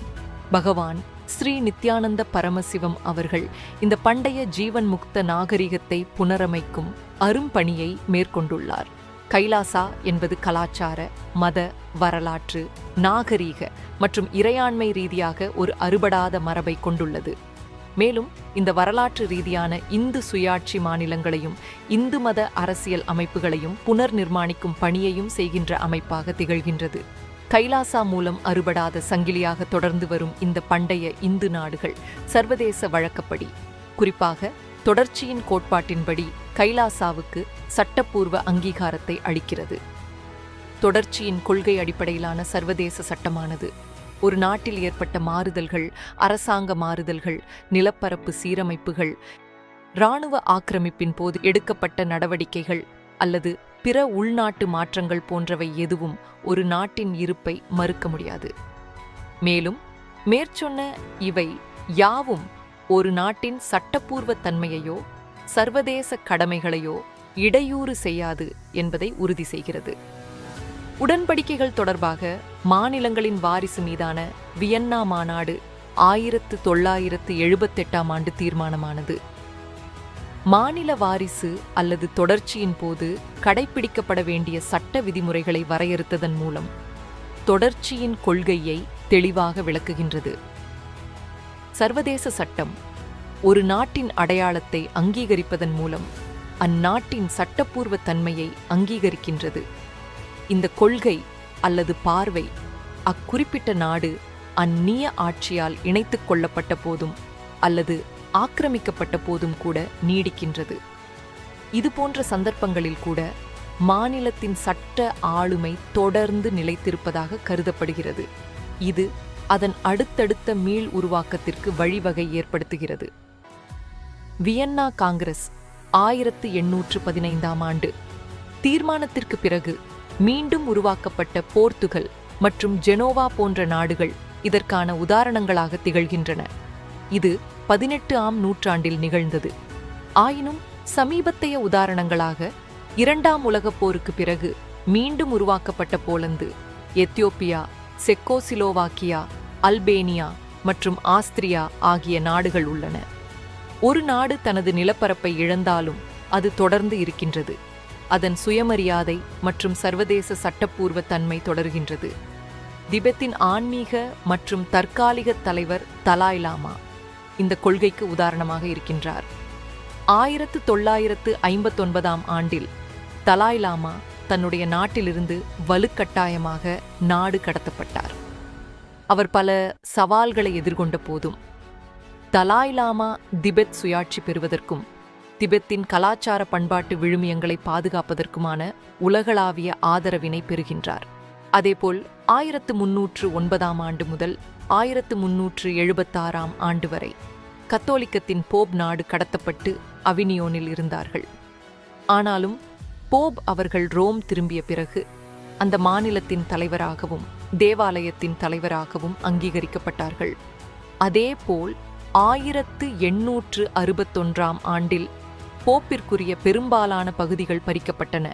பகவான் ஸ்ரீ நித்யானந்த பரமசிவம் அவர்கள் இந்த பண்டைய ஜீவன் முக்த நாகரிகத்தை புனரமைக்கும் அரும்பணியை மேற்கொண்டுள்ளார். கைலாசா என்பது கலாச்சார, மத, வரலாற்று, நாகரீக மற்றும் இறையாண்மை ரீதியாக ஒரு அறுபடாத மரபை கொண்டுள்ளது. மேலும் இந்த வரலாற்று ரீதியான இந்து சுயாட்சி மாநிலங்களையும் இந்து மத அரசியல் அமைப்புகளையும் புனர் நிர்மாணிக்கும் பணியையும் செய்கின்ற அமைப்பாக திகழ்கின்றது. கைலாசா மூலம் அறுபடாத சங்கிலியாக தொடர்ந்து வரும் இந்த பண்டைய இந்து நாடுகள் சர்வதேச வழக்கப்படி, குறிப்பாக தொடர்ச்சியின் கோட்பாட்டின்படி கைலாசாவுக்கு சட்டப்பூர்வ அங்கீகாரத்தை அளிக்கிறது. தொடர்ச்சியின் கொள்கை அடிப்படையிலான சர்வதேச சட்டமானது ஒரு நாட்டில் ஏற்பட்ட மாறுதல்கள், அரசாங்க மாறுதல்கள், நிலப்பரப்பு சீரமைப்புகள், இராணுவ ஆக்கிரமிப்பின் போது எடுக்கப்பட்ட நடவடிக்கைகள் அல்லது பிற உள்நாட்டு மாற்றங்கள் போன்றவை எதுவும் ஒரு நாட்டின் இருப்பை மறுக்க முடியாது. மேலும் மேற்சொன்ன இவை யாவும் ஒரு நாட்டின் சட்டப்பூர்வ தன்மையையோ சர்வதேச கடமைகளையோ இடையூறு செய்யாது என்பதை உறுதி செய்கிறது. உடன்படிக்கைகள் தொடர்பாக மாநிலங்களின் வாரிசு மீதான வியன்னா மாநாடு 1978ஆம் ஆண்டு தீர்மானமானது. மாநில வாரிசு அல்லது தொடர்ச்சியின் போது கடைபிடிக்கப்பட வேண்டிய சட்ட விதிமுறைகளை வரையறுத்ததன் மூலம் தொடர்ச்சியின் கொள்கையை தெளிவாக விளக்குகின்றது. சர்வதேச சட்டம் ஒரு நாட்டின் அடையாளத்தை அங்கீகரிப்பதன் மூலம் அந்நாட்டின் சட்டப்பூர்வ தன்மையை அங்கீகரிக்கின்றது. இந்த கொள்கை அல்லது பார்வை அக்குறிப்பிட்ட நாடு அந்நிய ஆட்சியால் இணைத்துக் கொள்ளப்பட்ட போதும் அல்லது ஆக்கிரமிக்கப்பட்ட போதும் கூட நீடிக்கின்றது. இதுபோன்ற சந்தர்ப்பங்களில் கூட மாநிலத்தின் சட்ட ஆளுமை தொடர்ந்து நிலைத்திருப்பதாக கருதப்படுகிறது. இது அதன் அடுத்தடுத்த மீள் உருவாக்கத்திற்கு வழிவகை ஏற்படுத்துகிறது. வியன்னா காங்கிரஸ் 1815ஆம் ஆண்டு தீர்மானத்திற்கு பிறகு மீண்டும் உருவாக்கப்பட்ட போர்த்துகல் மற்றும் ஜெனோவா போன்ற நாடுகள் இதற்கான உதாரணங்களாக திகழ்கின்றன. இது 18ஆம் நூற்றாண்டில் நிகழ்ந்தது. ஆயினும் சமீபத்தைய உதாரணங்களாக 2ஆம் உலகப் போருக்கு பிறகு மீண்டும் உருவாக்கப்பட்ட போலந்து, எத்தியோப்பியா, செக்கோசிலோவாக்கியா, அல்பேனியா மற்றும் ஆஸ்திரியா ஆகிய நாடுகள் உள்ளன. ஒரு நாடு தனது நிலப்பரப்பை இழந்தாலும் அது தொடர்ந்து இருக்கின்றது. அதன் சுயமரியாதை மற்றும் சர்வதேச சட்டப்பூர்வ தன்மை தொடர்கின்றது. திபெத்தின் ஆன்மீக மற்றும் தற்காலிக தலைவர் தலாய் லாமா இந்த கொள்கைக்கு உதாரணமாக இருக்கின்றார். 1959ஆம் ஆண்டில் தலாய் லாமா தன்னுடைய நாட்டிலிருந்து வலுக்கட்டாயமாக நாடு கடத்தப்பட்டார். அவர் பல சவால்களை எதிர்கொண்ட போதும் தலாய் லாமா திபெத் சுயாட்சி பெறுவதற்கும் திபெத்தின் கலாச்சார பண்பாட்டு விழுமியங்களை பாதுகாப்பதற்குமான உலகளாவிய ஆதரவினை பெறுகின்றார். அதேபோல் 1309ஆம் ஆண்டு முதல் 1376ஆம் ஆண்டு வரை கத்தோலிக்கத்தின் போப் நாடு கடத்தப்பட்டு அவினியோனில் இருந்தார்கள். ஆனாலும் போப் அவர்கள் ரோம் திரும்பிய பிறகு அந்த மாநிலத்தின் தலைவராகவும் தேவாலயத்தின் தலைவராகவும் அங்கீகரிக்கப்பட்டார்கள். அதேபோல் 1861ஆம் ஆண்டில் போப்பிற்குரிய பெரும்பாலான பகுதிகள் பறிக்கப்பட்டன.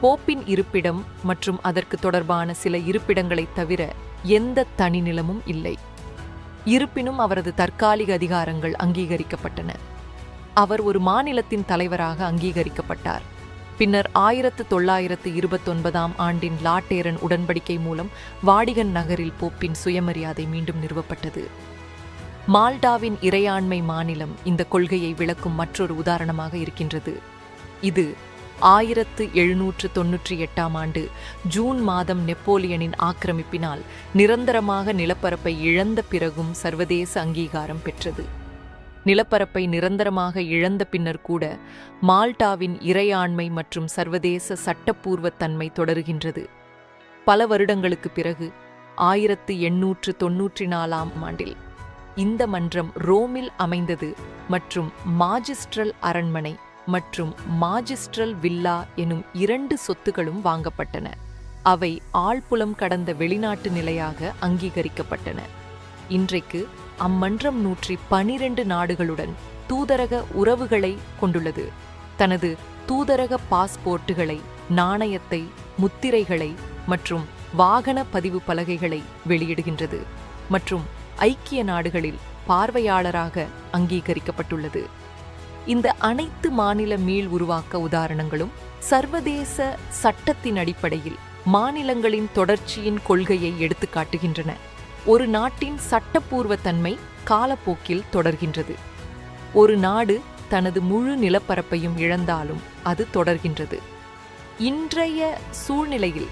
போப்பின் இருப்பிடம் மற்றும் அதற்கு தொடர்பான சில இருப்பிடங்களைத் தவிர எந்த தனி நிலமும் இல்லை. இருப்பினும் அவரது தற்காலிக அதிகாரங்கள் அங்கீகரிக்கப்பட்டன. அவர் ஒரு மாநிலத்தின் தலைவராக அங்கீகரிக்கப்பட்டார். பின்னர் 1929ஆம் ஆண்டின் லாட்டேரன் உடன்படிக்கை மூலம் வாடிகன் நகரில் போப்பின் சுயமரியாதை மீண்டும் நிறுவப்பட்டது. மால்டாவின் இறையாண்மை மாநிலம் இந்த கொள்கையை விளக்கும் மற்றொரு உதாரணமாக இருக்கின்றது. இது 1798ஆம் ஆண்டு ஜூன் மாதம் நெப்போலியனின் ஆக்கிரமிப்பினால் நிரந்தரமாக நிலப்பரப்பை இழந்த பிறகும் சர்வதேச அங்கீகாரம் பெற்றது. நிலப்பரப்பை நிரந்தரமாக இழந்த பின்னர் கூட மால்டாவின் இறையாண்மை மற்றும் சர்வதேச சட்டப்பூர்வ தன்மை தொடருகின்றது. பல வருடங்களுக்கு பிறகு 1894ஆம் ஆண்டில் இந்த மன்றம் ரோமில் அமைந்தது மற்றும் மாஜிஸ்ட்ரல் அரண்மனை மற்றும் மாஜிஸ்ட்ரல் வில்லா எனும் 2 சொத்துகளும் வாங்கப்பட்டன. அவை ஆழ்புலம் கடந்த வெளிநாட்டு நிலையாக அங்கீகரிக்கப்பட்டன. இன்றைக்கு அம்மன்றம் 112 நாடுகளுடன் தூதரக உறவுகளை கொண்டுள்ளது. தனது தூதரக பாஸ்போர்ட்டுகளை, நாணயத்தை, முத்திரைகளை மற்றும் வாகன பதிவு பலகைகளை வெளியிடுகின்றது மற்றும் ஐக்கிய நாடுகளில் பார்வையாளராக அங்கீகரிக்கப்பட்டுள்ளது. இந்த அனைத்து மாநில மீள் உருவாக்க உதாரணங்களும் சர்வதேச சட்டத்தின் அடிப்படையில் மாநிலங்களின் தொடர்ச்சியின் கொள்கையை எடுத்துக்காட்டுகின்றன. ஒரு நாட்டின் சட்டப்பூர்வ தன்மை காலப்போக்கில் தொடர்கின்றது. ஒரு நாடு தனது முழு நிலப்பரப்பையும் இழந்தாலும் அது தொடர்கின்றது. இன்றைய சூழ்நிலையில்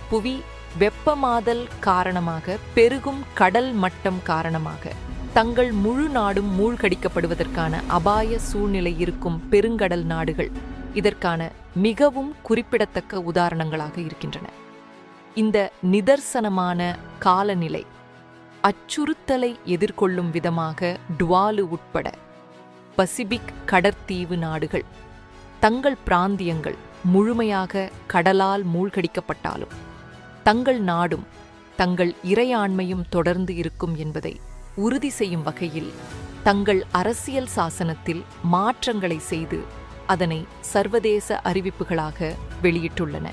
புவி வெப்பமாதல் காரணமாக பெருகும் கடல் மட்டம் காரணமாக தங்கள் முழு நாடும் மூழ்கடிக்கப்படுவதற்கான அபாய சூழ்நிலை இருக்கும் பெருங்கடல் நாடுகள் இதற்கான மிகவும் குறிப்பிடத்தக்க உதாரணங்களாக இருக்கின்றன. இந்த நிதர்சனமான காலநிலை அச்சுறுத்தலை எதிர்கொள்ளும் விதமாக டுவாலு உட்பட பசிபிக் கடற்தீவு நாடுகள் தங்கள் பிராந்தியங்கள் முழுமையாக கடலால் மூழ்கடிக்கப்பட்டாலும் தங்கள் நாடும் தங்கள் இறையாண்மையும் தொடர்ந்து இருக்கும் என்பதை உறுதி செய்யும் வகையில் தங்கள் அரசியல் சாசனத்தில் மாற்றங்களை செய்து அதனை சர்வதேச அறிவிப்புகளாக வெளியிட்டுள்ளன.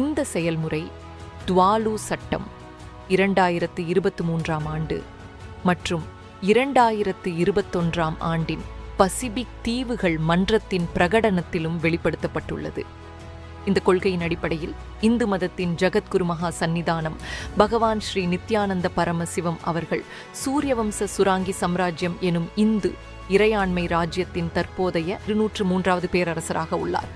இந்த செயல்முறை டுவாலு சட்டம் 2023 ஆண்டு மற்றும் 2021 ஆண்டின் பசிபிக் தீவுகள் மன்றத்தின் பிரகடனத்திலும் வெளிப்படுத்தப்பட்டுள்ளது. இந்த கொள்கையின் அடிப்படையில் இந்து மதத்தின் ஜகத்குரு மகா சந்நிதானம் பகவான் ஸ்ரீ நித்யானந்த பரமசிவம் அவர்கள் சூரியவம்ச சுராங்கி சாம்ராஜ்யம் எனும் இந்து இறையாண்மை ராஜ்யத்தின் தற்போதைய 203வது பேரரசராக உள்ளார்.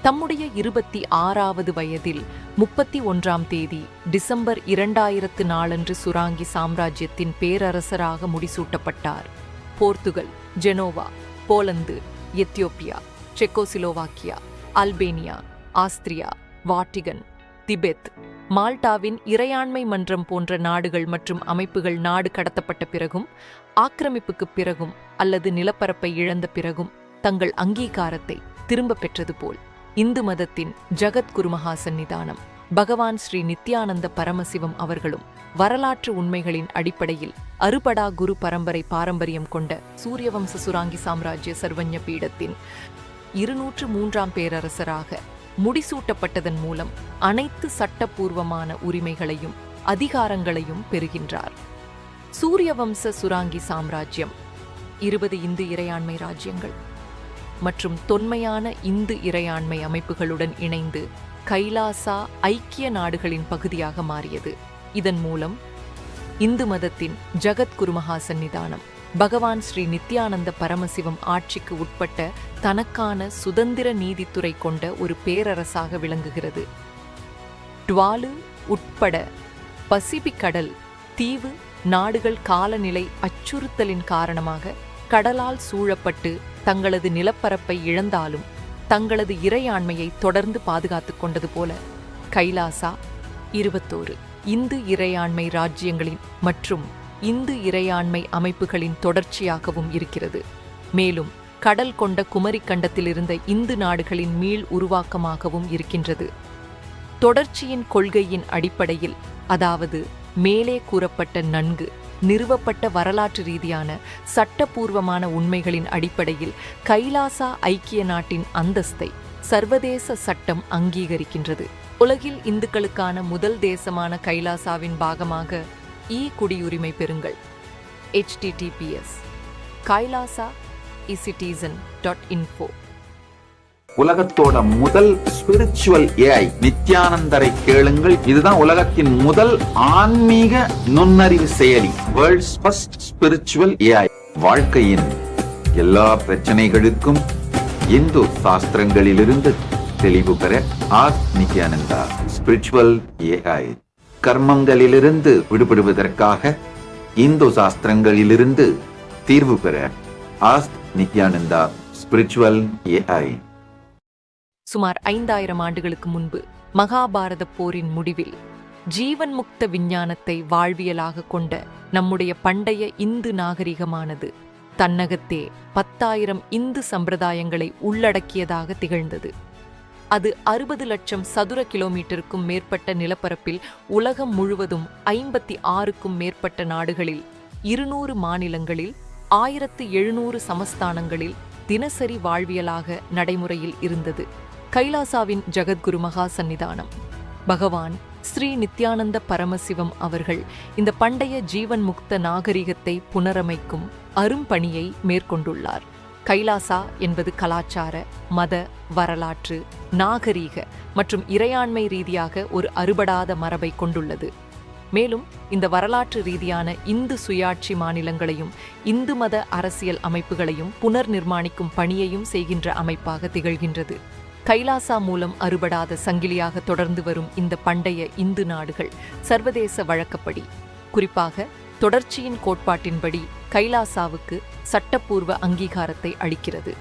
தம்முடைய 26வது வயதில் 31ஆம் தேதி டிசம்பர் 2004 சுராங்கி சாம்ராஜ்யத்தின் பேரரசராக முடிசூட்டப்பட்டார். Portugal, Genoa, Poland, Ethiopia, Czechoslovakia, Albania, Austria, Vatican, Tibet, மால்டாவின் இறையாண்மை மன்றம் போன்ற நாடுகள் மற்றும் அமைப்புகள் நாடு கடத்தப்பட்ட பிறகும் ஆக்கிரமிப்புக்கு பிறகும் அல்லது நிலப்பரப்பை இழந்த பிறகும் தங்கள் அங்கீகாரத்தை திரும்ப பெற்றது போல் இந்து மதத்தின் ஜகத்குரு மகா சந்நிதானம் பகவான் ஸ்ரீ நித்யானந்த பரமசிவம் அவர்களும் வரலாற்று உண்மைகளின் அடிப்படையில் அறுபடா குரு பரம்பரை பாரம்பரியம் கொண்ட சூரியவம்ச சுராங்கி சாம்ராஜ்ய சர்வஞ பீடத்தின் 203ஆம் பேரரசராக முடிசூட்டப்பட்டதன் மூலம் அனைத்து சட்டப்பூர்வமான உரிமைகளையும் அதிகாரங்களையும் பெறுகின்றார். சூரியவம்ச சுராங்கி சாம்ராஜ்யம் 20 இந்து இறையாண்மை ராஜ்யங்கள் மற்றும் தொன்மையான இந்து இறையாண்மை அமைப்புகளுடன் இணைந்து கைலாசா ஐக்கிய நாடுகளின் பகுதியாக மாறியது. இதன் மூலம் இந்து மதத்தின் ஜகத்குரு மகா சந்நிதானம் பகவான் ஸ்ரீ நித்யானந்த பரமசிவம் ஆட்சிக்கு உட்பட்ட தனக்கான சுதந்திர நீதித்துறை கொண்ட ஒரு பேரரசாக விளங்குகிறது. டுவாலு உட்பட பசிபிக் கடல் தீவு நாடுகள் காலநிலை அச்சுறுத்தலின் காரணமாக கடலால் சூழப்பட்டு தங்களது நிலப்பரப்பை இழந்தாலும் தங்களது இறையாண்மையை தொடர்ந்து பாதுகாத்துக் கொண்டது போல கைலாசா 21 இந்து இறையாண்மை ராஜ்யங்களின் மற்றும் இந்து இறையாண்மை அமைப்புகளின் தொடர்ச்சியாகவும் இருக்கிறது. மேலும் கடல் கொண்ட குமரி கண்டத்தில் இருந்த இந்து நாடுகளின் மீள் உருவாக்கமாகவும் இருக்கின்றது. தொடர்ச்சியின் கொள்கையின் அடிப்படையில், அதாவது மேலே கூறப்பட்ட நன்கு நிறுவப்பட்ட வரலாற்று ரீதியான சட்டப்பூர்வமான உண்மைகளின் அடிப்படையில் கைலாசா ஐக்கிய நாட்டின் அந்தஸ்தை சர்வதேச சட்டம் அங்கீகரிக்கின்றது. உலகில் இந்துக்களுக்கான முதல் தேசமான கைலாசாவின் பாகமாக குடியுரிமை பெறுங்கள். https kailasa.citizen.info. உலகத்தோட முதல் ஸ்பிரிச்சுவல் ஏஐ நித்யானந்தரை கேளுங்கள். இதுதான் உலகத்தின் முதல் ஆன்மீக நுண்ணறிவு செயலி. World's first spiritual AI. வாழ்க்கையின் எல்லா பிரச்சனைகளுக்கும் இந்து சாஸ்திரங்களிலிருந்து தெளிவு பெற நித்யானந்தா ஸ்பிரிச்சுவல் ஏஐ. கர்மங்களிலிருந்து விடுபடுவதற்காக இந்து சாஸ்திரங்களிலிருந்து தீர்வு பெற நித்யானந்தா ஸ்பிரிச்சுவல் ஏஐ. சுமார் 5000 ஆண்டுகளுக்கு முன்பு மகாபாரத போரின் முடிவில் ஜீவன் முக்த விஞ்ஞானத்தை வாழ்வியலாக கொண்ட நம்முடைய பண்டைய இந்து நாகரிகமானது தன்னகத்தே 10,000 இந்து சம்பிரதாயங்களை உள்ளடக்கியதாக திகழ்ந்தது. அது 60 லட்சம் சதுர கிலோமீட்டருக்கும் மேற்பட்ட நிலப்பரப்பில் உலகம் முழுவதும் 56க்கும் மேற்பட்ட நாடுகளில் 200 மாநிலங்களில் 1700 சமஸ்தானங்களில் தினசரி வாழ்வியலாக நடைமுறையில் இருந்தது. கைலாசாவின் ஜகத்குரு மகா சந்நிதானம் பகவான் ஸ்ரீ நித்யானந்த பரமசிவம் அவர்கள் இந்த பண்டைய ஜீவன் முக்த நாகரிகத்தை புனரமைக்கும் அரும்பணியை மேற்கொண்டுள்ளார். கைலாசா என்பது கலாச்சார, மத, வரலாற்று, நாகரீக மற்றும் இறையாண்மை ரீதியாக ஒரு அறுபடாத மரபை கொண்டுள்ளது. மேலும் இந்த வரலாற்று ரீதியான இந்து சுயாட்சி மாநிலங்களையும் இந்து மத அரசியல் அமைப்புகளையும் புனர் நிர்மாணிக்கும் பணியையும் செய்கின்ற அமைப்பாக திகழ்கின்றது. கைலாசா மூலம் அறுபடாத சங்கிலியாக தொடர்ந்து வரும் இந்த பண்டைய இந்து நாடுகள் சர்வதேச வழக்கப்படி, குறிப்பாக தொடர்ச்சியின் கோட்பாட்டின்படி கைலாசாவுக்கு சட்டப்பூர்வ அங்கீகாரத்தை அளிக்கிறது.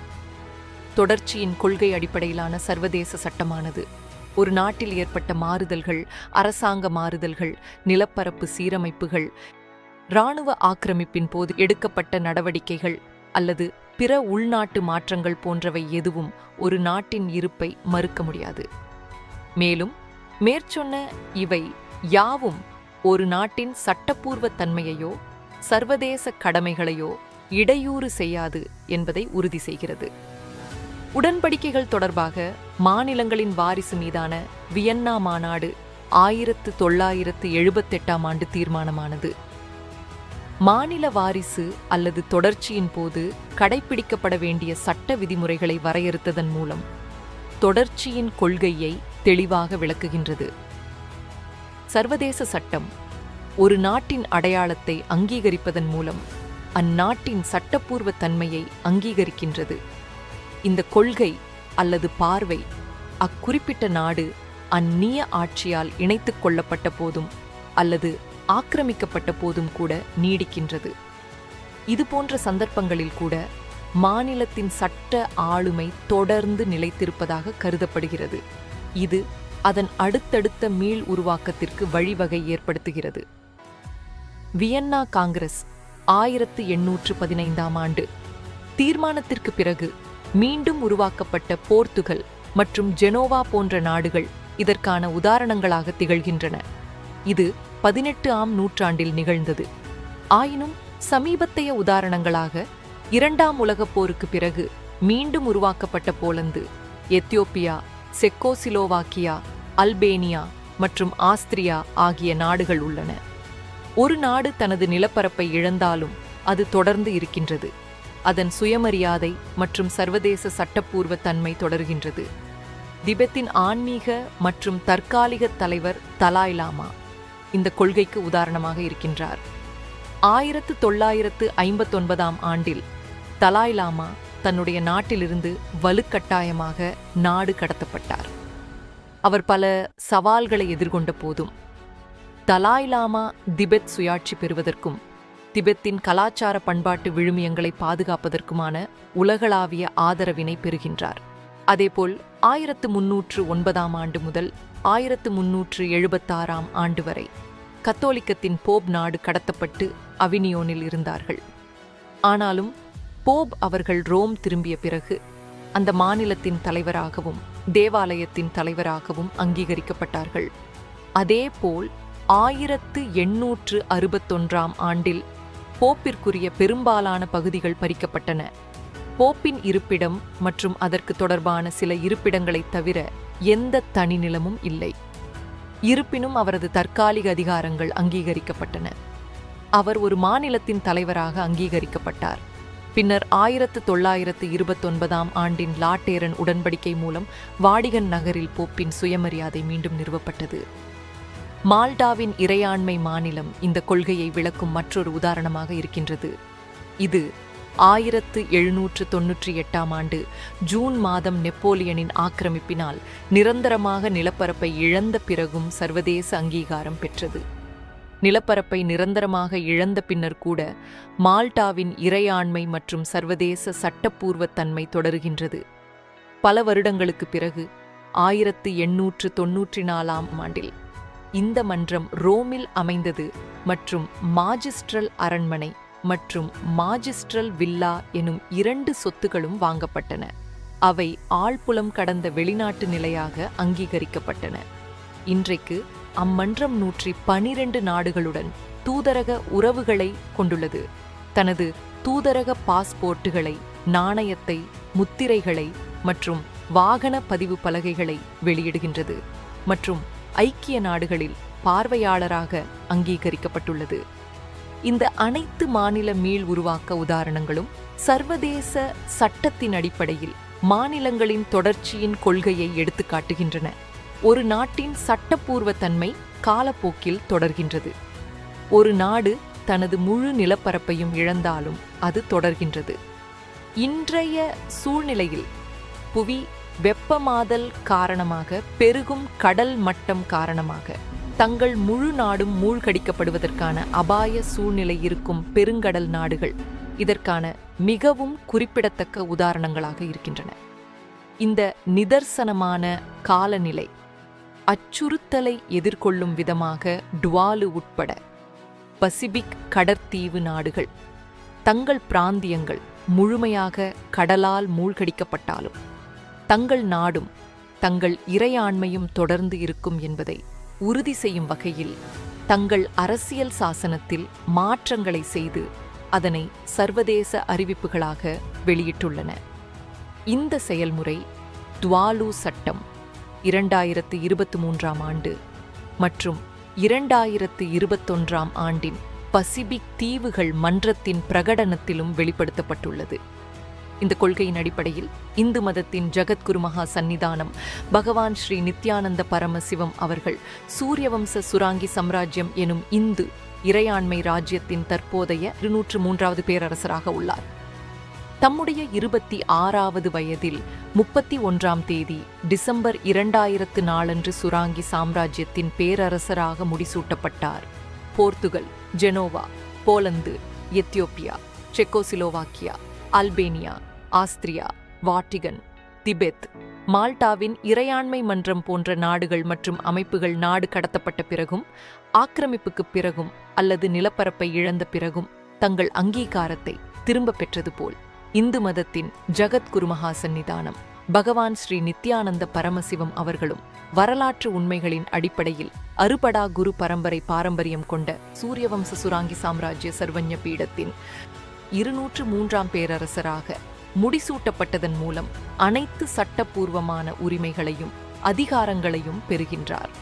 தொடர்ச்சியின் கொள்கை அடிப்படையிலான சர்வதேச சட்டமானது ஒரு நாட்டில் ஏற்பட்ட மாறுதல்கள், அரசாங்க மாறுதல்கள், நிலப்பரப்பு சீரமைப்புகள், இராணுவ ஆக்கிரமிப்பின் போது எடுக்கப்பட்ட நடவடிக்கைகள் அல்லது பிற உள்நாட்டு மாற்றங்கள் போன்றவை எதுவும் ஒரு நாட்டின் இருப்பை மறுக்க முடியாது. மேலும் மேற்சொன்ன இவை யாவும் ஒரு நாட்டின் சட்டப்பூர்வ தன்மையையோ சர்வதேச கடமைகளையோ இடையூறு செய்யாது என்பதை உறுதி செய்கிறது. உடன்படிக்கைகள் தொடர்பாக மாநிலங்களின் வாரிசு மீதான வியன்னா மாநாடு 1978ஆம் ஆண்டு தீர்மானமானது. மாநில வாரிசு அல்லது தொடர்ச்சியின் போது கடைபிடிக்கப்பட வேண்டிய சட்ட விதிமுறைகளை வரையறுத்ததன் மூலம் தொடர்ச்சியின் கொள்கையை தெளிவாக விளக்குகின்றது. சர்வதேச சட்டம் ஒரு நாட்டின் அடையாளத்தை அங்கீகரிப்பதன் மூலம் அந்நாட்டின் சட்டப்பூர்வ தன்மையை அங்கீகரிக்கின்றது. இந்த கொள்கை அல்லது பார்வை அக்குறிப்பிட்ட நாடு அந்நிய ஆட்சியால் இணைத்துக் கொள்ளப்பட்ட போதும் அல்லது ஆக்கிரமிக்கப்பட்ட போதும் கூட நீடிக்கின்றது. இதுபோன்ற சந்தர்ப்பங்களில் கூட மாநிலத்தின் சட்ட ஆளுமை தொடர்ந்து நிலைத்திருப்பதாக கருதப்படுகிறது. இது அதன் அடுத்தடுத்த மீள் உருவாக்கத்திற்கு வழிவகை ஏற்படுத்துகிறது. வியன்னா காங்கிரஸ் 1815ஆம் ஆண்டு தீர்மானத்திற்கு பிறகு மீண்டும் உருவாக்கப்பட்ட போர்த்துகல் மற்றும் ஜெனோவா போன்ற நாடுகள் இதற்கான உதாரணங்களாக திகழ்கின்றன. இது 18ஆம் நூற்றாண்டில் நிகழ்ந்தது. ஆயினும் சமீபத்தைய உதாரணங்களாக 2ஆம் உலகப் போருக்கு பிறகு மீண்டும் உருவாக்கப்பட்ட போலந்து, எத்தியோப்பியா, செக்கோசிலோவாக்கியா, அல்பேனியா மற்றும் ஆஸ்திரியா ஆகிய நாடுகள் உள்ளன. ஒரு நாடு தனது நிலப்பரப்பை இழந்தாலும் அது தொடர்ந்து இருக்கின்றது. அதன் சுயமரியாதை மற்றும் சர்வதேச சட்டப்பூர்வ தன்மை தொடர்கின்றது. திபெத்தின் ஆன்மீக மற்றும் தற்காலிக தலைவர் தலாய் லாமா இந்த கொள்கைக்கு உதாரணமாக இருக்கின்றார். 1959ஆம் ஆண்டில் தலாய் லாமா தன்னுடைய நாட்டிலிருந்து வலுக்கட்டாயமாக நாடு கடத்தப்பட்டார். அவர் பல சவால்களை எதிர்கொண்ட போதும் தலாய் லாமா திபெத் சுயாட்சி பெறுவதற்கும் திபெத்தின் கலாச்சார பண்பாட்டு விழுமியங்களை பாதுகாப்பதற்குமான உலகளாவிய ஆதரவினை பெறுகின்றார். அதேபோல் 1309ஆம் ஆண்டு முதல் 1376ஆம் ஆண்டு வரை கத்தோலிக்கத்தின் போப் நாடு கடத்தப்பட்டு அவினியோனில் இருந்தார்கள். ஆனாலும் போப் அவர்கள் ரோம் திரும்பிய பிறகு அந்த மாநிலத்தின் தலைவராகவும் தேவாலயத்தின் தலைவராகவும் அங்கீகரிக்கப்பட்டார்கள். அதேபோல் 1861ஆம் ஆண்டில் போப்பிற்குரிய பெரும்பாலான பகுதிகள் பறிக்கப்பட்டன. போப்பின் இருப்பிடம் மற்றும் அதற்கு தொடர்பான சில இருப்பிடங்களைத் தவிர எந்த தனி நிலமும் இல்லை. இருப்பினும் அவரது தற்காலிக அதிகாரங்கள் அங்கீகரிக்கப்பட்டன. அவர் ஒரு மாநிலத்தின் தலைவராக அங்கீகரிக்கப்பட்டார். பின்னர் 1929ஆம் ஆண்டின் லாட்டேரன் உடன்படிக்கை மூலம் வாடிகன் நகரில் போப்பின் சுயமரியாதை மீண்டும் நிறுவப்பட்டது. மால்டாவின் இறையாண்மை மாநிலம் இந்த கொள்கையை விளக்கும் மற்றொரு உதாரணமாக இருக்கின்றது. இது 1798ஆம் ஆண்டு ஜூன் மாதம் நெப்போலியனின் ஆக்கிரமிப்பினால் நிரந்தரமாக நிலப்பரப்பை இழந்த பிறகும் சர்வதேச அங்கீகாரம் பெற்றது. நிலப்பரப்பை நிரந்தரமாக இழந்த பின்னர் கூட மால்டாவின் இறையாண்மை மற்றும் சர்வதேச சட்டப்பூர்வ தன்மை தொடருகின்றது. பல வருடங்களுக்கு பிறகு 1894ஆம் ஆண்டில் இந்த மன்றம் ரோமில் அமைந்தது மற்றும் மாஜிஸ்ட்ரல் அரண்மனை மற்றும் மாஜிஸ்ட்ரல் வில்லா எனும் 2 சொத்துகளும் வாங்கப்பட்டன. அவை ஆழ்புலம் கடந்த வெளிநாட்டு நிலையாக அங்கீகரிக்கப்பட்டன. இன்றைக்கு அம்மன்றம் 112 நாடுகளுடன் தூதரக உறவுகளை கொண்டுள்ளது. தனது தூதரக பாஸ்போர்ட்டுகளை, நாணயத்தை, முத்திரைகளை மற்றும் வாகன பதிவு பலகைகளை வெளியிடுகின்றது மற்றும் ஐக்கிய நாடுகளில் பார்வையாளராக அங்கீகரிக்கப்பட்டுள்ளது. இந்த அனைத்து மாநில மீள் உருவாக்க உதாரணங்களும் சர்வதேச சட்டத்தின் அடிப்படையில் மாநிலங்களின் தொடர்ச்சியின் கொள்கையை எடுத்துக்காட்டுகின்றன. ஒரு நாட்டின் சட்டப்பூர்வ தன்மை காலப்போக்கில் தொடர்கின்றது. ஒரு நாடு தனது முழு நிலப்பரப்பையும் இழந்தாலும் அது தொடர்கின்றது. இன்றைய சூழ்நிலையில் புவி வெப்பமாதல் காரணமாக பெருகும் கடல் மட்டம் காரணமாக தங்கள் முழு நாடும் மூழ்கடிக்கப்படுவதற்கான அபாய சூழ்நிலை இருக்கும் பெருங்கடல் நாடுகள் இதற்கான மிகவும் குறிப்பிடத்தக்க உதாரணங்களாக இருக்கின்றன. இந்த நிதர்சனமான காலநிலை அச்சுறுத்தலை எதிர்கொள்ளும் விதமாக டுவாலு உட்பட பசிபிக் கடற்தீவு நாடுகள் தங்கள் பிராந்தியங்கள் முழுமையாக கடலால் மூழ்கடிக்கப்பட்டாலும் தங்கள் நாடும் தங்கள் இறையாண்மையும் தொடர்ந்து இருக்கும் என்பதை உறுதி செய்யும் வகையில் தங்கள் அரசியல் சாசனத்தில் மாற்றங்களை செய்து அதனை சர்வதேச அறிவிப்புகளாக வெளியிட்டுள்ளன. இந்த செயல்முறை துவாலு சட்டம் 2023ஆம் ஆண்டு மற்றும் 2021ஆம் ஆண்டின் பசிபிக் தீவுகள் மன்றத்தின் பிரகடனத்திலும் வெளிப்படுத்தப்பட்டுள்ளது. இந்த கொள்கையின் அடிப்படையில் இந்து மதத்தின் ஜகத்குரு மகா சந்நிதானம் பகவான் ஸ்ரீ நித்யானந்த பரமசிவம் அவர்கள் சூரியவம்ச சுராங்கி சாம்ராஜ்யம் எனும் இந்து இறையாண்மை ராஜ்யத்தின் தற்போதைய 203வது பேரரசராக உள்ளார். தம்முடைய 26வது வயதில் 31ஆம் தேதி டிசம்பர் 2004 சுராங்கி சாம்ராஜ்யத்தின் பேரரசராக முடிசூட்டப்பட்டார். Portugal, Genoa, Poland, Ethiopia, Czechoslovakia, Albania, Austria, Vatican, Tibet, மால்டாவின் இறையாண்மை மன்றம் போன்ற நாடுகள் மற்றும் அமைப்புகள் நாடு கடத்தப்பட்ட பிறகும் ஆக்கிரமிப்புக்கு பிறகும் அல்லது நிலப்பரப்பை இழந்த பிறகும் தங்கள் அங்கீகாரத்தை திரும்ப பெற்றது போல் இந்து மதத்தின் ஜகத்குரு மகா சந்நிதானம் பகவான் ஸ்ரீ நித்யானந்த பரமசிவம் அவர்களும் வரலாற்று உண்மைகளின் அடிப்படையில் அறுபடா குரு பரம்பரை பாரம்பரியம் கொண்ட சூரியவம்ச சுராங்கி சாம்ராஜ்ய சர்வஞ பீடத்தின் 203ஆம் பேரரசராக முடிசூட்டப்பட்டதன் மூலம் அனைத்து சட்டப்பூர்வமான உரிமைகளையும் அதிகாரங்களையும் பெறுகின்றார்.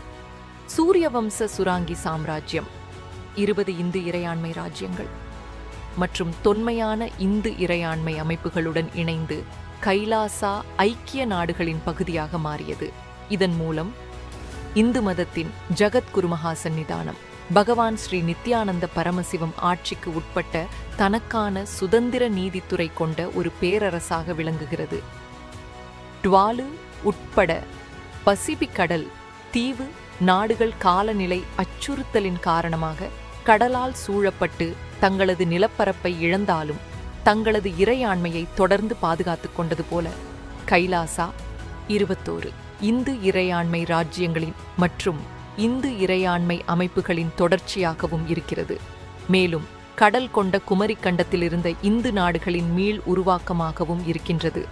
சூரியவம்ச சுராங்கி சாம்ராஜ்யம் 20 இந்து இறையாண்மை ராஜ்யங்கள் மற்றும் தொன்மையான இந்து இறையாண்மை அமைப்புகளுடன் இணைந்து கைலாசா ஐக்கிய நாடுகளின் பகுதியாக மாறியது. இதன் மூலம் இந்து மதத்தின் ஜகத்குரு மகா சந்நிதானம் பகவான் ஸ்ரீ நித்யானந்த பரமசிவம் ஆட்சிக்கு உட்பட்ட தனக்கான சுதந்திர நீதித்துறை கொண்ட ஒரு பேரரசாக விளங்குகிறது. டுவாலு உட்பட பசிபிக் கடல் தீவு நாடுகள் காலநிலை அச்சுறுத்தலின் காரணமாக கடலால் சூழப்பட்டு தங்களது நிலப்பரப்பை இழந்தாலும் தங்களது இறையாண்மையை தொடர்ந்து பாதுகாத்துக் கொண்டது போல கைலாசா 21 இந்து இறையாண்மை ராஜ்யங்களின் மற்றும் இந்து இறையாண்மை அமைப்புகளின் தொடர்ச்சியாகவும் இருக்கிறது. மேலும் கடல் கொண்ட குமரி கண்டத்தில் இருந்த இந்து நாடுகளின் மீள் உருவாக்கமாகவும் இருக்கின்றது.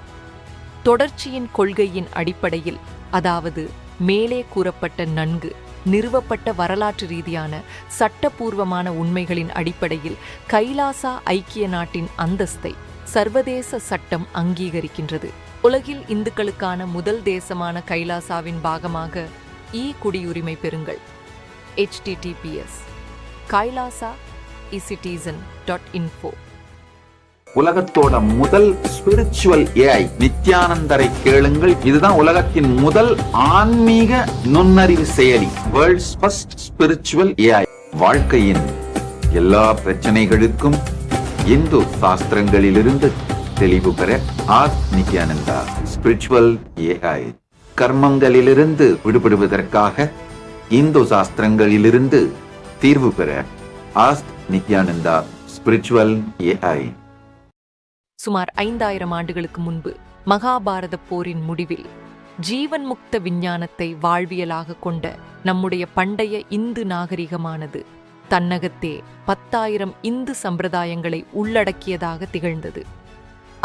தொடர்ச்சியின் கொள்கையின் அடிப்படையில், அதாவது மேலே கூறப்பட்ட நன்கு நிறுவப்பட்ட வரலாற்று ரீதியான சட்டப்பூர்வமான உண்மைகளின் அடிப்படையில் கைலாசா ஐக்கிய நாட்டின் அந்தஸ்தை சர்வதேச சட்டம் அங்கீகரிக்கின்றது. உலகில் இந்துக்களுக்கான முதல் தேசமான கைலாசாவின் பாகமாக குடியுரிமை பெறுங்கள். https kailasa.citizen.info. உலகத்தோட முதல் ஸ்பிரிச்சுவல் ஏஐ நித்யானந்தரை கேளுங்கள். இதுதான் உலகத்தின் முதல் ஆன்மீக நுண்ணறிவு செயலி. World's first spiritual AI. வாழ்க்கையின் எல்லா பிரச்சனைகளுக்கும் இந்து சாஸ்திரங்களிலிருந்து தெளிவு பெற நித்யானந்தா ஸ்பிரிச்சுவல் ஏஐ. கர்மங்களிலிருந்து விடுபடுவதற்காக இந்து சாஸ்திரங்களிலிருந்து தீர்வு பெற நித்யானந்தா ஸ்பிரிச்சுவல் ஏஐ. சுமார் 5000 ஆண்டுகளுக்கு முன்பு மகாபாரத போரின் முடிவில் ஜீவன் முக்த விஞ்ஞானத்தை வாழ்வியலாக கொண்ட நம்முடைய பண்டைய இந்து நாகரிகமானது தன்னகத்தே 10,000 இந்து சம்பிரதாயங்களை உள்ளடக்கியதாக திகழ்ந்தது.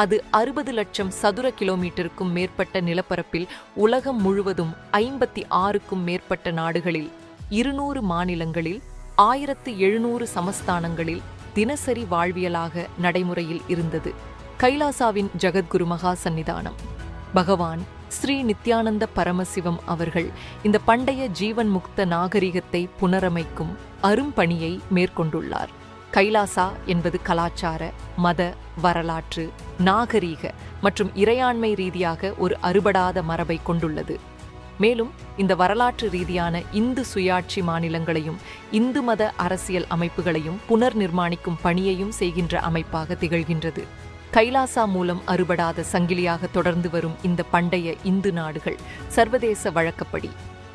அது 60 லட்சம் சதுர கிலோமீட்டருக்கும் மேற்பட்ட நிலப்பரப்பில் உலகம் முழுவதும் 56க்கும் மேற்பட்ட நாடுகளில் 200 மாநிலங்களில் 1700 சமஸ்தானங்களில் தினசரி வாழ்வியலாக நடைமுறையில் இருந்தது. கைலாசாவின் ஜகத்குரு மகா சந்நிதானம் பகவான் ஸ்ரீ நித்யானந்த பரமசிவம் அவர்கள் இந்த பண்டைய ஜீவன் முக்த நாகரிகத்தை புனரமைக்கும் அரும்பணியை மேற்கொண்டுள்ளார். கைலாசா என்பது கலாச்சார, மத, வரலாற்று, நாகரீக மற்றும் இறையாண்மை ரீதியாக ஒரு அறுபடாத மரபை கொண்டுள்ளது. மேலும் இந்த வரலாற்று ரீதியான இந்து சுயாட்சி மாநிலங்களையும் இந்து மத அரசியல் அமைப்புகளையும் புனர் நிர்மாணிக்கும் பணியையும் செய்கின்ற அமைப்பாக திகழ்கின்றது. கைலாசா மூலம் அறுபடாத சங்கிலியாக தொடர்ந்து வரும் இந்த பண்டைய இந்து நாடுகள் சர்வதேச வழக்கப்படி,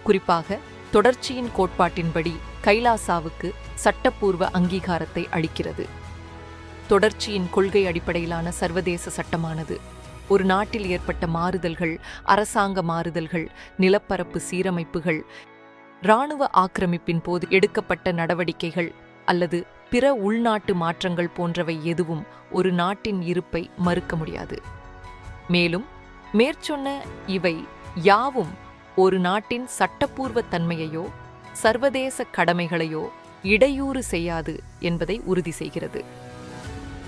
குறிப்பாக தொடர்ச்சியின் கோட்பாட்டின்படி கைலாசாவுக்கு சட்டப்பூர்வ அங்கீகாரத்தை அளிக்கிறது. தொடர்ச்சியின் கொள்கை அடிப்படையிலான சர்வதேச சட்டமானது ஒரு நாட்டில் ஏற்பட்ட மாறுதல்கள், அரசாங்க மாறுதல்கள், நிலப்பரப்பு சீரமைப்புகள், இராணுவ ஆக்கிரமிப்பின் போது எடுக்கப்பட்ட நடவடிக்கைகள் அல்லது பிற உள்நாட்டு மாற்றங்கள் போன்றவை எதுவும் ஒரு நாட்டின் இருப்பை மறுக்க முடியாது. மேலும் மேற்சொன்ன இவை யாவும் ஒரு நாட்டின் சட்டப்பூர்வ தன்மையையோ சர்வதேச கடமைகளையோ இடையூறு செய்யாது என்பதை உறுதி செய்கிறது.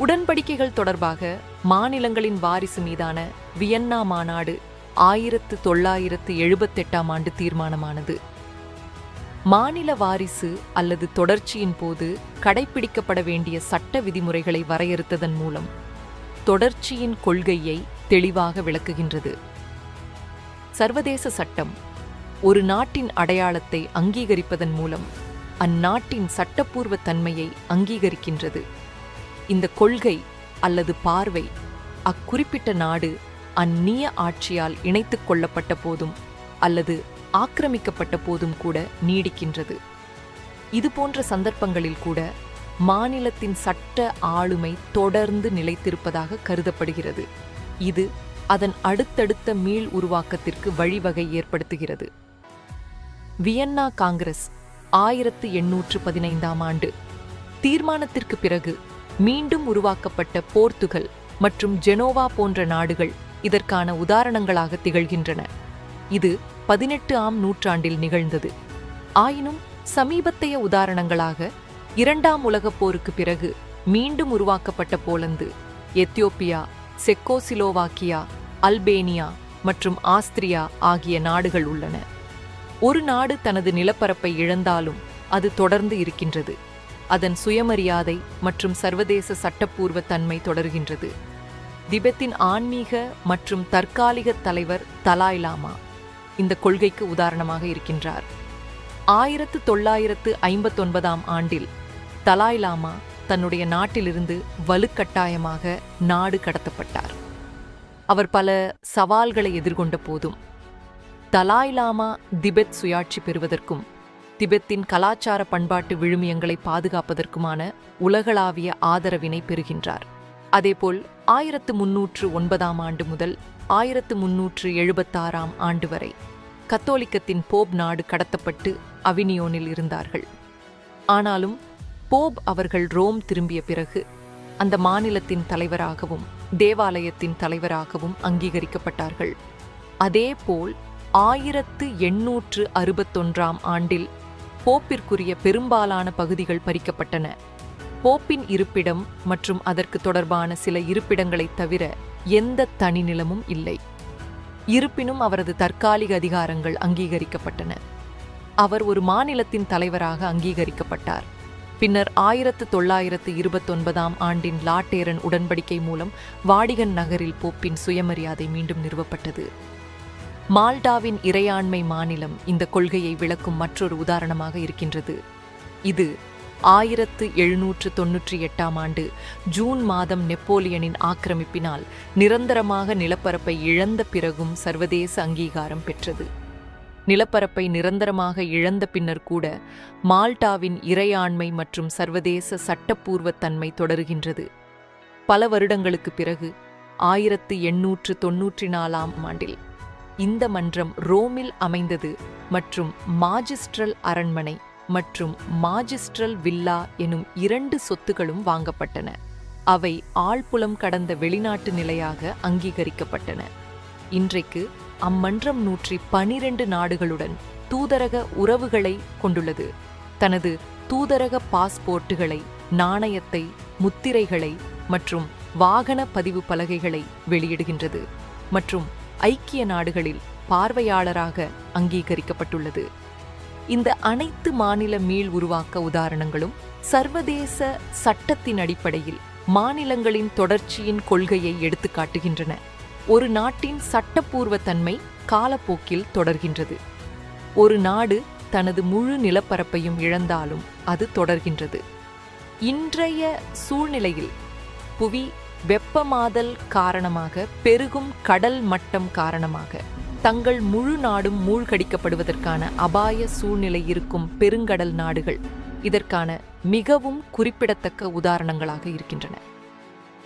உடன்படிக்கைகள் தொடர்பாக மாநிலங்களின் வாரிசு மீதான வியன்னா மாநாடு 1978 தீர்மானமானது. மாநில வாரிசு அல்லது தொடர்ச்சியின் போது கடைப்பிடிக்கப்பட வேண்டிய சட்ட விதிமுறைகளை வரையறுத்ததன் மூலம் தொடர்ச்சியின் கொள்கையை தெளிவாக விளக்குகின்றது. சர்வதேச சட்டம் ஒரு நாட்டின் அடையாளத்தை அங்கீகரிப்பதன் மூலம் அந்நாட்டின் சட்டப்பூர்வ தன்மையை அங்கீகரிக்கின்றது. இந்த கொள்கை அல்லது பார்வை அக்குறிப்பிட்ட நாடு அந்நிய ஆட்சியால் இணைத்துக் கொள்ளப்பட்ட போதும் அல்லது ஆக்கிரமிக்கப்பட்ட போதும் கூட நீடிக்கின்றது. இதுபோன்ற சந்தர்ப்பங்களில் கூட மாநிலத்தின் சட்ட ஆளுமை தொடர்ந்து நிலைத்திருப்பதாக கருதப்படுகிறது. இது அதன் அடுத்தடுத்த மீள் உருவாக்கத்திற்கு வழிவகை ஏற்படுத்துகிறது. வியன்னா காங்கிரஸ் 1815 தீர்மானத்திற்கு பிறகு மீண்டும் உருவாக்கப்பட்ட போர்த்துகல் மற்றும் ஜெனோவா போன்ற நாடுகள் இதற்கான உதாரணங்களாக திகழ்கின்றன. இது 18ஆம் நூற்றாண்டில் நிகழ்ந்தது. ஆயினும் சமீபத்தைய உதாரணங்களாக 2ஆம் உலகப் போருக்கு பிறகு மீண்டும் உருவாக்கப்பட்ட போலந்து, எத்தியோப்பியா, செக்கோசிலோவாக்கியா, அல்பேனியா மற்றும் ஆஸ்திரியா ஆகிய நாடுகள் உள்ளன. ஒரு நாடு தனது நிலப்பரப்பை இழந்தாலும் அது தொடர்ந்து இருக்கின்றது. அதன் சுயமரியாதை மற்றும் சர்வதேச சட்டப்பூர்வ தன்மை தொடர்கின்றது. திபெத்தின் ஆன்மீக மற்றும் தற்காலிக தலைவர் தலாய் லாமா இந்த கொள்கைக்கு உதாரணமாக இருக்கின்றார். 1959ஆம் ஆண்டில் தலாய் லாமா தன்னுடைய நாட்டிலிருந்து வலுக்கட்டாயமாக நாடு கடத்தப்பட்டார். அவர் பல சவால்களை எதிர்கொண்ட போதும் தலாய் லாமா திபெத் சுயாட்சி பெறுவதற்கும் திபெத்தின் கலாச்சார பண்பாட்டு விழுமியங்களை பாதுகாப்பதற்குமான உலகளாவிய ஆதரவினை பெறுகின்றார். அதேபோல் 1309ஆம் ஆண்டு முதல் 1376ஆம் ஆண்டு வரை கத்தோலிக்கத்தின் போப் நாடு கடத்தப்பட்டு அவினியோனில் இருந்தார்கள். ஆனாலும் போப் அவர்கள் ரோம் திரும்பிய பிறகு அந்த மாநிலத்தின் தலைவராகவும் தேவாலயத்தின் தலைவராகவும் அங்கீகரிக்கப்பட்டார்கள். அதேபோல் 1861ஆம் ஆண்டில் போப்பிற்குரிய பெரும்பாலான பகுதிகள் பறிக்கப்பட்டன. போப்பின் இருப்பிடம் மற்றும் அதற்கு தொடர்பான சில இருப்பிடங்களைத் தவிர எந்த தனி நிலமும் இல்லை. இருப்பினும் அவரது தற்காலிக அதிகாரங்கள் அங்கீகரிக்கப்பட்டன. அவர் ஒரு மாநிலத்தின் தலைவராக அங்கீகரிக்கப்பட்டார். பின்னர் 1929ஆம் ஆண்டின் லாட்டேரன் உடன்படிக்கை மூலம் வாடிகன் நகரில் போப்பின் சுயமரியாதை மீண்டும் நிறுவப்பட்டது. மால்டாவின் இறையாண்மை மாநிலம் இந்த கொள்கையை விளக்கும் மற்றொரு உதாரணமாக இருக்கின்றது. இது 1798ஆம் ஆண்டு ஜூன் மாதம் நெப்போலியனின் ஆக்கிரமிப்பினால் நிரந்தரமாக நிலப்பரப்பை இழந்த பிறகும் சர்வதேச அங்கீகாரம் பெற்றது. நிலப்பரப்பை நிரந்தரமாக இழந்த பின்னர் கூட மால்டாவின் இறையாண்மை மற்றும் சர்வதேச சட்டப்பூர்வ தன்மை தொடருகின்றது. பல வருடங்களுக்கு பிறகு 1894ஆம் ஆண்டில் இந்த மன்றம் ரோமில் அமைந்தது மற்றும் மாஜிஸ்ட்ரல் அரண்மனை மற்றும் மாஜிஸ்ட்ரல் வில்லா எனும் 2 சொத்துகளும் வாங்கப்பட்டன. அவை ஆழ்புலம் கடந்த வெளிநாட்டு நிலையாக அங்கீகரிக்கப்பட்டன. இன்றைக்கு அம்மன்றம் 112 நாடுகளுடன் தூதரக உறவுகளை கொண்டுள்ளது. தனது தூதரக பாஸ்போர்ட்டுகளை, நாணயத்தை, முத்திரைகளை மற்றும் வாகன பதிவு பலகைகளை வெளியிடுகின்றது மற்றும் ஐக்கிய நாடுகளில் பார்வையாளராக அங்கீகரிக்கப்பட்டுள்ளது. இந்த அனைத்து மாநில மீள் உருவாக்க உதாரணங்களும் சர்வதேச சட்டத்தின் அடிப்படையில் மாநிலங்களின் தொடர்ச்சியின் கொள்கையை எடுத்துக்காட்டுகின்றன. ஒரு நாட்டின் சட்டப்பூர்வ தன்மை காலப்போக்கில் தொடர்கின்றது. ஒரு நாடு தனது முழு நிலப்பரப்பையும் இழந்தாலும் அது தொடர்கின்றது. இன்றைய சூழ்நிலையில் புவி வெப்பமாதல் காரணமாக பெருகும் கடல் மட்டம் காரணமாக தங்கள் முழு நாடும் மூழ்கடிக்கப்படுவதற்கான அபாய சூழ்நிலை இருக்கும் பெருங்கடல் நாடுகள் இதற்கான மிகவும் குறிப்பிடத்தக்க உதாரணங்களாக இருக்கின்றன.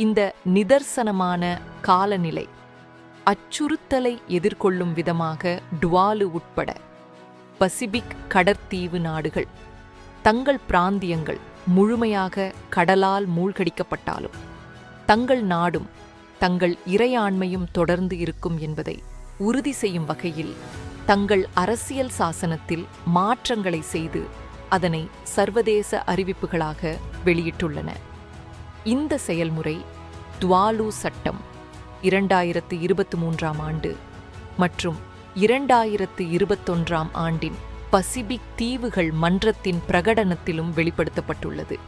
இந்த நிதர்சனமான காலநிலை அச்சுறுத்தலை எதிர்கொள்ளும் விதமாக டுவாலு உட்பட பசிபிக் கடற்தீவு நாடுகள் தங்கள் பிராந்தியங்கள் முழுமையாக கடலால் மூழ்கடிக்கப்பட்டாலும் தங்கள் நாடும் தங்கள் இறையாண்மையும் தொடர்ந்து இருக்கும் என்பதை உறுதி செய்யும் வகையில் தங்கள் அரசியல் சாசனத்தில் மாற்றங்களை செய்து அதனை சர்வதேச அறிவிப்புகளாக வெளியிட்டுள்ளன. இந்த செயல்முறை துவாலு சட்டம் 2023ஆம் ஆண்டு மற்றும் 2021ஆம் ஆண்டின் பசிபிக் தீவுகள் மன்றத்தின் பிரகடனத்திலும் வெளிப்படுத்தப்பட்டுள்ளது.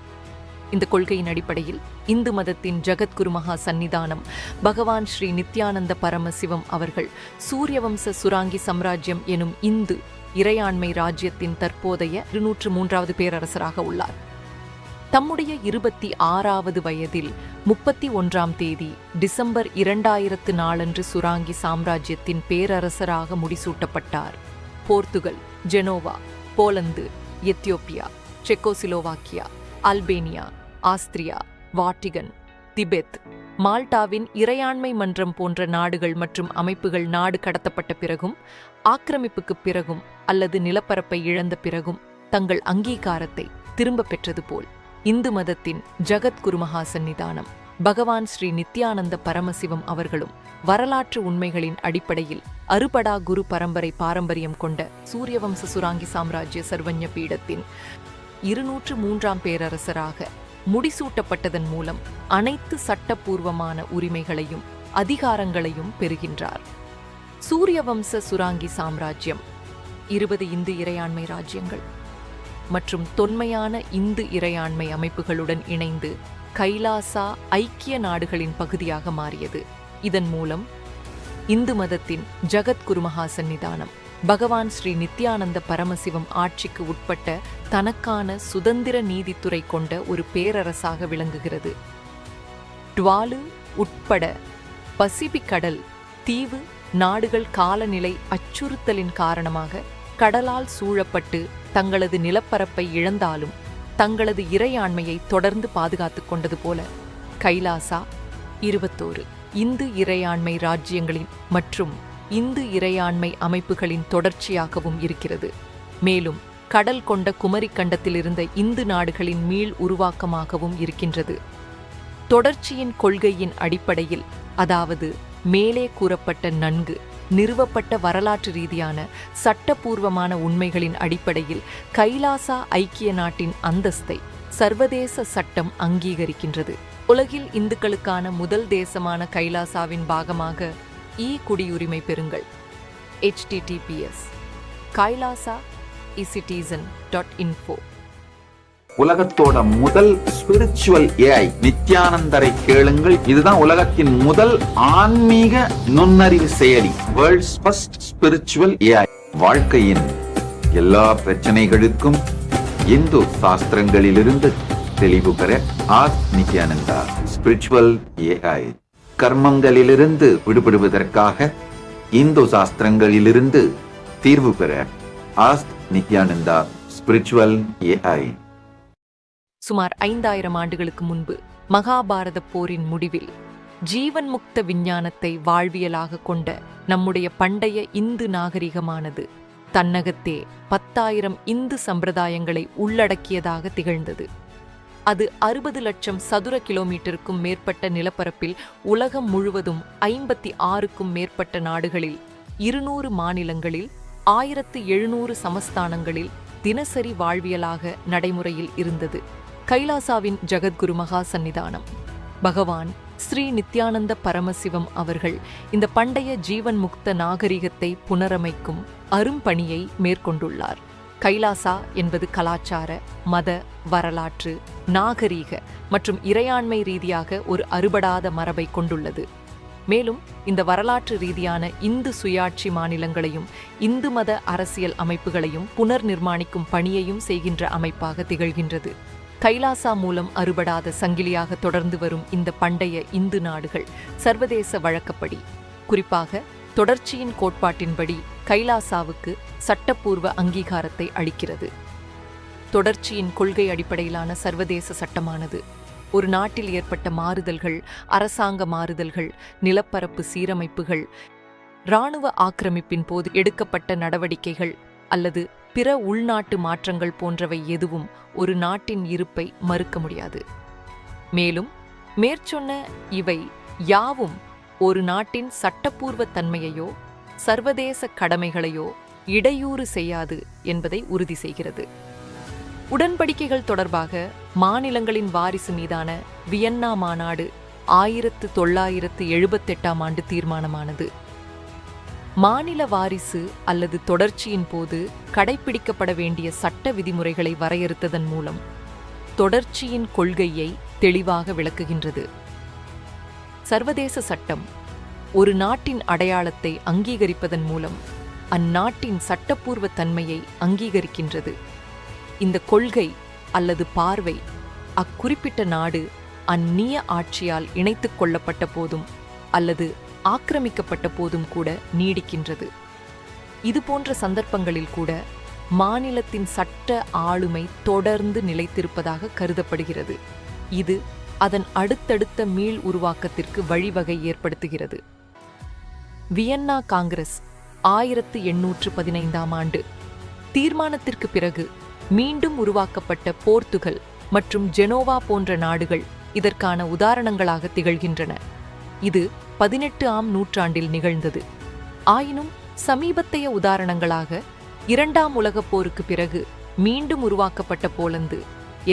இந்த கொள்கையின் அடிப்படையில் இந்து மதத்தின் ஜகத்குரு மகா சந்நிதானம் பகவான் ஸ்ரீ நித்யானந்த பரமசிவம் அவர்கள் சூரியவம்ச சுராங்கி சாம்ராஜ்யம் எனும் இந்து இறையாண்மை ராஜ்யத்தின் தற்போதைய 203வது பேரரசராக உள்ளார். தம்முடைய 26வது வயதில் 31ஆம் தேதி டிசம்பர் 2004 அன்று சுராங்கி சாம்ராஜ்யத்தின் பேரரசராக முடிசூட்டப்பட்டார். Portugal, Genoa, Poland, Ethiopia, Czechoslovakia, Albania, Austria, Vatican, Tibet, மால்டாவின் இறையாண்மை மன்றம் போன்ற நாடுகள் மற்றும் அமைப்புகள் நாடு கடத்தப்பட்ட பிறகும் ஆக்கிரமிப்புக்கு பிறகும் அல்லது நிலப்பரப்பை இழந்த பிறகும் தங்கள் அங்கீகாரத்தை திரும்ப பெற்றது போல் இந்து மதத்தின் ஜகத்குரு மகா சந்நிதானம் பகவான் ஸ்ரீ நித்யானந்த பரமசிவம் அவர்களும் வரலாற்று உண்மைகளின் அடிப்படையில் அறுபடா குரு பரம்பரை பாரம்பரியம் கொண்ட சூரியவம்ச சுராங்கி சாம்ராஜ்ய சர்வஞ பீடத்தின் 203ஆம் பேரரசராக முடிசூட்டப்பட்டதன் மூலம் அனைத்து சட்டப்பூர்வமான உரிமைகளையும் அதிகாரங்களையும் பெறுகின்றார். சூரியவம்ச சுராங்கி சாம்ராஜ்யம் 20 இந்து இறையாண்மை ராஜ்யங்கள் மற்றும் தொன்மையான இந்து இறையாண்மை அமைப்புகளுடன் இணைந்து கைலாசா ஐக்கிய நாடுகளின் பகுதியாக மாறியது. இதன் மூலம் இந்து மதத்தின் ஜகத்குரு மகா சந்நிதானம் பகவான் ஸ்ரீ நித்யானந்த பரமசிவம் ஆட்சிக்கு உட்பட்ட தனக்கான சுதந்திர நீதித்துறை கொண்ட ஒரு பேரரசாக விளங்குகிறது. டுவாலு உட்பட பசிபிக் கடல் தீவு நாடுகள் காலநிலை அச்சுறுத்தலின் காரணமாக கடலால் சூழப்பட்டு தங்களது நிலப்பரப்பை இழந்தாலும் தங்களது இறையாண்மையை தொடர்ந்து பாதுகாத்துக் கொண்டது போல கைலாசா 21 இந்து இறையாண்மை ராஜ்யங்களின் மற்றும் இந்து இறையாண்மை அமைப்புகளின் தொடர்ச்சியாகவும் இருக்கிறது. மேலும் கடல் கொண்ட குமரி கண்டத்தில் இருந்த இந்து நாடுகளின் மீள் உருவாக்கமாகவும் இருக்கின்றது. தொடர்ச்சியின் கொள்கையின் அடிப்படையில், அதாவது மேலே கூறப்பட்ட நன்கு நிறுவப்பட்ட வரலாற்று ரீதியான சட்டப்பூர்வமான உண்மைகளின் அடிப்படையில் கைலாசா ஐக்கிய நாட்டின் அந்தஸ்தை சர்வதேச சட்டம் அங்கீகரிக்கின்றது. உலகில் இந்துக்களுக்கான முதல் தேசமான கைலாசாவின் பாகமாக குடியுரிமை பெறுங்கள். https kailasa-citizen.info. உலகத்தோட முதல் ஸ்பிரிச்சுவல் ஏஐ நித்யானந்தரை கேளுங்கள். இதுதான் உலகத்தின் முதல் ஆன்மீக நுண்ணறிவு செயலி. World's first spiritual AI. வாழ்க்கையின் எல்லா பிரச்சனைகளுக்கும் இந்து சாஸ்திரங்களிலிருந்து தெளிவு பெற நித்யானந்தா ஸ்பிரிச்சுவல் ஏஐ. கர்மங்களிலிருந்து விடுபடுவதற்காக இந்து சாஸ்திரங்களிலிருந்து தீர்வு பெற நித்யானந்தா ஸ்பிரிச்சுவல் ஏஐ. சுமார் 5000 ஆண்டுகளுக்கு முன்பு மகாபாரத போரின் முடிவில் ஜீவன் முக்த விஞ்ஞானத்தை வாழ்வியலாக கொண்ட நம்முடைய பண்டைய இந்து நாகரிகமானது தன்னகத்தே 10,000 இந்து சம்பிரதாயங்களை உள்ளடக்கியதாக திகழ்ந்தது. அது 60 லட்சம் சதுர கிலோமீட்டருக்கும் மேற்பட்ட நிலப்பரப்பில் உலகம் முழுவதும் 56க்கும் மேற்பட்ட நாடுகளில் 200 மாநிலங்களில் 1700 சமஸ்தானங்களில் தினசரி வாழ்வியலாக நடைமுறையில் இருந்தது. கைலாசாவின் ஜகத்குரு மகா சந்நிதானம் பகவான் ஸ்ரீ நித்யானந்த பரமசிவம் அவர்கள் இந்த பண்டைய ஜீவன் முக்த நாகரிகத்தை புனரமைக்கும் அரும்பணியை மேற்கொண்டுள்ளார். கைலாசா என்பது கலாச்சார, மத, வரலாற்று, நாகரீக மற்றும் இறையாண்மை ரீதியாக ஒரு அறுபடாத மரபை கொண்டுள்ளது. மேலும் இந்த வரலாற்று ரீதியான இந்து சுயாட்சி மாநிலங்களையும் இந்து மத அரசியல் அமைப்புகளையும் புனர் நிர்மாணிக்கும் பணியையும் செய்கின்ற அமைப்பாக திகழ்கின்றது. கைலாசா மூலம் அறுபடாத சங்கிலியாக தொடர்ந்து வரும் இந்த பண்டைய இந்து நாடுகள் சர்வதேச வழக்கப்படி, குறிப்பாக தொடர்ச்சியின் கோட்பாட்டின்படி கைலாசாவுக்கு சட்டப்பூர்வ அங்கீகாரத்தை அளிக்கிறது. தொடர்ச்சியின் கொள்கை அடிப்படையிலான சர்வதேச சட்டமானது ஒரு நாட்டில் ஏற்பட்ட மாறுதல்கள், அரசாங்க மாறுதல்கள், நிலப்பரப்பு சீரமைப்புகள், இராணுவ ஆக்கிரமிப்பின் போது எடுக்கப்பட்ட நடவடிக்கைகள் அல்லது பிற உள்நாட்டு மாற்றங்கள் போன்றவை எதுவும் ஒரு நாட்டின் இருப்பை மறுக்க முடியாது. மேலும் மேற்சொன்ன இவை யாவும் ஒரு நாட்டின் சட்டப்பூர்வ தன்மையையோ சர்வதேச கடமைகளையோ இடையூறு செய்யாது என்பதை உறுதி செய்கிறது. உடன்படிக்கைகள் தொடர்பாக மாநிலங்களின் வாரிசு மீதான வியன்னா மாநாடு 1978ஆம் ஆண்டு தீர்மானமானது. மாநில வாரிசு அல்லது தொடர்ச்சியின் போது கடைப்பிடிக்கப்பட வேண்டிய சட்ட விதிமுறைகளை வரையறுத்ததன் மூலம் தொடர்ச்சியின் கொள்கையை தெளிவாக விளக்குகின்றது. சர்வதேச சட்டம் ஒரு நாட்டின் அடையாளத்தை அங்கீகரிப்பதன் மூலம் அந்நாட்டின் சட்டப்பூர்வ தன்மையை அங்கீகரிக்கின்றது. இந்த கொள்கை அல்லது பார்வை அக்குறிப்பிட்ட நாடு அந்நிய ஆட்சியால் இணைத்துக் கொள்ளப்பட்ட போதும் அல்லது ஆக்கிரமிக்கப்பட்ட போதும் கூட நீடிக்கின்றது. இதுபோன்ற சந்தர்ப்பங்களில் கூட மாநிலத்தின் சட்ட ஆளுமை தொடர்ந்து நிலைத்திருப்பதாக கருதப்படுகிறது. இது அதன் அடுத்தடுத்த மீள் உருவாக்கத்திற்கு வழிவகை ஏற்படுத்துகிறது. வியன்னா காங்கிரஸ் 1815ஆம் ஆண்டு தீர்மானத்திற்கு பிறகு மீண்டும் உருவாக்கப்பட்ட போர்த்துகல் மற்றும் ஜெனோவா போன்ற நாடுகள் இதற்கான உதாரணங்களாக திகழ்கின்றன. இது 18ஆம் நூற்றாண்டில் நிகழ்ந்தது. ஆயினும் சமீபத்தைய உதாரணங்களாக 2ஆம் உலகப் போருக்கு பிறகு மீண்டும் உருவாக்கப்பட்ட போலந்து,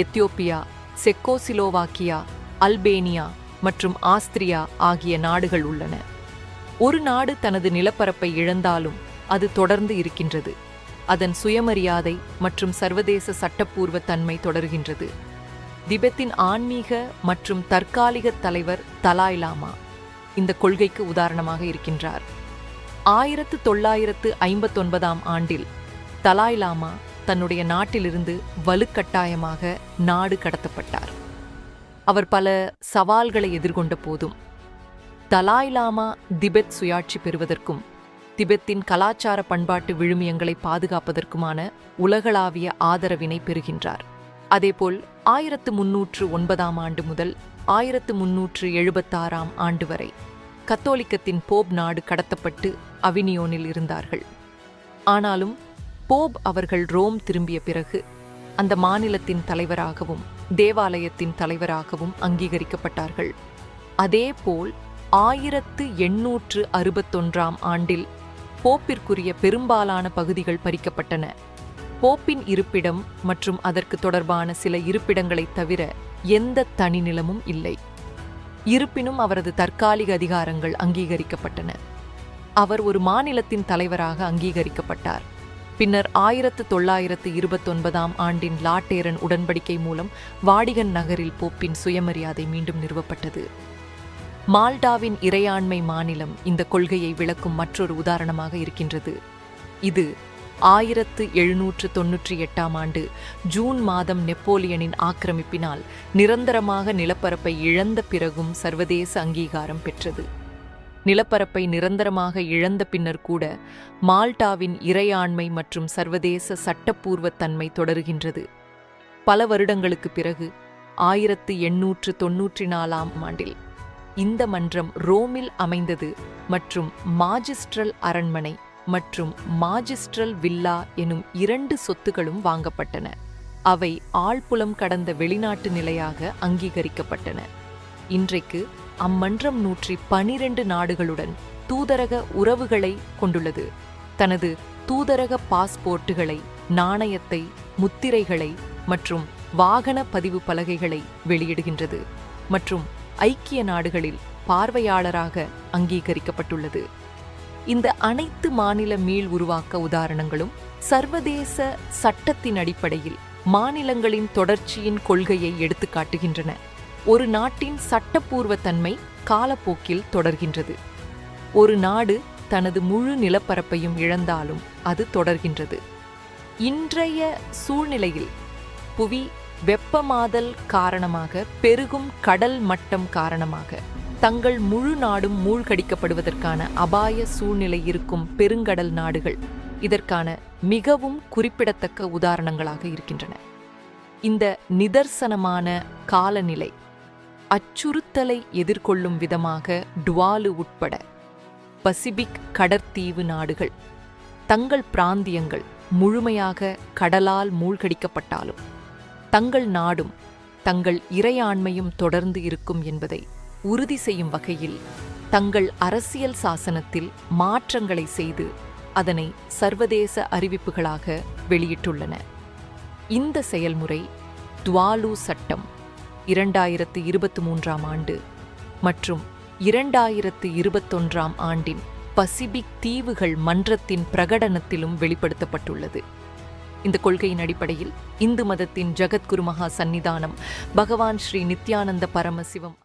எத்தியோப்பியா, செக்கோசிலோவாக்கியா, அல்பேனியா மற்றும் ஆஸ்திரியா ஆகிய நாடுகள் உள்ளன. ஒரு நாடு தனது நிலப்பரப்பை இழந்தாலும் அது தொடர்ந்து இருக்கின்றது. அதன் சுயமரியாதை மற்றும் சர்வதேச சட்டப்பூர்வ தன்மை தொடர்கின்றது. திபெத்தின் ஆன்மீக மற்றும் தற்காலிக தலைவர் தலாய் லாமா இந்த கொள்கைக்கு உதாரணமாக இருக்கின்றார். 1959ஆம் ஆண்டில் தலாய் லாமா தன்னுடைய நாட்டிலிருந்து வலுக்கட்டாயமாக நாடு கடத்தப்பட்டார். அவர் பல சவால்களை எதிர்கொண்ட போதும் தலாய் லாமா திபெத் சுயாட்சி பெறுவதற்கும் திபெத்தின் கலாச்சார பண்பாட்டு விழுமியங்களை பாதுகாப்பதற்குமான உலகளாவிய ஆதரவினை பெறுகின்றார். அதேபோல் 1309ஆம் ஆண்டு முதல் 1376ஆம் ஆண்டு வரை கத்தோலிக்கத்தின் போப் நாடு கடத்தப்பட்டு அவினியோனில் இருந்தார்கள். ஆனாலும் போப் அவர்கள் ரோம் திரும்பிய பிறகு அந்த மாநிலத்தின் தலைவராகவும் தேவாலயத்தின் தலைவராகவும் அங்கீகரிக்கப்பட்டார்கள். அதேபோல் 1861ஆம் ஆண்டில் போப்பிற்குரிய பெரும்பாலான பகுதிகள் பறிக்கப்பட்டன. போப்பின் இருப்பிடம் மற்றும் அதற்கு தொடர்பான சில இருப்பிடங்களைத் தவிர எந்த தனி நிலமும் இல்லை. இருப்பினும் அவரது தற்காலிக அதிகாரங்கள் அங்கீகரிக்கப்பட்டன. அவர் ஒரு மாநிலத்தின் தலைவராக அங்கீகரிக்கப்பட்டார். பின்னர் 1929ஆம் ஆண்டின் லாட்டேரன் உடன்படிக்கை மூலம் வாடிகன் நகரில் போப்பின் சுயமரியாதை மீண்டும் நிறுவப்பட்டது. மால்டாவின் இறையாண்மை மாநிலம் இந்த கொள்கையை விளக்கும் மற்றொரு உதாரணமாக இருக்கின்றது. இது 1798ஆம் ஆண்டு ஜூன் மாதம் நெப்போலியனின் ஆக்கிரமிப்பினால் நிரந்தரமாக நிலப்பரப்பை இழந்த பிறகும் சர்வதேச அங்கீகாரம் பெற்றது. நிலப்பரப்பை நிரந்தரமாக இழந்த பின்னர் கூட மால்டாவின் இறையாண்மை மற்றும் சர்வதேச சட்டப்பூர்வ தன்மை தொடருகின்றது. பல வருடங்களுக்கு பிறகு 1894ஆம் ஆண்டில் இந்த மன்றம் ரோமில் அமைந்தது மற்றும் மாஜிஸ்ட்ரல் அரண்மனை மற்றும் மாஜிஸ்ட்ரல் வில்லா எனும் 2 சொத்துகளும் வாங்கப்பட்டன. அவை ஆழ்புலம் கடந்த வெளிநாட்டு நிலையாக அங்கீகரிக்கப்பட்டன. இன்றைக்கு அம்மன்றம் 112 நாடுகளுடன் தூதரக உறவுகளை கொண்டுள்ளது. தனது தூதரக பாஸ்போர்ட்டுகளை, நாணயத்தை, முத்திரைகளை மற்றும் வாகன பதிவு பலகைகளை வெளியிடுகின்றது மற்றும் ஐக்கிய நாடுகளில் பார்வையாளராக அங்கீகரிக்கப்பட்டுள்ளது. இந்த அனைத்து மாநில மீள் உருவாக்க உதாரணங்களும் சர்வதேச சட்டத்தின் அடிப்படையில் மாநிலங்களின் தொடர்ச்சியின் கொள்கையை எடுத்துக்காட்டுகின்றன. ஒரு நாட்டின் சட்டப்பூர்வ தன்மை காலப்போக்கில் தொடர்கின்றது. ஒரு நாடு தனது முழு நிலப்பரப்பையும் இழந்தாலும் அது தொடர்கின்றது. இன்றைய சூழ்நிலையில் புவி வெப்பமாதல் காரணமாக பெருகும் கடல் மட்டம் காரணமாக தங்கள் முழு நாடும் மூழ்கடிக்கப்படுவதற்கான அபாய சூழ்நிலை இருக்கும் பெருங்கடல் நாடுகள் இதற்கான மிகவும் குறிப்பிடத்தக்க உதாரணங்களாக இருக்கின்றன. இந்த நிதர்சனமான காலநிலை அச்சுறுத்தலை எதிர்கொள்ளும் விதமாக டுவாலு உட்பட பசிபிக் கடற்தீவு நாடுகள் தங்கள் பிராந்தியங்கள் முழுமையாக கடலால் மூழ்கடிக்கப்பட்டாலும் தங்கள் நாடும் தங்கள் இறையாண்மையும் தொடர்ந்து இருக்கும் என்பதை உறுதி செய்யும் வகையில் தங்கள் அரசியல் சாசனத்தில் மாற்றங்களை செய்து அதனை சர்வதேச அறிவிப்புகளாக வெளியிட்டுள்ளன. இந்த செயல்முறை டுவாலு சட்டம் 2023 ஆண்டு மற்றும் 2021 ஆண்டின் பசிபிக் தீவுகள் மன்றத்தின் பிரகடனத்திலும் வெளிப்படுத்தப்பட்டுள்ளது. இந்த கொள்கையின் அடிப்படையில் இந்து மதத்தின் ஜகத்குரு மகா சந்நிதானம் பகவான் Sri Nityananda Paramasivam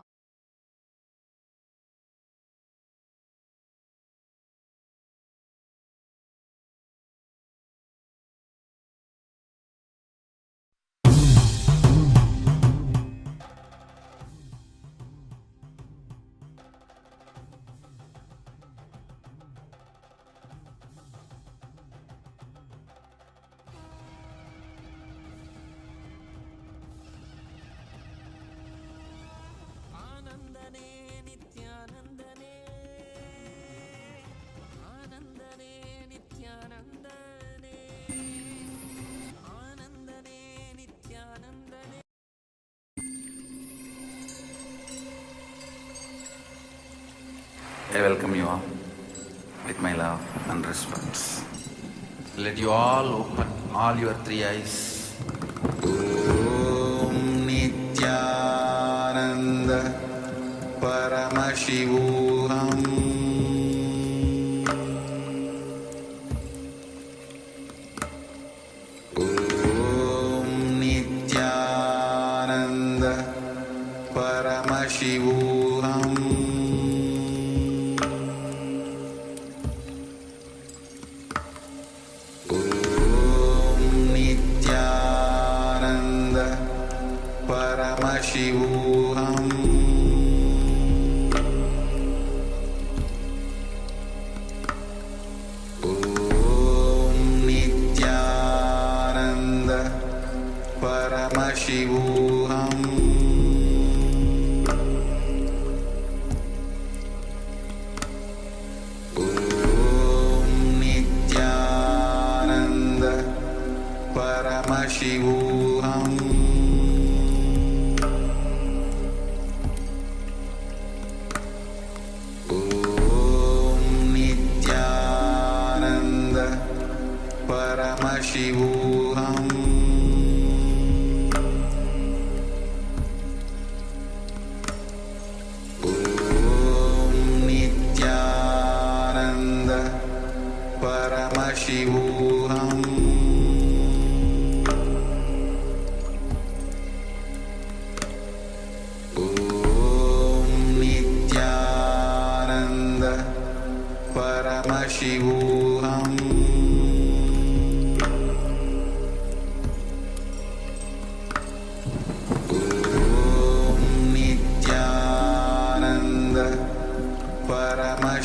I welcome you all with my love and respect. Let you all open all your three eyes. Om Nityananda Paramashivoham Om Nityananda Paramashivoham Paramashivoham Om Nityananda Paramashivoham Om Nityananda Paramashivoham Paramashivoham Om Nityananda Paramashivoham Om Nityananda Paramashivoham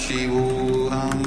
Paramashivoham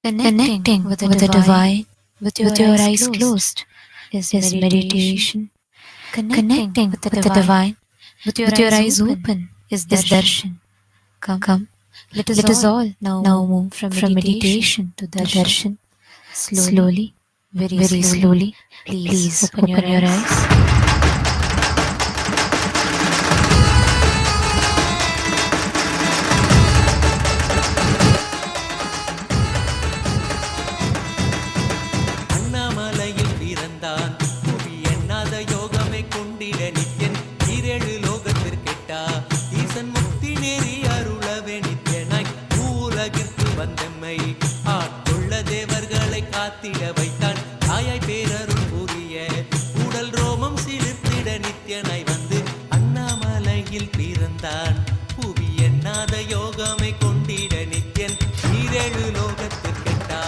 Connecting with the divine with your eyes closed is meditation. Connecting with the divine with your eyes open is darshan. Come, let us all now move from meditation to darshan. Slowly, very slowly. Please open your eyes. அண்ணாமலையில் பிறந்தான் புவி எண்ணாத யோகமே கொண்டிட நித்யன் ஈரேழு லோகத்திற்கெட்டா ஈசன் முக்தி நேரி அருளவே நித்யனாய் பூலகிற்கு வந்தம்மை ஆட்கொள்ள தேவர்களை காத்திட வைத்தான் தாயாய் பேரருள் புரிய உடல் ரோமம் சிலிர்த்திட நித்யனாய் வந்து அண்ணாமலையில் பிறந்தான் புவி எண்ணாத யோகமே கொண்டிட நித்யன் ஈரேழு லோகத்திற்கெட்டா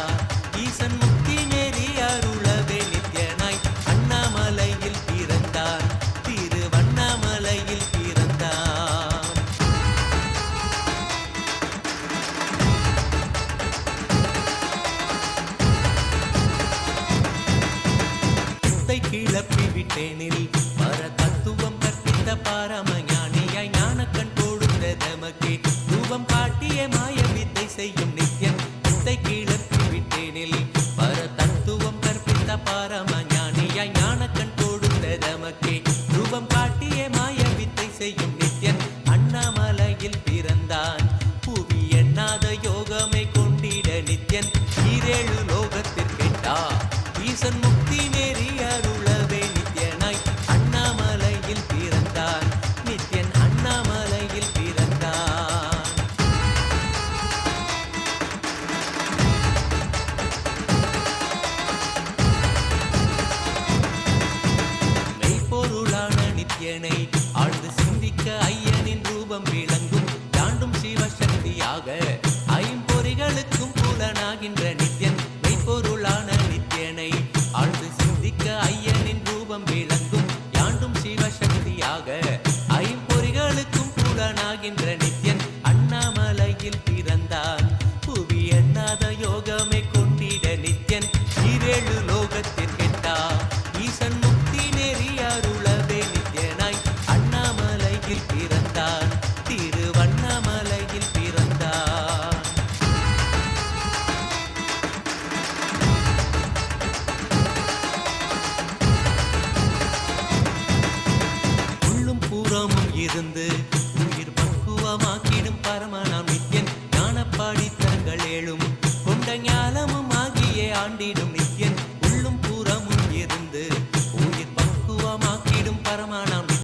ஈசன் முக்தி நேரி அருளவே நித்யனாய் அண்ணாமலையில் பிறந்தான் திருவண்ணாமலையில் பிறந்தான் சித்தை கிளப்பி விட்டேனில் பர தத்துவம் கற்பித்த பாரமஞானியாய் ஞானக்கண் கொடுத்த தமக்கே ரூபம் காட்டிய மாய வித்தை செய்யும் நித்யன் சித்தை கிளப்பி விட்டேனில் பர தத்துவம் கற்பித்த பாரமஞானியாய் ஞானக்கண் கொடுத்த தமக்கே ரூபம் காட்டிய மாய வித்தை செய்யும் நித்யன் அண்ணாமலையில் பிறந்தான் புவி எண்ணாத யோகமே கொண்டிட நித்யன் ஈரேழு லோகத்திற்கெட்டா ஈசன் முக்தி நேரி அருளவே நித்யனாய் அண்ணாமலையில் பிறந்தான் நித்யன் அண்ணாமலையில் பிறந்தான் மெய்ப்பொருளான நித்யனை ஆழ்ந்து சிந்திக்க ஐயனின் ரூபம் விளங்கும் தாண்டும் சிவசக்தியாக ஐம்பொறிகளுக்கும் புலனாகின்ற நித்யன் மெய்ப்பொருளான நித்யனை ஆழ்ந்து சிந்திக்க ஐயனின் ரூபம் விளங்கும் யாண்டும் சிவசக்தியாக ஐம்பொறிகளுக்கும் புலனாகின்ற நித்யன் அண்ணாமலையில் பிறந்தான் புவி எண்ணாத யோகமே கொண்டிட நித்யன் ஈரேழு லோகத்திற்கெட்டா ஈசன் முக்தி நேரி அருளவே நித்யனாய் அண்ணாமலையில் பிறந்தான் திருவண்ணாமலையில் பிறந்தான் உள்ளும் பூரமும் இருந்து உயிர் பக்குவமாக்கிடும் பரமனாம் நித்யன் ஞானப்பாடி தங்கள் ஏழும் கொண்ட ஞானமும் ஆகியே ஆண்டிடும்